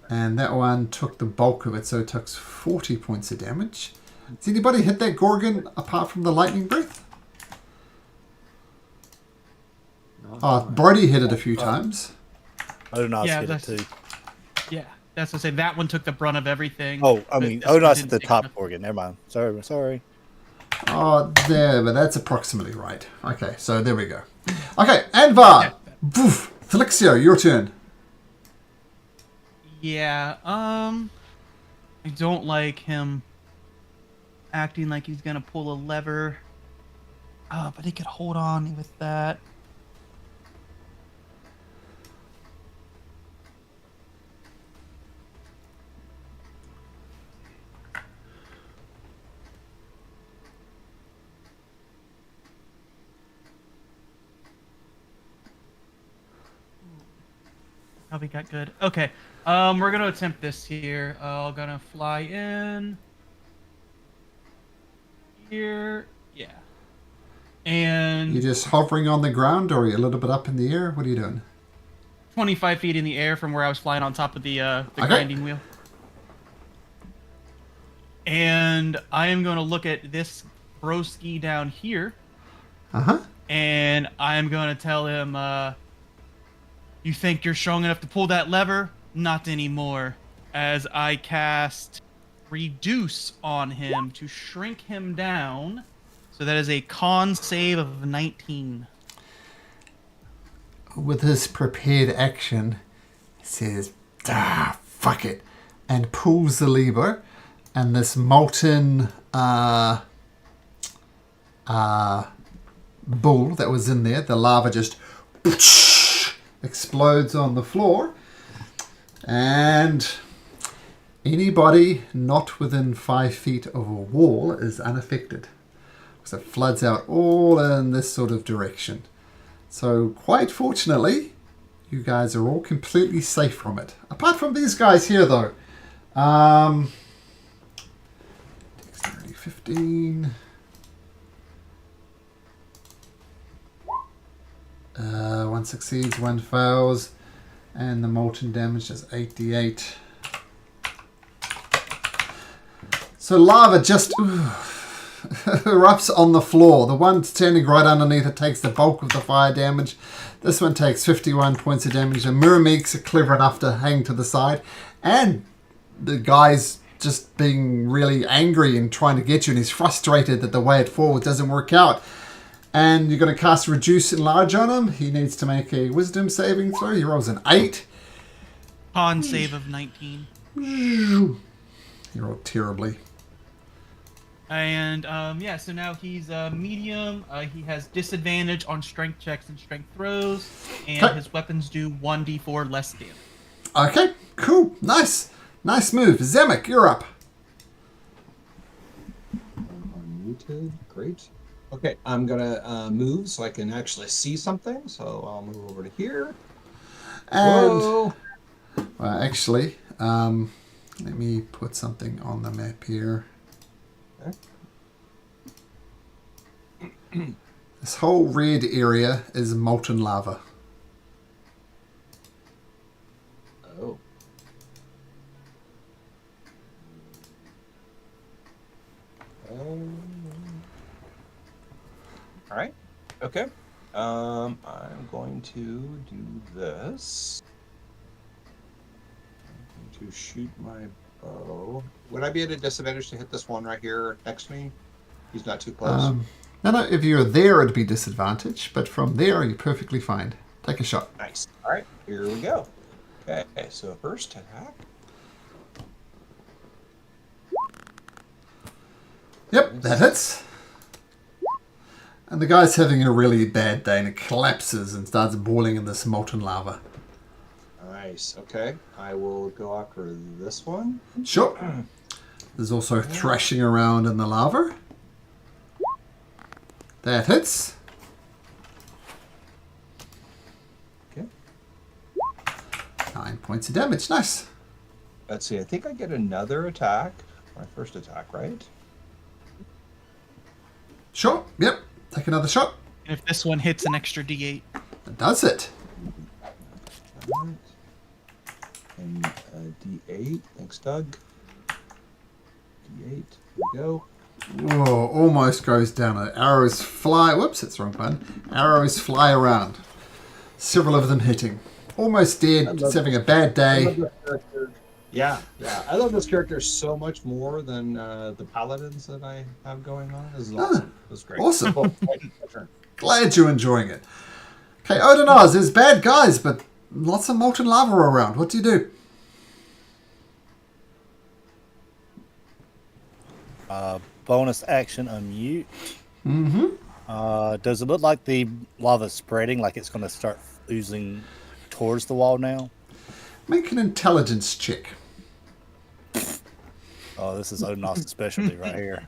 A: And that one took the bulk of it, so it took 40 points of damage. Has anybody hit that Gorgon apart from the lightning breath? Oh, Brody hit it a few times.
E: Odonos
C: Yeah,
E: hit it too.
C: Yeah, that's what I say. That one took the brunt of everything.
E: Oh, I
C: but
E: mean,
C: this one
E: Odonos
C: didn't
E: hit the
C: take
E: top
C: enough.
E: organ. Never mind. Sorry.
A: Oh, there, but that's approximately right. Okay, so there we go. Okay, Anvar! Woof. Felixio, your turn.
C: Yeah, I don't like him acting like he's gonna pull a lever. Oh, but he could hold on with that. Probably got good. Okay, we're gonna attempt this here. Gonna fly in here. Yeah. And
A: You just hovering on the ground, or are you a little bit up in the air? What are you doing?
C: 25 feet in the air from where I was flying on top of the
A: Okay.
C: grinding wheel. And I am going to look at this broski down here,
A: Uh-huh.
C: and I'm going to tell him, you think you're strong enough to pull that lever? Not anymore. As I cast Reduce on him to shrink him down. So that is a con save of 19.
A: With his prepared action, he says, fuck it, and pulls the lever, and this molten bull that was in there, the lava just explodes on the floor, and anybody not within 5 feet of a wall is unaffected. So it floods out all in this sort of direction. So quite fortunately, you guys are all completely safe from it. Apart from these guys here, though. Dexterity 15. One succeeds, one fails. And the molten damage is 8d8. So lava just erupts on the floor. The one standing right underneath it takes the bulk of the fire damage. This one takes 51 points of damage. The Myrmeeks are clever enough to hang to the side. And the guy's just being really angry and trying to get you, and he's frustrated that the way it falls doesn't work out. And you're going to cast Reduce Enlarge on him. He needs to make a Wisdom saving throw. He rolls an 8.
C: Con save of 19.
A: He rolled terribly.
C: And yeah, so now he's medium. He has disadvantage on strength checks and strength throws, and
A: Okay.
C: his weapons do 1d4 less damage.
A: Okay, cool. Nice. Nice move. Zemek, you're up.
D: Unmuted. Great. Okay, I'm gonna move so I can actually see something. So I'll move over to here.
A: And
D: Whoa.
A: well, actually, let me put something on the map here.
D: Okay.
A: This whole red area is molten lava.
D: Oh. All right. Okay. I'm going to do this. I'm going to shoot my bow. Would I be at a disadvantage to hit this one right here next to me? He's not too close.
A: No, if you're there, it'd be disadvantage, but from there, you're perfectly fine. Take a shot.
D: Nice. All right. Here we go. Okay. So first attack.
A: Yep, that hits. And the guy's having a really bad day, and it collapses and starts boiling in this molten lava.
D: Nice. Okay. I will go after this one.
A: Sure. There's also thrashing around in the lava. That hits.
D: Okay.
A: 9 points of damage. Nice.
D: Let's see. I think I get another attack. My first attack, right?
A: Sure. Yep. Take another shot.
C: And if this one hits, an extra d8.
A: That does it.
D: Alright. And D8. Thanks, Doug. D8. Here we go.
A: Whoa, almost goes down. Arrows fly. Whoops, that's the wrong button. Arrows fly around. Several of them hitting. Almost dead, just having a bad
D: I love
A: day.
D: this character. Yeah. I love this character so much more than the paladins that I have going on. This is awesome. This is great.
A: Awesome.
D: Cool. My turn.
A: Glad you're enjoying it. Okay, Odinaz, there's bad guys, but lots of molten lava around. What do you do?
E: Bonus action unmute.
A: Mm-hmm.
E: Does it look like the lava's spreading, like it's going to start oozing towards the wall now?
A: Make an intelligence check.
E: Oh, this is Odin's specialty right here.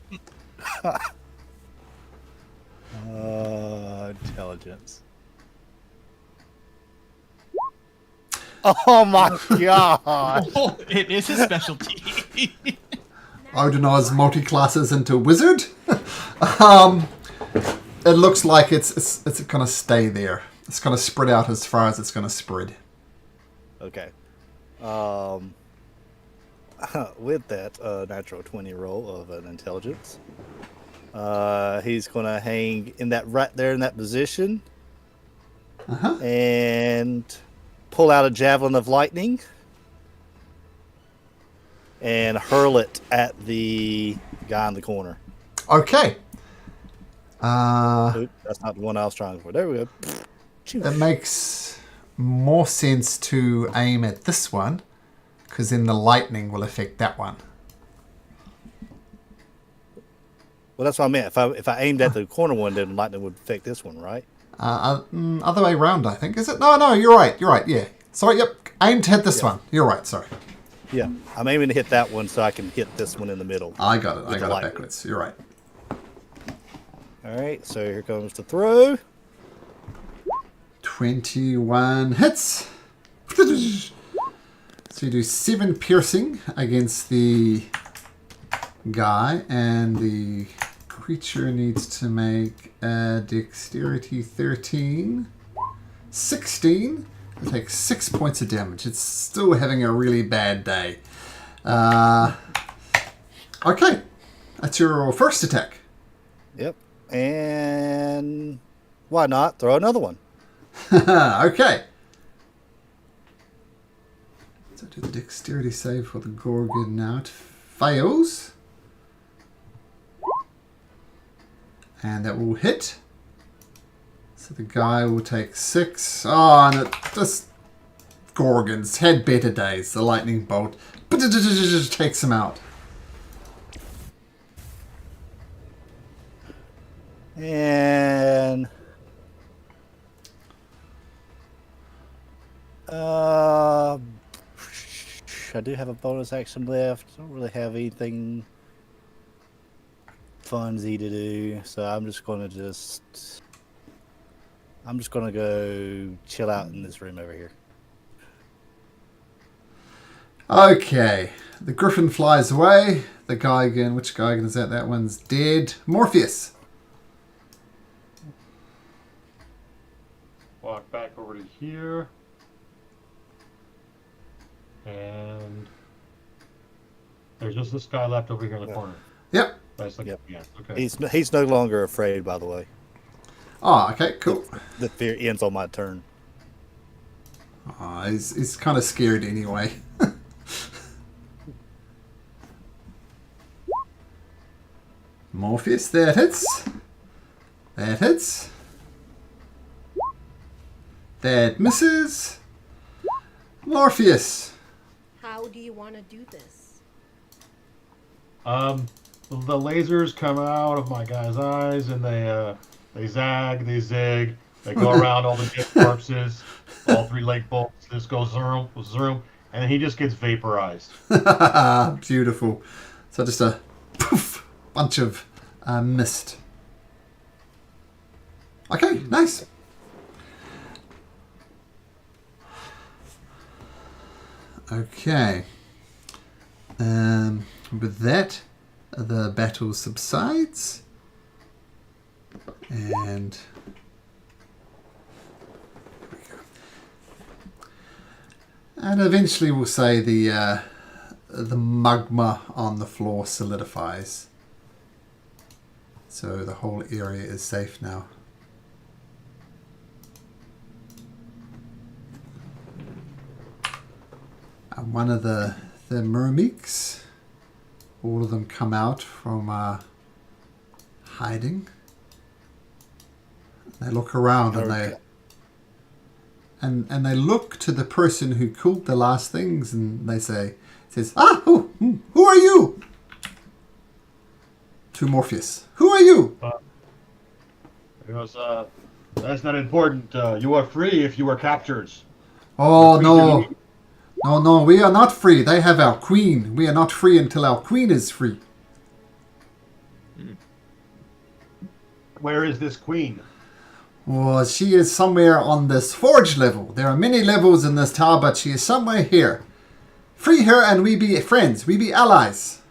E: Intelligence. Oh my god!
C: Oh, it is his specialty.
A: Odinaz multi-classes into wizard. It looks like it's going to stay there. It's going to spread out as far as it's going to spread.
E: Okay. With that natural 20 roll of an intelligence, he's going to hang in that right there in that position and pull out a javelin of lightning and hurl it at the guy in the corner.
A: Okay.
E: Oop, that's not the one I was trying for. There we go.
A: It makes more sense to aim at this one, because then the lightning will affect that one.
E: Well, that's what I meant. If I aimed at the corner one, then lightning would affect this one, right?
A: Other way around, I think. Is it? No, you're right. Yeah. Sorry, yep. Aim to hit this one. You're right, sorry.
E: Yeah, I'm aiming to hit that one so I can hit this one in the middle.
A: I got it. I
E: with
A: got
E: the
A: it
E: lightning.
A: backwards. You're right.
E: All right, so here comes the throw.
A: 21 hits. So you do 7 piercing against the guy, and the creature needs to make a dexterity 13. 16. It takes 6 points of damage. It's still having a really bad day. Okay. That's your first attack.
E: Yep, and why not throw another one?
A: Okay. So do the dexterity save for the Gorgon now. It fails. And that will hit. So the guy will take 6. Oh, and it just... Gorgons had better days. The lightning bolt takes him out.
E: And I do have a bonus action left. Don't really have anything funsy to do, so I'm just gonna go chill out in this room over here.
A: Okay. The griffin flies away. The Gigan, which Gigan is that? That one's dead. Morpheus.
F: Walk back over to here. And there's just this guy left over here in the corner.
A: Yep.
F: That's like,
E: Yep.
F: yeah, okay.
E: He's no longer afraid, by the way.
A: Oh, okay, cool.
E: The fear ends on my turn.
A: Oh, he's kind of scared anyway. Morpheus, that hits. That hits. That misses. Morpheus.
G: How do you want to do this?
F: The lasers come out of my guy's eyes, and they zag, they zig, they go around all the dead corpses, all 3 leg bolts. This goes zoom, zoom, and then he just gets vaporized.
A: Beautiful. So just a poof, bunch of mist. Okay, nice. Okay. With that, the battle subsides. And here we And eventually we'll say the magma on the floor solidifies. So the whole area is safe now. And one of the mermeeks, all of them come out from hiding. They look around and they look to the person who cooled the last things, and they says, who are you? To Morpheus, who are you?
F: He goes, that's not important. You are free if you are captured.
A: Oh,
F: Free to
A: no.
F: leave.
A: No, we are not free. They have our queen. We are not free until our queen is free.
F: Where is this queen?
A: Well, she is somewhere on this forge level. There are many levels in this tower, but she is somewhere here. Free her and we be friends. We be allies.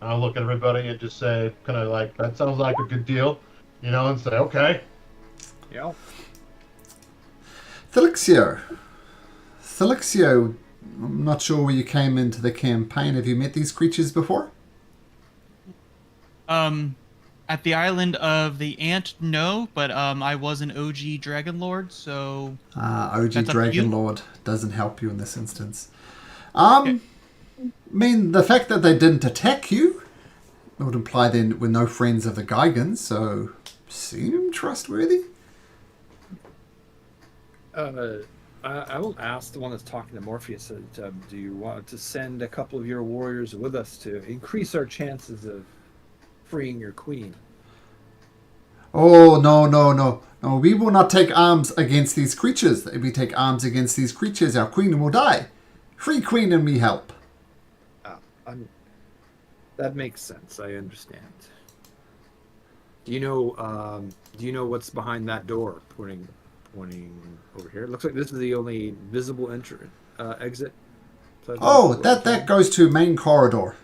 F: I'll look at everybody and just say, kind of like, that sounds like a good deal, and say, okay.
B: Yeah.
A: Felixio, I'm not sure where you came into the campaign. Have you met these creatures before?
C: At the island of the Ant, no, but I was an OG Dragon Lord, so
A: OG
C: that's up to
A: Dragon
C: you.
A: Lord doesn't help you in this instance.
C: Okay.
A: I mean, the fact that they didn't attack you would imply they were no friends of the Gigans, so seem trustworthy.
B: I will ask the one that's talking to Morpheus, do you want to send a couple of your warriors with us to increase our chances of freeing your queen?
A: Oh, no. We will not take arms against these creatures. If we take arms against these creatures, our queen will die. Free queen and we help.
B: That makes sense. I understand. Do you know what's behind that door pointing over here? It looks like this is the only visible exit.
A: Oh, that goes to main corridor.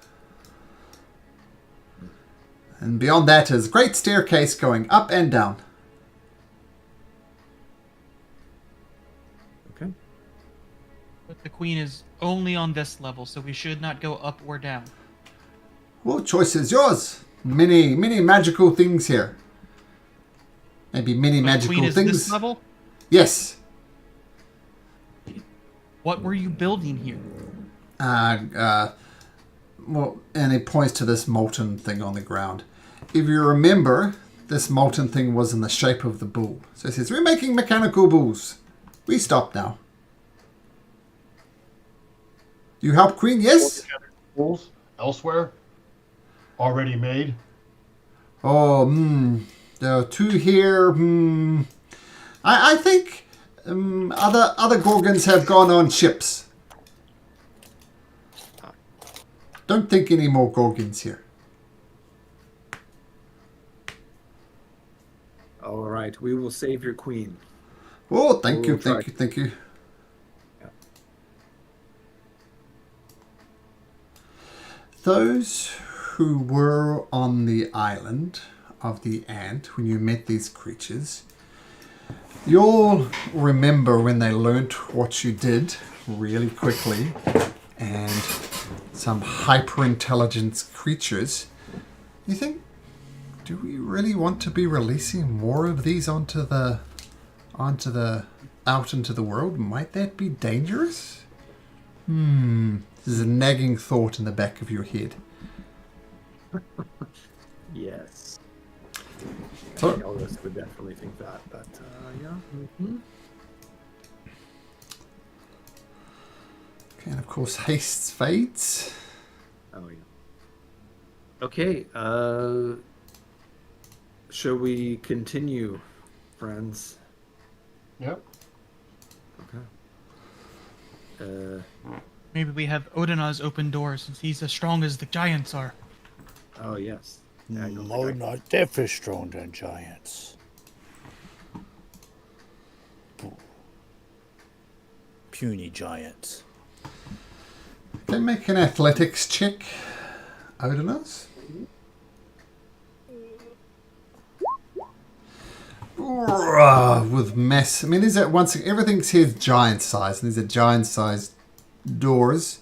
A: And beyond that is great staircase going up and down.
B: Okay.
C: But the queen is only on this level, so we should not go up or down.
A: Well, choice is yours. Many magical things here. Maybe many
C: But the
A: magical
C: queen is
A: things.
C: this level?
A: Yes.
C: What were you building here?
A: Well, and it points to this molten thing on the ground. If you remember, this molten thing was in the shape of the bull. So it says, we're making mechanical bulls. We stop now. You help Queen? Yes?
F: Bulls elsewhere? Already made?
A: Oh, there are two here. I think other Gorgons have gone on ships. Don't think any more Gorgons here.
B: All right, we will save your queen.
A: Oh, thank you.
B: Yeah.
A: Those who were on the island of the Ant when you met these creatures, you'll remember when they learnt what you did really quickly, and some hyper-intelligent creatures. You think, do we really want to be releasing more of these out into the world? Might that be dangerous? This is a nagging thought in the back of your head.
B: Yes.
A: So-
B: Elvis would definitely think that, but yeah. Mm-hmm.
A: Okay, and of course, haste fades.
B: Oh yeah. Okay. Shall we continue, friends?
F: Yep.
B: Okay.
C: Maybe we have Odina's open doors, since he's as strong as the giants are.
B: Oh yes. Yeah, I don't
E: No,
B: think I-
E: not definitely stronger than giants. Puny giants.
A: Okay, make an athletics check, Odinus. with mess. I mean, these are once everything's here giant size, and these are giant sized doors.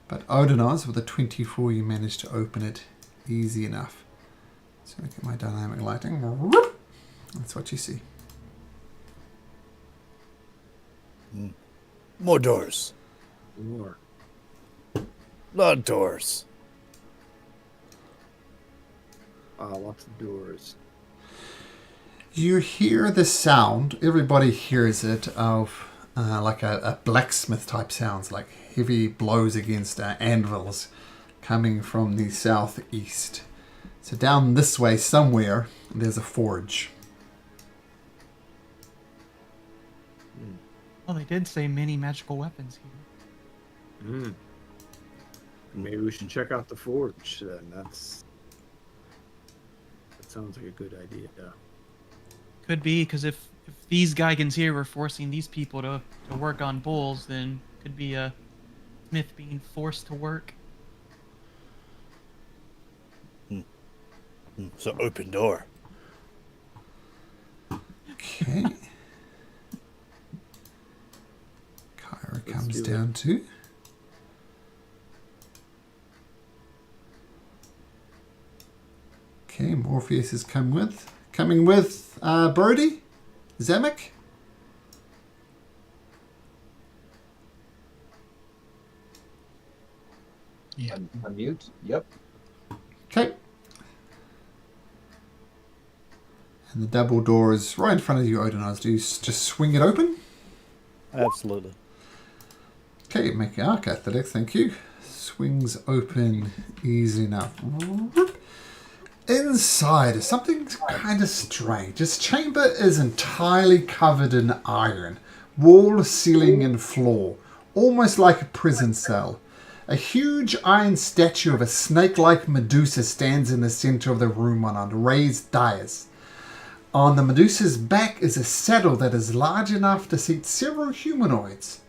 A: But Odinaz with a 24, you managed to open it easy enough. So look at my dynamic lighting. That's what you see.
E: More doors.
B: More.
E: Lot of doors.
B: Lots of doors.
A: You hear the sound, everybody hears it, of like a blacksmith type sounds, like heavy blows against anvils coming from the southeast. So down this way somewhere, there's a forge.
C: Well, they did say many magical weapons here.
B: Hmm. Maybe we should check out the forge then. That sounds like a good idea.
C: Could be, because if these Geigans here were forcing these people to work on bulls, then could be a smith being forced to work.
E: So open door.
A: Okay. Kyra
B: Let's
A: comes
B: do it.
A: down too. Okay, Morpheus is coming with Brody, Zemek.
H: Yeah.
D: Unmute. Yep.
A: Okay. And the double door is right in front of you, Odinaz. Do you just swing it open?
E: Absolutely.
A: Okay, make arc athletics, thank you. Swings open easy enough. Inside is something kind of strange. This chamber is entirely covered in iron. Wall, ceiling, and floor. Almost like a prison cell. A huge iron statue of a snake-like Medusa stands in the center of the room on a raised dais. On the Medusa's back is a saddle that is large enough to seat several humanoids.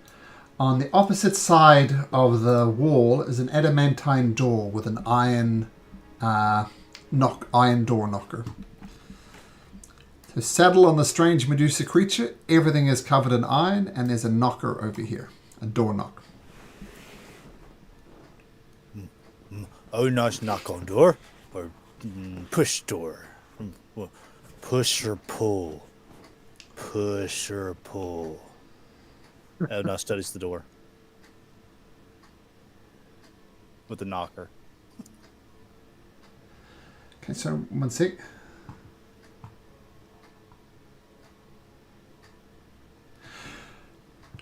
A: On the opposite side of the wall is an adamantine door with an iron door knocker. So saddle on the strange Medusa creature, everything is covered in iron, and there's a knocker over here, a door knock.
E: Oh, nice knock on door or push door. Push or pull. Push or pull. Oh, now studies the door with the knocker.
A: Okay, so one sec.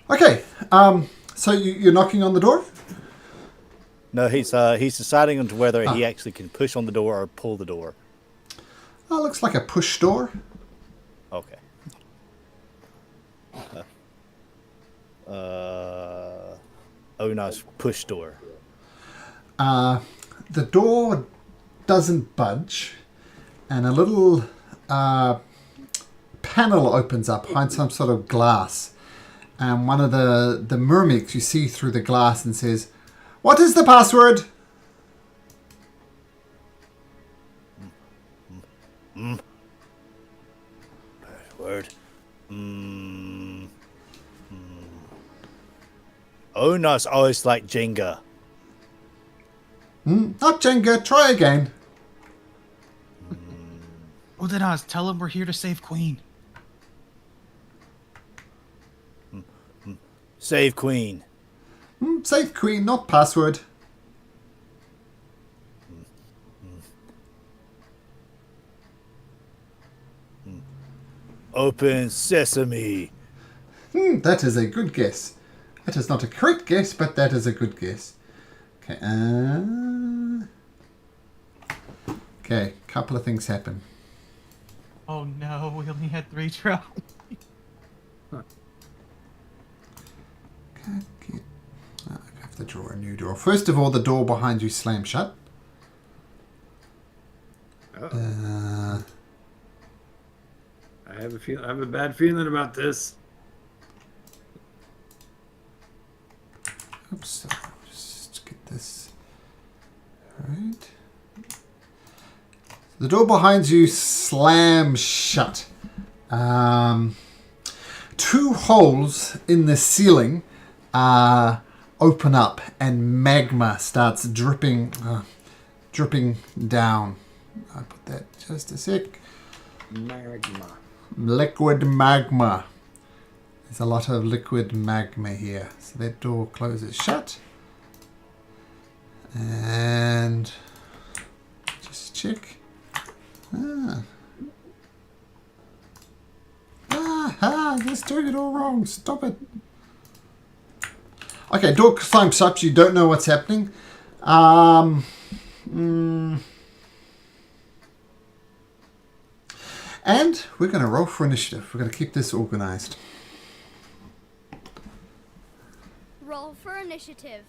A: Okay, so you're knocking on the door?
E: No, he's deciding on whether he actually can push on the door or pull the door.
A: Oh, looks like a push door.
E: Okay. Oh, nice push door.
A: The door doesn't budge, and a little panel opens up behind some sort of glass. And one of the myrmics you see through the glass and says, "What is the password?"
E: Password. Oh, nice. Oh, it's like Jenga.
A: Not Jenga, try again.
C: Odinaz, tell him we're here to save Queen.
E: Save Queen.
A: Save Queen, not password.
E: Open sesame.
A: That is a good guess. That is not a correct guess, but that is a good guess. Okay, okay, couple of things happen.
C: Oh no, we only had 3 tries.
A: Okay, I have to draw a new door. First of all, the door behind you slams shut.
B: I have a bad feeling about this.
A: Oops, just get this. Alright. The door behind you slams shut. Two holes in the ceiling open up, and magma starts dripping down. I'll put that just a sec.
B: Magma.
A: Liquid magma. There's a lot of liquid magma here. So that door closes shut. And just check. Just doing it all wrong. Stop it. Okay, door climbs up. You don't know what's happening. And we're going to roll for initiative. We're going to keep this organized.
G: Roll for initiative.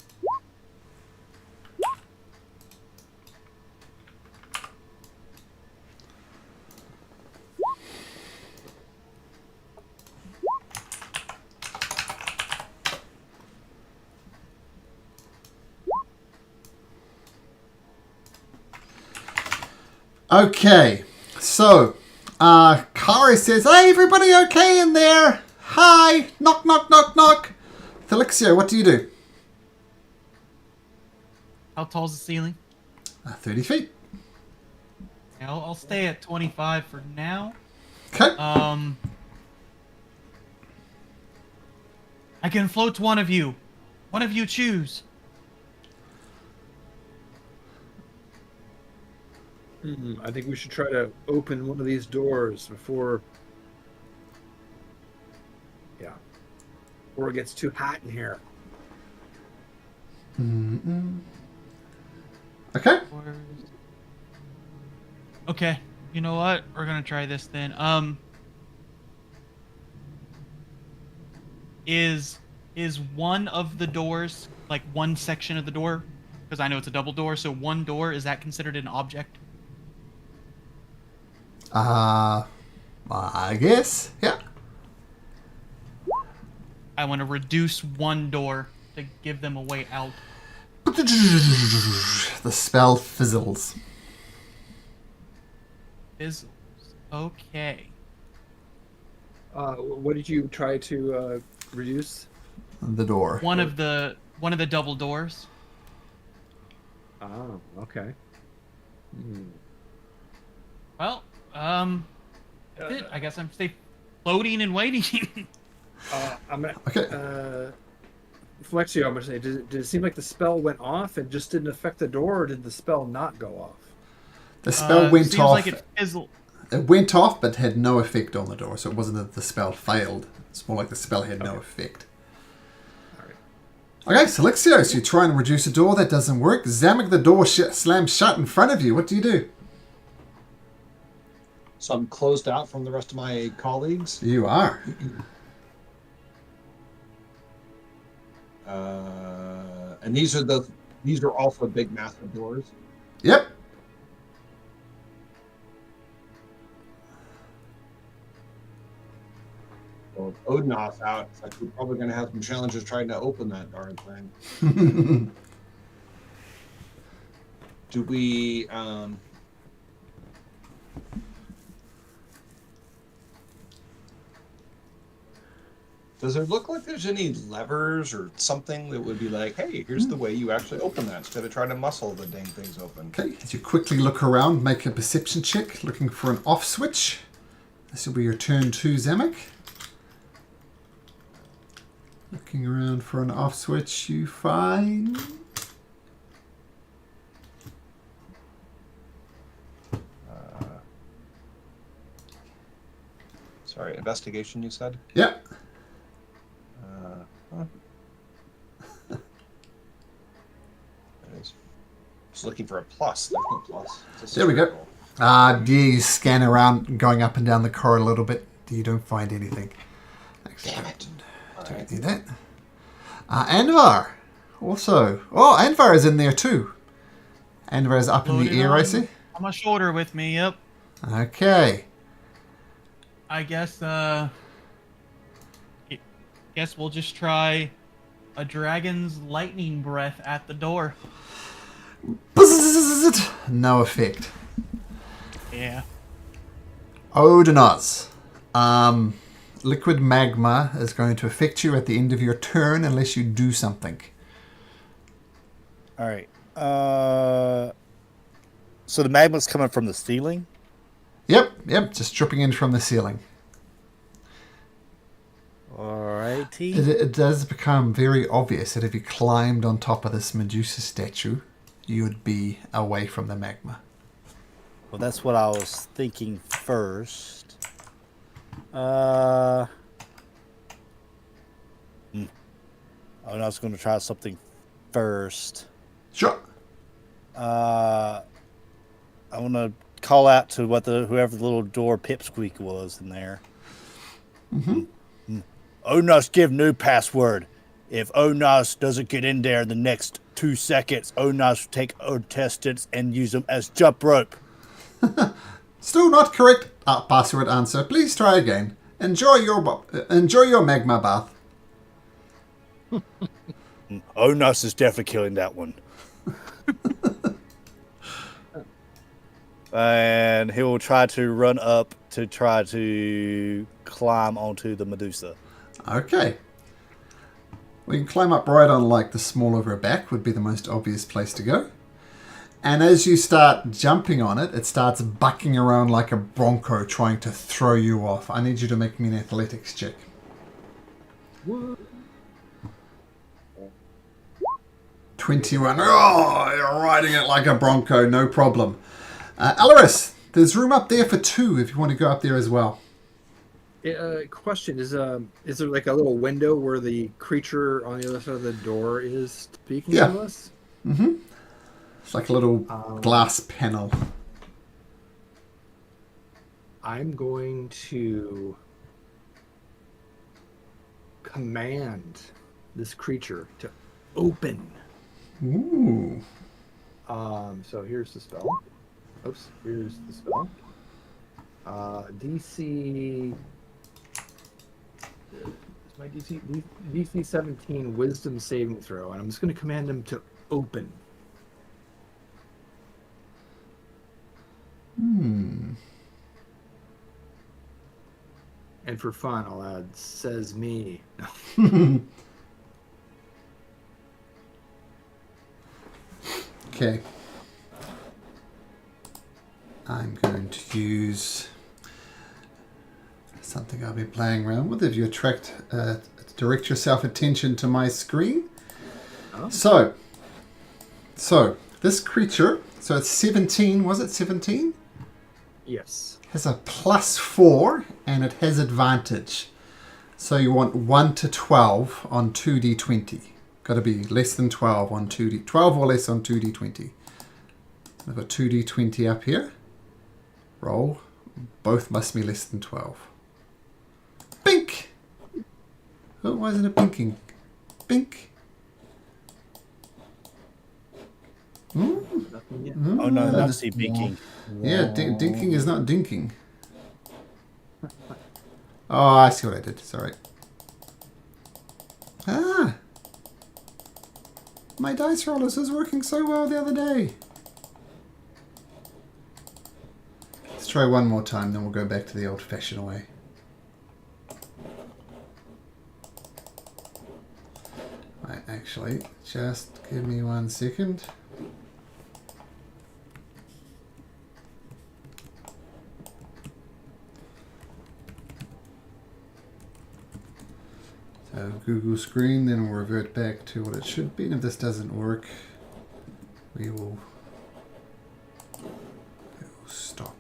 A: Okay, so Kari says, "Hey, everybody, okay in there? Hi, knock, knock, knock, knock." Felixio, what do you do?
C: How tall's the ceiling?
A: 30 feet.
C: Yeah, I'll stay at 25 for now.
A: Okay.
C: I can float one of you. One of you choose.
B: I think we should try to open one of these doors before it gets too hot in here.
A: Okay.
C: Okay, you know what? We're gonna try this then. Is one of the doors, like one section of the door, because I know it's a double door, so one door, is that considered an object?
A: I guess. Yeah.
C: I want to reduce one door to give them a way out.
A: The spell fizzles.
C: Fizzles. Okay.
B: What did you try to reduce?
A: The door.
C: One of the double doors.
B: Oh, okay.
C: Well, that's it. I guess I'm stay floating and waiting.
B: I'm gonna.
A: Okay.
B: Flexio, I'm gonna say, did it seem like the spell went off and just didn't affect the door, or did the spell not go off?
A: The spell went
C: seems
A: off.
C: like it fizzled.
A: It went off, but had no effect on the door. So it wasn't that the spell failed. It's more like the spell had no effect. Okay, so Lexio, so you try and reduce a door, that doesn't work. Zamek, the door slams shut in front of you. What do you do?
D: So I'm closed out from the rest of my colleagues.
A: You are.
D: And these are also big, massive doors.
A: Yep.
D: Well, if Odinoth's out, it's like we're probably going to have some challenges trying to open that darn thing. Do we? Does it look like there's any levers or something that would be like, hey, here's the way you actually open that instead of trying to muscle the dang things open?
A: Okay, as you quickly look around, make a perception check, looking for an off switch. This will be your turn 2, Zamek. Looking around for an off switch, you find...
D: Sorry, investigation, you said?
A: Yep.
D: Just looking for a plus. There's no plus. It's a
A: There we go.
D: circle.
A: You scan around, going up and down the corridor a little bit. You don't find anything. Actually,
D: Damn it.
A: don't do that. Anvar, also. Oh, Anvar is in there too. Anvar is up in
C: Loaded
A: the air, I see.
C: on my shoulder with me. Yep.
A: Okay.
C: I guess we'll just try a dragon's lightning breath at the door.
A: No effect.
C: Yeah.
A: Odinoz. Liquid magma is going to affect you at the end of your turn unless you do something.
E: All right. So the magma's coming from the ceiling?
A: Yep, just dripping in from the ceiling.
E: Alrighty.
A: It does become very obvious that if you climbed on top of this Medusa statue, you would be away from the magma.
E: Well, that's what I was thinking first. I was going to try something first.
A: Sure.
E: I want to call out to whoever the little door pipsqueak was in there. Onos, give new password. If Onos doesn't get in there in the next 2 seconds, Onos will take contestants and use them as jump rope.
A: Still not correct password answer. Please try again. Enjoy your magma bath.
E: Onos is definitely killing that one. And he will try to run up to try to climb onto the Medusa.
A: Okay. We can climb up right on like the small of her back would be the most obvious place to go. And as you start jumping on it, it starts bucking around like a bronco trying to throw you off. I need you to make me an athletics check.
B: What?
A: 21. Oh, you're riding it like a bronco, no problem. Alaris, there's room up there for 2 if you want to go up there as well.
B: Question is there like a little window where the creature on the other side of the door is speaking to us?
A: Mm-hmm. It's like a little glass panel.
B: I'm going to command this creature to open.
A: Ooh.
B: So here's the spell. Oops, here's the spell. DC. It's my DC 17 Wisdom saving throw, and I'm just going to command him to open. And for fun, I'll add says me.
A: Okay. I'm going to use something I've been playing around with. If you direct yourself attention to my screen.
B: Oh.
A: So this creature, so it's 17, was it 17?
B: Yes.
A: Has a +4 and it has advantage. So you want 1 to 12 on 2d20. Got to be less than 12 on 2d. 12 or less on 2d20. I've got 2d20 up here. Roll. Both must be less than 12. Bink! Oh, why isn't it binking? Bink.
B: Nothing yet.
E: Oh no, that's the binking.
A: Yeah, dinking is not dinking. Oh, I see what I did. Sorry. My dice rollers was working so well the other day. Let's try one more time, then we'll go back to the old-fashioned way. Right, actually, just give me 1 second. So Google screen, then we'll revert back to what it should be. And if this doesn't work, we will stop.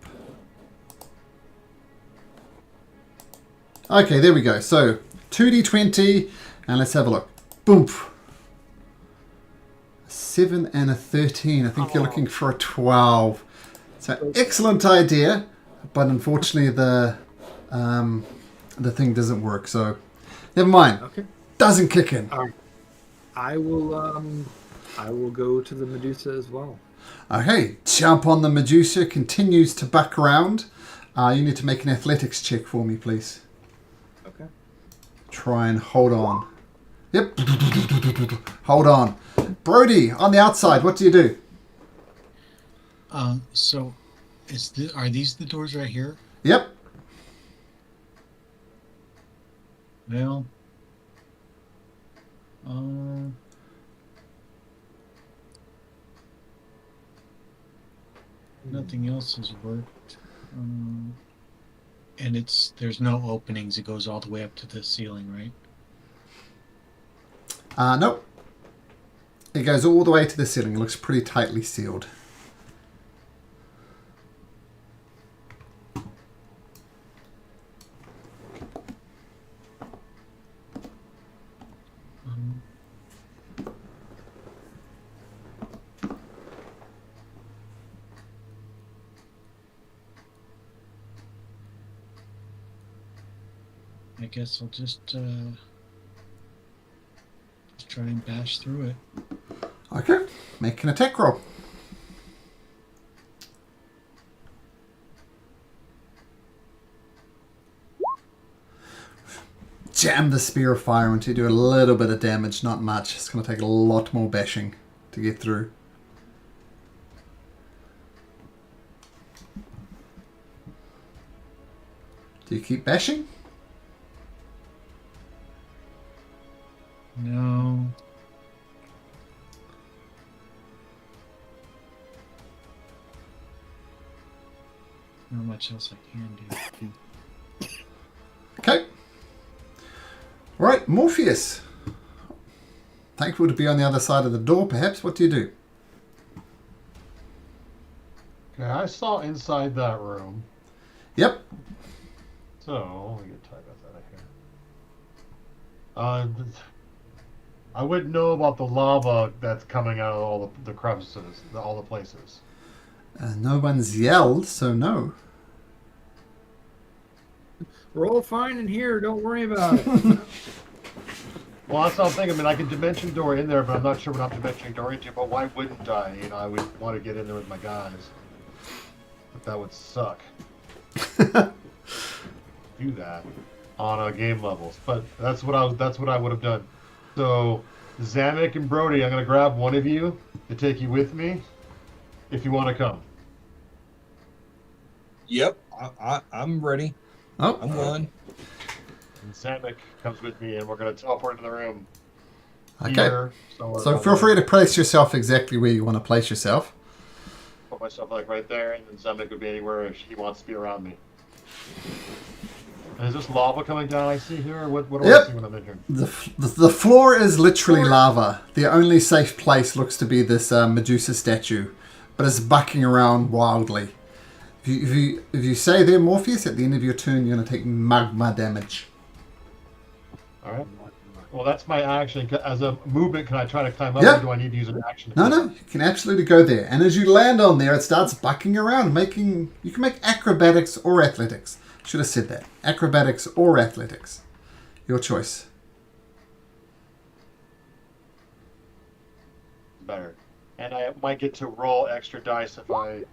A: Okay, there we go. So 2d20, and let's have a look. Boom. 7 and a 13. I think you're looking for a 12. So excellent idea, but unfortunately the thing doesn't work. So never mind.
B: Okay.
A: Doesn't kick in.
B: I will go to the Medusa as well.
A: Okay, jump on the Medusa. Continues to buck around. You need to make an athletics check for me, please.
B: Okay.
A: Try and hold on. Yep. Hold on. Brody, on the outside, what do you do?
H: So, are these the doors right here?
A: Yep.
H: Well, um, nothing else has worked. And there's no openings. It goes all the way up to the ceiling, right?
A: Nope. It goes all the way to the ceiling. It looks pretty tightly sealed.
H: Um, I guess I'll just try and bash through it.
A: Okay, make an attack roll. Jam the spear of fire into it, do a little bit of damage, not much. It's going to take a lot more bashing to get through. Do you keep bashing?
H: No. Not much else I can do.
A: Okay. Alright, Morpheus. Thankful to be on the other side of the door, perhaps. What do you do?
F: Okay, I saw inside that room.
A: Yep.
F: So, let me get type out of here. I wouldn't know about the lava that's coming out of all the crevices, all the places.
A: No one's yelled, so no.
B: We're all fine in here. Don't worry about it.
F: Well, that's what I'm thinking. I mean, I can dimension door in there, but I'm not sure what I'm dimensioning door into. But why wouldn't I? You know, I would want to get in there with my guys. But that would suck. Do that on game levels. But that's what I would have done. So, Zamek and Brody, I'm gonna grab one of you to take you with me, if you want to come.
D: Yep, I'm ready.
A: Oh,
D: I'm willing.
F: And Zamek comes with me, and we're gonna teleport into the room.
A: okay.
F: Here, somewhere
A: So
F: around
A: feel
F: there.
A: free to place yourself exactly where you want to place yourself.
F: Put myself like right there, and then Zamek would be anywhere if he wants to be around me. And is this lava coming down I see here? Or what do I
A: Yep.
F: see when I'm in here?
A: The floor is literally lava. The only safe place looks to be this Medusa statue, but it's bucking around wildly. If you say there, Morpheus, at the end of your turn, you're going to take magma damage.
F: Alright. Well, that's my action. As a movement, can I try to climb up,
A: Yeah.
F: or do I need to use an action?
A: No, you can absolutely go there. And as you land on there, it starts bucking around, you can make acrobatics or athletics. Should have said that. Acrobatics or athletics. Your choice.
F: Better. And I might get to roll extra dice if I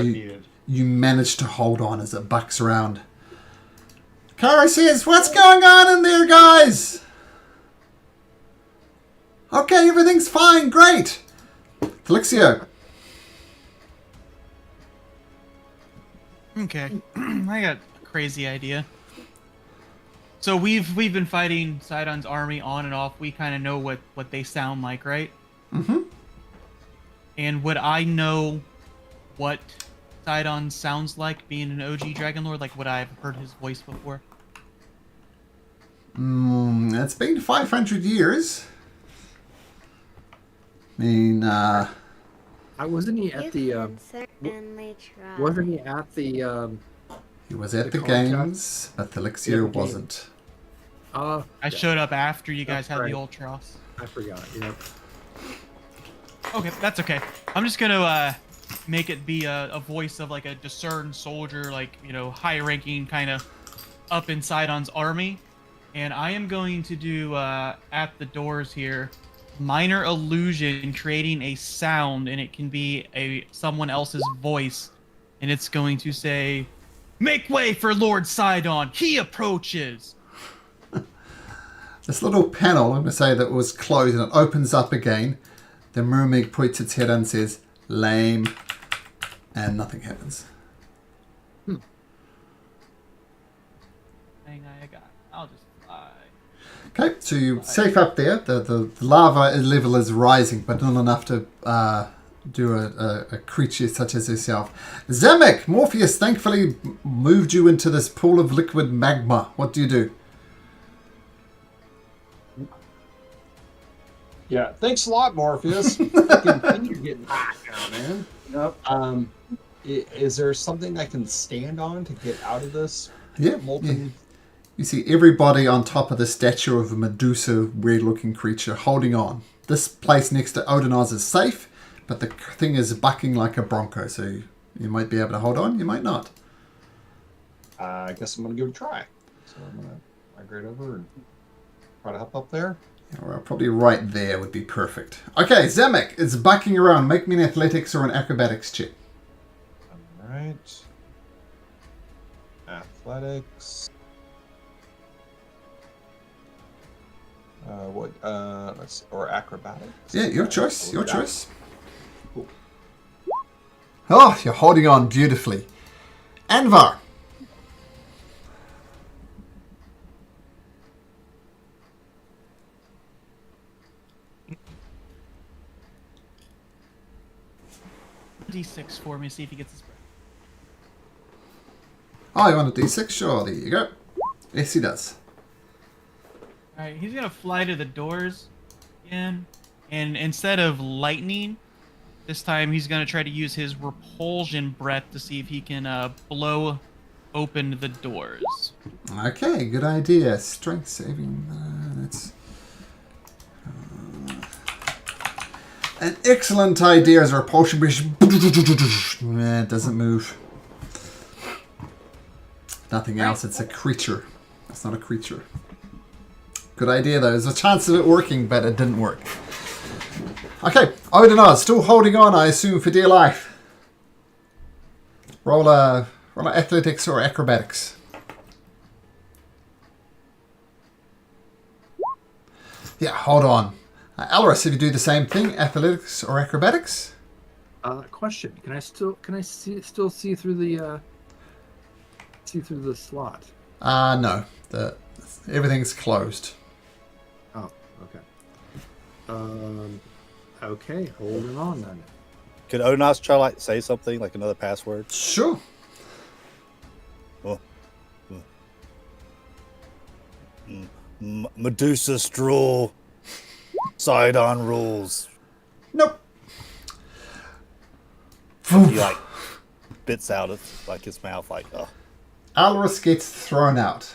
F: needed.
A: You manage to hold on as it bucks around. Kara says, "What's going on in there, guys?" Okay, everything's fine. Great. Felixio.
C: Okay, I got a crazy idea. So we've been fighting Sidon's army on and off. We kind of know what they sound like, right?
A: Mm-hmm.
C: And would I know what Sidon sounds like, being an OG Dragon Lord? Like, would I have heard his voice before?
A: It's been 500 years. I mean,
B: Wasn't he at the?
G: Certainly try.
B: Wasn't he at the?
A: he was at
B: The
A: the
B: contest?
A: games, but Felixio
B: Yeah, the game.
A: wasn't.
C: I showed up after you guys
B: That's
C: had
B: right.
C: the Ultros.
B: I forgot. Yeah.
C: Okay, that's okay. I'm just gonna make it be a voice of like a discerned soldier, like, you know, high-ranking, kind of up in Sidon's army. And I am going to do at the doors here, minor illusion, creating a sound, and it can be someone else's voice, and it's going to say, "Make way for Lord Sidon. He approaches."
A: This little panel, I'm going to say, that was closed and it opens up again. The mermaid puts its head and says, "Lame," and nothing happens.
C: Thing I got. I'll just fly.
A: Okay, so you're safe up there. The lava level is rising, but not enough to do a creature such as yourself. Zemek, Morpheus thankfully moved you into this pool of liquid magma. What do you do?
D: Yeah, thanks a lot, Morpheus. You're getting hot now, man.
F: Yep.
D: Is there something I can stand on to get out of this
A: Yeah,
D: molten?
A: yeah. You see everybody on top of the statue of a Medusa, weird-looking creature, holding on. This place next to Odinaz is safe, but the thing is bucking like a bronco, so you might be able to hold on, you might not.
D: I guess I'm going to give it a try. So I'm going to migrate over and try to hop up there.
A: Yeah, well, probably right there would be perfect. Okay, Zemek is bucking around. Make me an athletics or an acrobatics check.
D: All right. Athletics. Let's see, or acrobatics.
A: Yeah, your choice. Your
D: Yeah.
A: choice. Oh, you're holding on beautifully. Anvar.
C: D6 for me, see if he gets his breath.
A: Oh, you want a d6? Sure, there you go. Yes, he does.
C: Alright, he's gonna fly to the doors again, and instead of lightning, this time he's gonna try to use his repulsion breath to see if he can blow open the doors.
A: Okay, good idea. Strength saving. That's an excellent idea as a repulsion breach. It doesn't move. Nothing else. It's a creature. It's not a creature. Good idea, though. There's a chance of it working, but it didn't work. Okay, Odinaz, still holding on, I assume, for dear life. Roll a athletics or acrobatics. Yeah, hold on. Alaris, if you do the same thing, athletics or acrobatics?
B: Question: Can I still see through the slot?
A: No. Everything's closed.
B: Oh, okay. Okay, holding on then.
E: Could Onas try like say something like another password?
A: Sure.
E: Medusa drool. Sidon rules.
A: Nope.
E: He like bits out of like his mouth like
A: Alaris gets thrown out.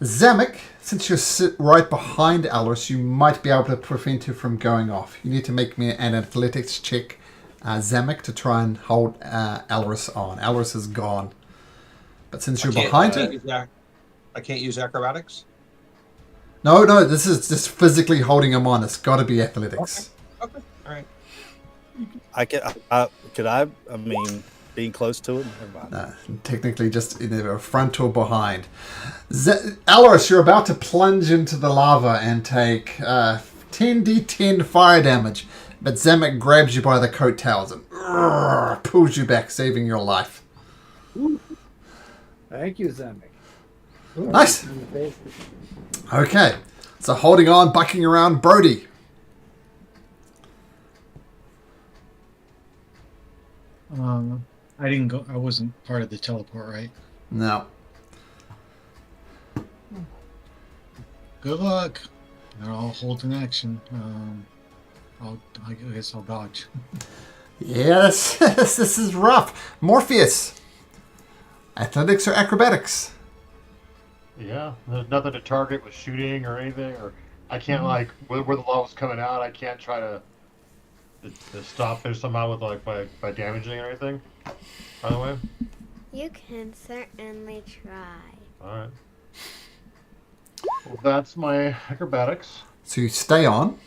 A: Zamek, since you sit right behind Alaris, you might be able to prevent her from going off. You need to make me an athletics check, Zamek, to try and hold Alaris on. Alaris is gone. But since you're behind her...
D: I can't use acrobatics?
A: No, this is just physically holding him on. It's got to be athletics.
D: Okay, all right.
E: I mean, being close to it? Never mind.
A: No, technically just either front or behind. Alaris, you're about to plunge into the lava and take 10d10 fire damage. But Zamek grabs you by the coattails and pulls you back, saving your life.
B: Thank you, Zamek.
A: Nice. Okay, so holding on, bucking around, Brody.
H: I didn't go. I wasn't part of the teleport, right?
A: No.
H: Good luck. I'll hold an action. I guess I'll dodge.
A: Yeah, this is rough. Morpheus. Athletics or acrobatics?
F: Yeah, there's nothing to target with shooting or anything, or I can't like where the lava's coming out. I can't try to stop there somehow with like by damaging or anything. By the way.
G: You can certainly try.
F: All right. Well, that's my acrobatics.
A: So you stay on.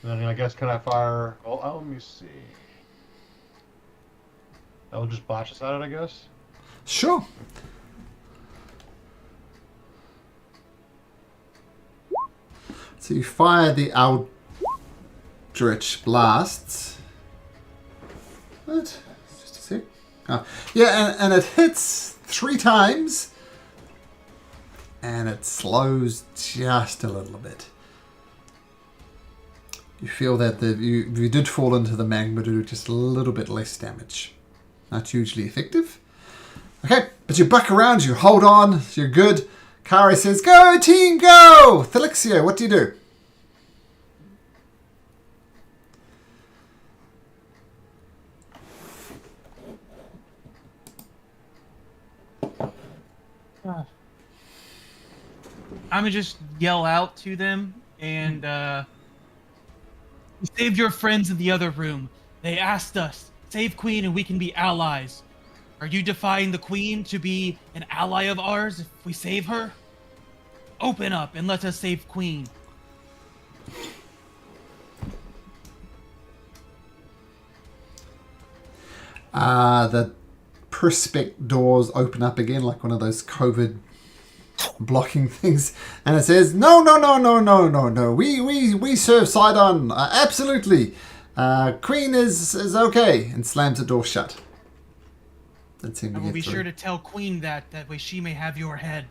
F: And then I guess can I fire? Well, let me see. That'll just botch us at it, I guess.
A: Sure. So you fire the Eldritch blasts. What? Just a sec. Oh. Yeah, and it hits 3 times. and it slows just a little bit. You feel that you did fall into the magma, do just a little bit less damage. Not hugely effective. Okay, but you buck around, you hold on, you're good. Kari says, go team, go! Thelixia, what do you do?
C: I'm gonna just yell out to them and we saved your friends in the other room. They asked us, save Queen and we can be allies. Are you defying the Queen to be an ally of ours if we save her? Open up and let us save Queen.
A: The Perspect doors open up again like one of those COVID blocking things, and it says, no. We serve Sidon, absolutely. Queen is okay, and slams the door shut. That seemed
C: I
A: to
C: will
A: get
C: be
A: through.
C: sure to tell Queen that way she may have your head.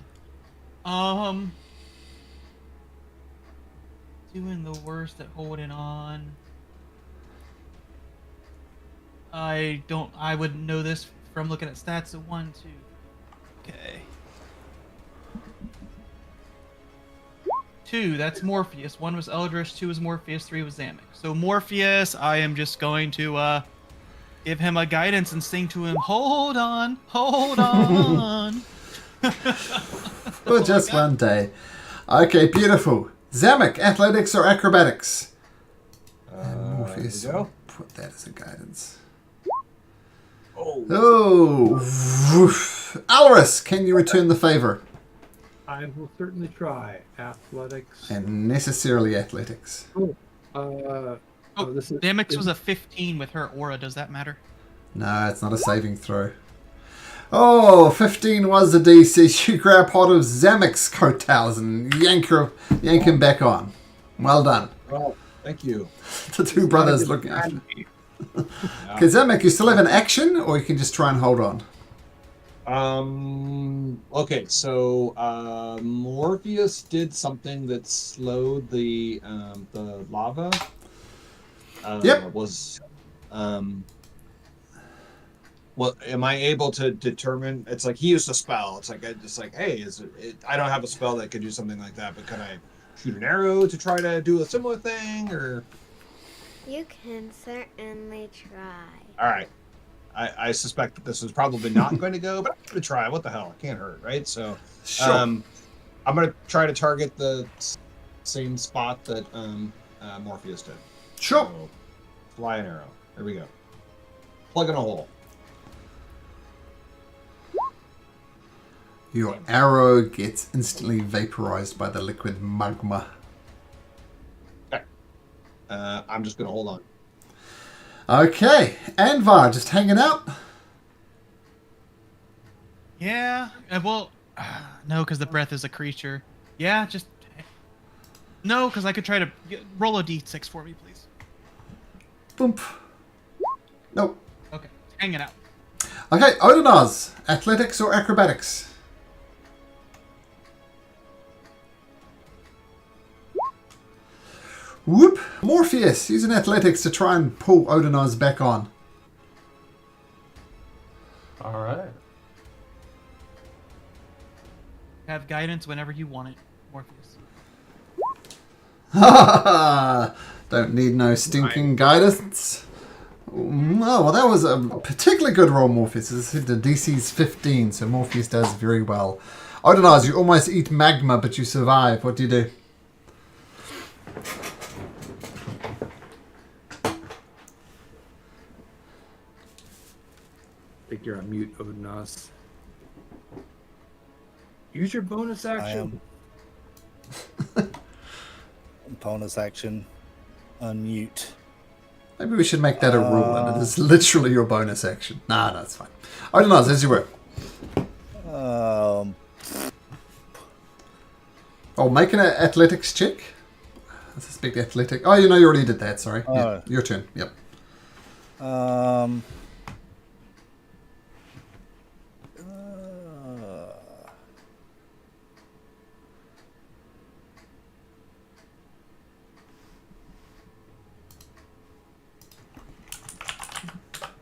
C: Doing the worst at holding on. I would know this from looking at stats of 1, 2. Okay. 2, that's Morpheus. 1 was Eldritch, 2 was Morpheus, 3 was Zamek. So Morpheus, I am just going to give him a guidance and sing to him, hold on.
A: For just one day. Okay, beautiful. Zamek, athletics or acrobatics? And Morpheus
D: There we go.
A: will put that as a guidance.
D: Oh.
A: Woof. Alorus, can you return the favor?
B: I will certainly try. Athletics.
A: And necessarily athletics.
B: This is
C: Zamek was a 15 with her aura. Does that matter?
A: No, it's not a saving throw. Oh, 15 was the DC. You grab hold of Zamek's coattails and yank him back on. Well done.
D: Oh, thank you.
A: The two brothers looking after. Okay, Zamek, you still have an action, or you can just try and hold on.
D: Okay, so Morpheus did something that slowed the lava.
A: Yep.
D: Well, am I able to determine? It's like he used a spell. It's like hey, I don't have a spell that could do something like that, but can I shoot an arrow to try to do a similar thing, or?
G: You can certainly try.
D: All right. I suspect that this is probably not going to go, but I'm going to try. What the hell? It can't hurt, right? So,
A: Sure.
D: I'm going to try to target the same spot that Morpheus did.
A: Sure.
D: So, fly an arrow. There we go. Plug in a hole.
A: Your arrow gets instantly vaporized by the liquid magma.
D: Okay. I'm just going to hold on.
A: Okay, Anvar, just hanging out?
C: Yeah. Well, no, because the breath is a creature. Yeah, just no, because I could try to roll a d6 for me, please.
A: Boom. Nope.
C: Okay, hanging out.
A: Okay, Odinaz, athletics or acrobatics? Whoop! Morpheus, use an athletics to try and pull Odinaz back on.
F: All right.
C: Have guidance whenever you want it, Morpheus.
A: Don't need no stinking guidance. Oh, well, that was a particularly good roll, Morpheus. The DC's 15, so Morpheus does very well. Odinaz, you almost eat magma, but you survive. What do you do?
B: I think you're on mute, Odinaz. Use your bonus action.
E: Bonus action. Unmute.
A: Maybe we should make that a rule, and it is literally your bonus action. Nah, that's fine. Odinaz, as you were. Oh, make an athletics check. I suspect athletic. Oh, you know, you already did that. Sorry. Yeah, your turn. Yep.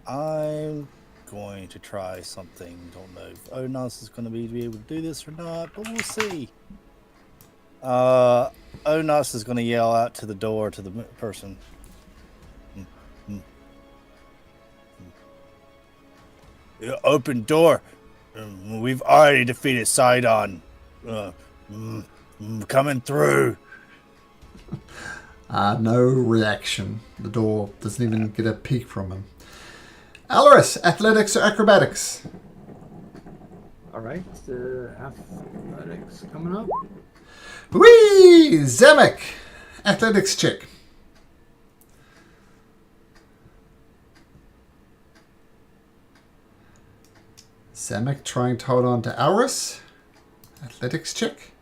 E: I'm going to try something. Don't know if Onos is going to be able to do this or not, but we'll see. Onos is going to yell out to the door to the person. Open door. We've already defeated Sidon. Coming through.
A: No reaction. The door doesn't even get a peek from him. Alaris, athletics or acrobatics?
B: All right, athletics coming up.
A: Whee! Zemek, athletics check. Zemek trying to hold on to Alaris. Athletics check.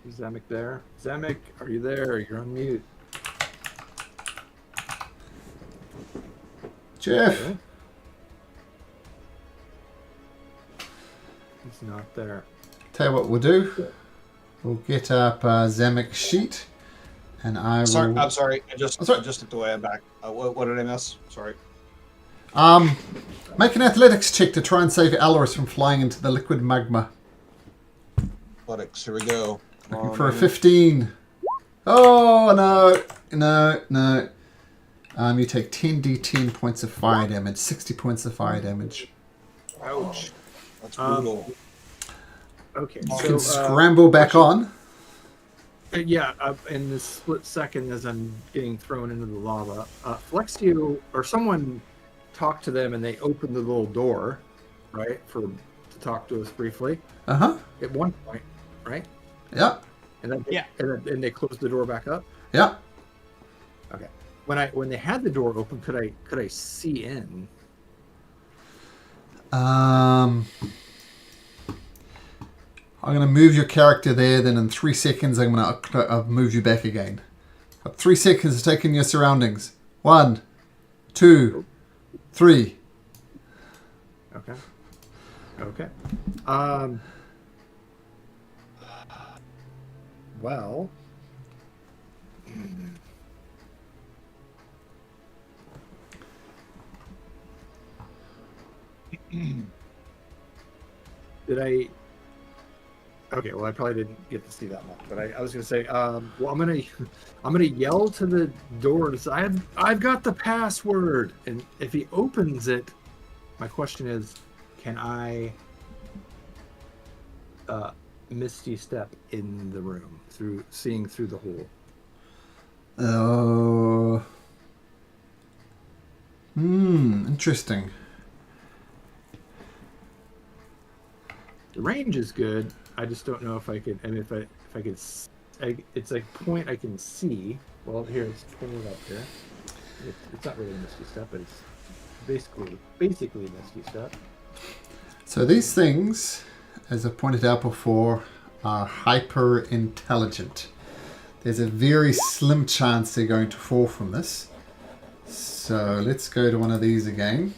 B: Is Zamek there? Zamek, are you there? You're on mute.
A: Jeff.
B: Okay. He's not there.
A: Tell you what we'll do. We'll get up Zamek's sheet, and I will.
D: Sorry, I'm sorry. I just
A: sorry.
D: took away. I'm back. What did I miss? Sorry.
A: Make an athletics check to try and save Alaris from flying into the liquid magma.
D: Athletics. Here we go.
A: Looking for a 15. Oh no. You take 10d10 points of fire damage, 60 points of fire damage.
D: Ouch. That's brutal.
B: Okay.
A: You can scramble back on.
B: Yeah, in this split second as I'm getting thrown into the lava, Flexio or someone talked to them and they opened the little door, right, to talk to us briefly.
A: Uh-huh.
B: At one point, right?
A: Yeah.
B: And then
C: Yeah.
B: and they closed the door back up.
A: Yeah.
B: Okay. When they had the door open, could I see in?
A: I'm going to move your character there, then in 3 seconds I'm going to move you back again. 3 seconds of taking your surroundings. 1, 2, 3.
B: Okay. Okay. Well. Did I? Okay, well, I probably didn't get to see that much, but I was gonna say, well, I'm gonna yell to the doors. I've got the password, and if he opens it, my question is, can I misty step in the room seeing through the hole?
A: Oh. Interesting.
B: The range is good. I just don't know if I could. And if I could, it's a point I can see. Well, here it's pointed up here. It's not really a misty step, but it's basically a misty step.
A: So these things, as I pointed out before, are hyper intelligent. There's a very slim chance they're going to fall from this. So let's go to one of these again.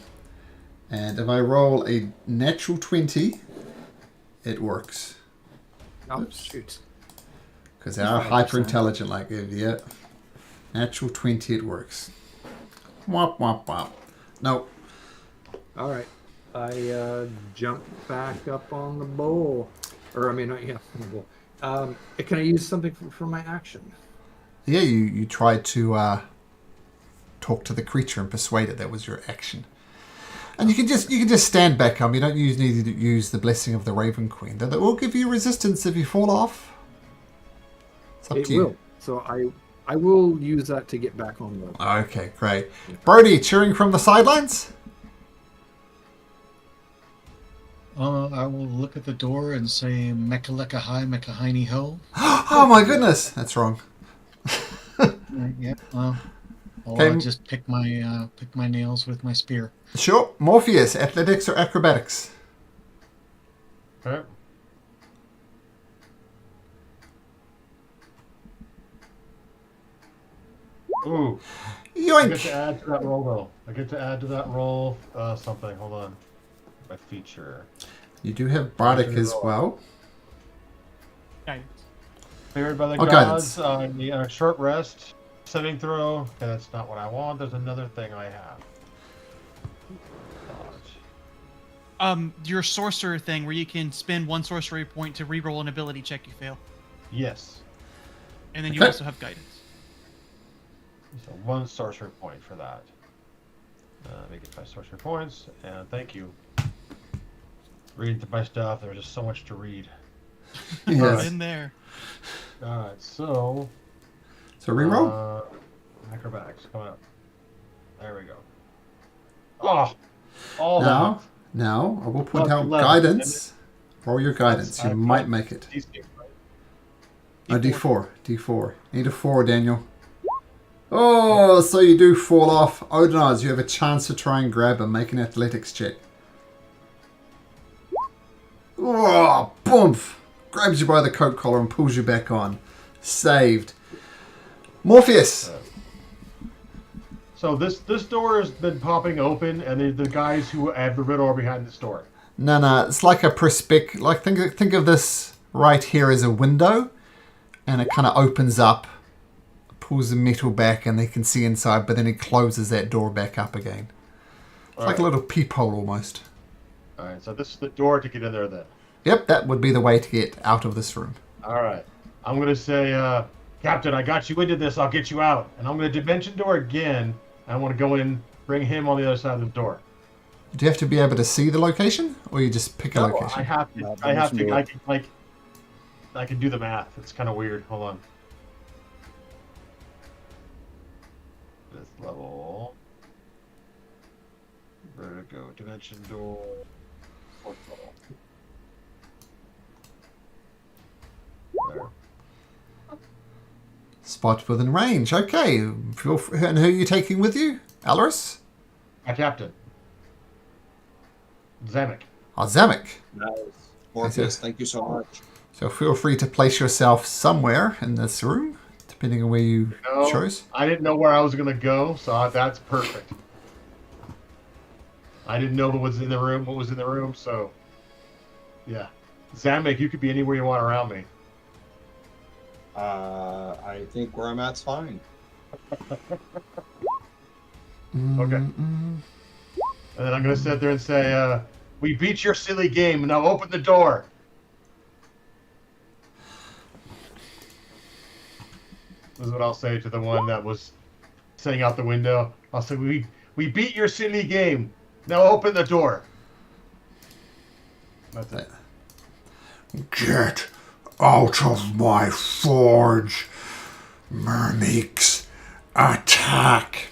A: And if I roll a natural 20, it works.
B: Oh,
A: Oops.
B: shoot.
A: Because they are hyper intelligent like it. Yeah. Natural 20, it works. Wop, wop, wop. No.
B: All right. I jump back up on the bowl. Or, I mean, yeah, on the bowl. Can I use something for my action?
A: Yeah, you tried to talk to the creature and persuade it. That was your action. And you can just stand back up. You don't need to use the blessing of the Raven Queen. That will give you resistance if you fall off. It's up to you.
B: It will. So I will use that to get back on the.
A: Okay, great. Brody, cheering from the sidelines?
H: I will look at the door and say Mekaleka hi, Mekahini ho.
A: Oh my goodness, that's wrong.
H: Yeah. I'll
A: Okay.
H: just pick my nails with my spear.
A: Sure. Morpheus, athletics or acrobatics?
F: Okay. Ooh. I get
A: Yoink.
F: to add to that roll, though. I get to add to that roll something. Hold on. My feature.
A: You do have bardic as well.
C: Nice.
F: Favored by the
A: Oh,
F: gods on a short rest. Saving throw. Okay, that's not what I want. There's another thing I have.
C: Your sorcerer thing where you can spend 1 sorcery point to reroll an ability check you fail.
F: Yes.
C: And then you
A: Okay.
C: also have guidance.
F: So 1 sorcery point for that. Make it 5 sorcery points, and thank you. Reading through my stuff, there's just so much to read.
A: Yes.
C: In there.
F: Alright, so...
A: So reroll.
F: Acrobatics, coming up. There we go. Oh! All
A: Now, now I will point
F: Plus
A: out
F: 11.
A: guidance. Roll your guidance. You
F: I-
A: might make it.
F: that. DC, right?
A: Oh, D4. D4. Need a 4, Daniel. Oh, so you do fall off. Odinaz, you have a chance to try and grab him. Make an athletics check. Oh, boom! Grabs you by the coat collar and pulls you back on. Saved. Morpheus!
F: So this door has been popping open, and the guys who have the riddle are behind this door.
A: No, it's like a perspective. Like think of this right here as a window, and it kind of opens up, pulls the metal back, and they can see inside. But then it closes that door back up again. It's like a little peephole almost.
F: All right, so this is the door to get in there then.
A: Yep, that would be the way to get out of this room.
F: All right, I'm gonna say, Captain, I got you into this. I'll get you out, and I'm gonna dimension door again. I want to go in, bring him on the other side of the door.
A: Do you have to be able to see the location, or you just pick a
F: No,
A: location?
F: I have to.
E: No,
F: I have to.
E: dimension
F: I can do the math. It's kind of weird. Hold on. This level. Vertigo, dimension door. Fourth level. There.
A: Spot within range. Okay. And who are you taking with you? Alaris?
F: My captain. Zamek.
A: Oh, Zamek.
D: Nice. Morpheus, thank you so much.
A: So feel free to place yourself somewhere in this room, depending on where you
F: No,
A: chose.
F: I didn't know where I was gonna go, so that's perfect. I didn't know what was in the room, so yeah. Zamek, you could be anywhere you want around me.
D: I think where I'm at's fine.
F: Okay. And then I'm gonna sit there and say, "We beat your silly game. Now open the door." This is what I'll say to the one that was sitting out the window. I'll say, "We beat your silly game. Now open the door." That's it.
A: Get out of my forge, Mermeeks. Attack.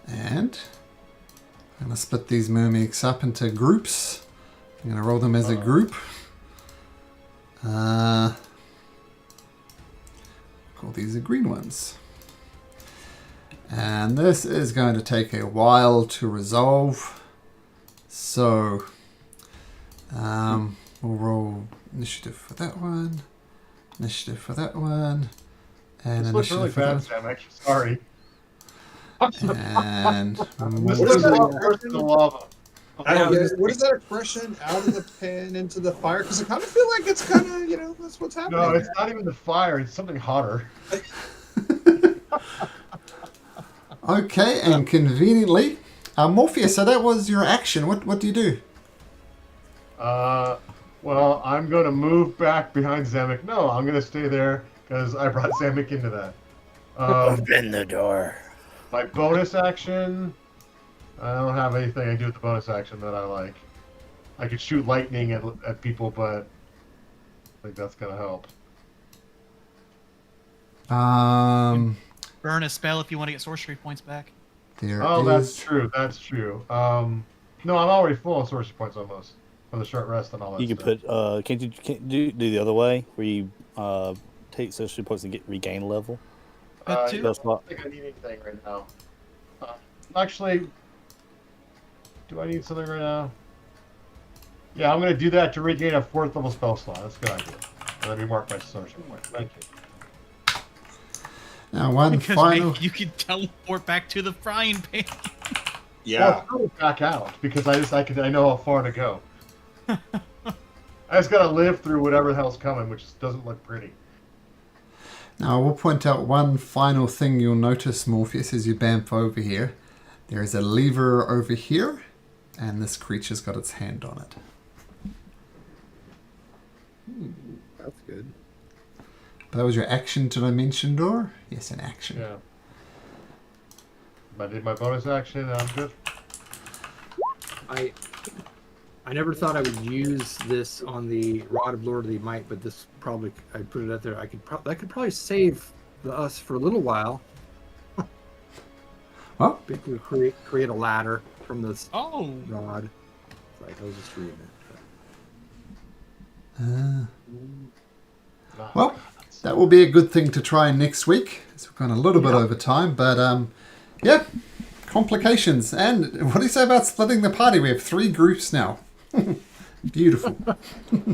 A: And I'm going to split these Mermeeks up into groups. I'm going to roll them as a group. Call these the green ones. And this is going to take a while to resolve. So we'll roll initiative for that one, initiative for that one, and
F: This looks really
A: initiative for
F: bad, Zamek. Sorry.
A: And
F: This looks worse than the lava.
D: What is that expression? Out of the pan into the fire? Because I kind of feel like it's kind of, that's what's happening.
F: No, it's not even the fire. It's something hotter.
A: okay, and conveniently, Morpheus. So that was your action. What do you do?
F: Well, I'm going to move back behind Zamek. No, I'm going to stay there because I brought Zamek into that.
E: Open the door.
F: My bonus action, I don't have anything I do with the bonus action that I like. I could shoot lightning at people, but I think that's going to help.
C: Burn a spell if you want to get sorcery points back.
A: There
F: Oh,
A: is-
F: that's true. That's true. No, I'm already full on sorcery points almost from the short rest and all that
E: You can
F: stuff.
E: put. Can't do the other way where you take social points and regain level?
C: But
F: You
C: two-
F: know, I don't think I need anything right now. Actually, do I need something right now? Yeah, I'm going to do that to regain a 4th level spell slot. That's a good idea. Let me mark my sorcery point. Thank you.
A: Now one
C: Because
A: final.
C: maybe you could teleport back to the frying pan.
D: Yeah.
F: Well, I'll back out because I know how far to go. I just got to live through whatever the hell's coming, which just doesn't look pretty.
A: Now I will point out one final thing you'll notice, Morpheus, as you bamf over here. There is a lever over here, and this creature's got its hand on it.
B: That's good.
A: That was your action dimension door? Yes, an action.
F: Yeah. I did my bonus action, and I'm good.
B: I never thought I would use this on the Rod of Lord of the Might, but this probably, I put it out there. That could probably save us for a little while.
A: Well,
B: Basically, create a ladder from this
C: Oh.
B: rod. Sorry, I was just reading it.
A: well, that will be a good thing to try next week. So we've gone a little bit over time, but yeah, complications. And what do you say about splitting the party? We have 3 groups now. Beautiful.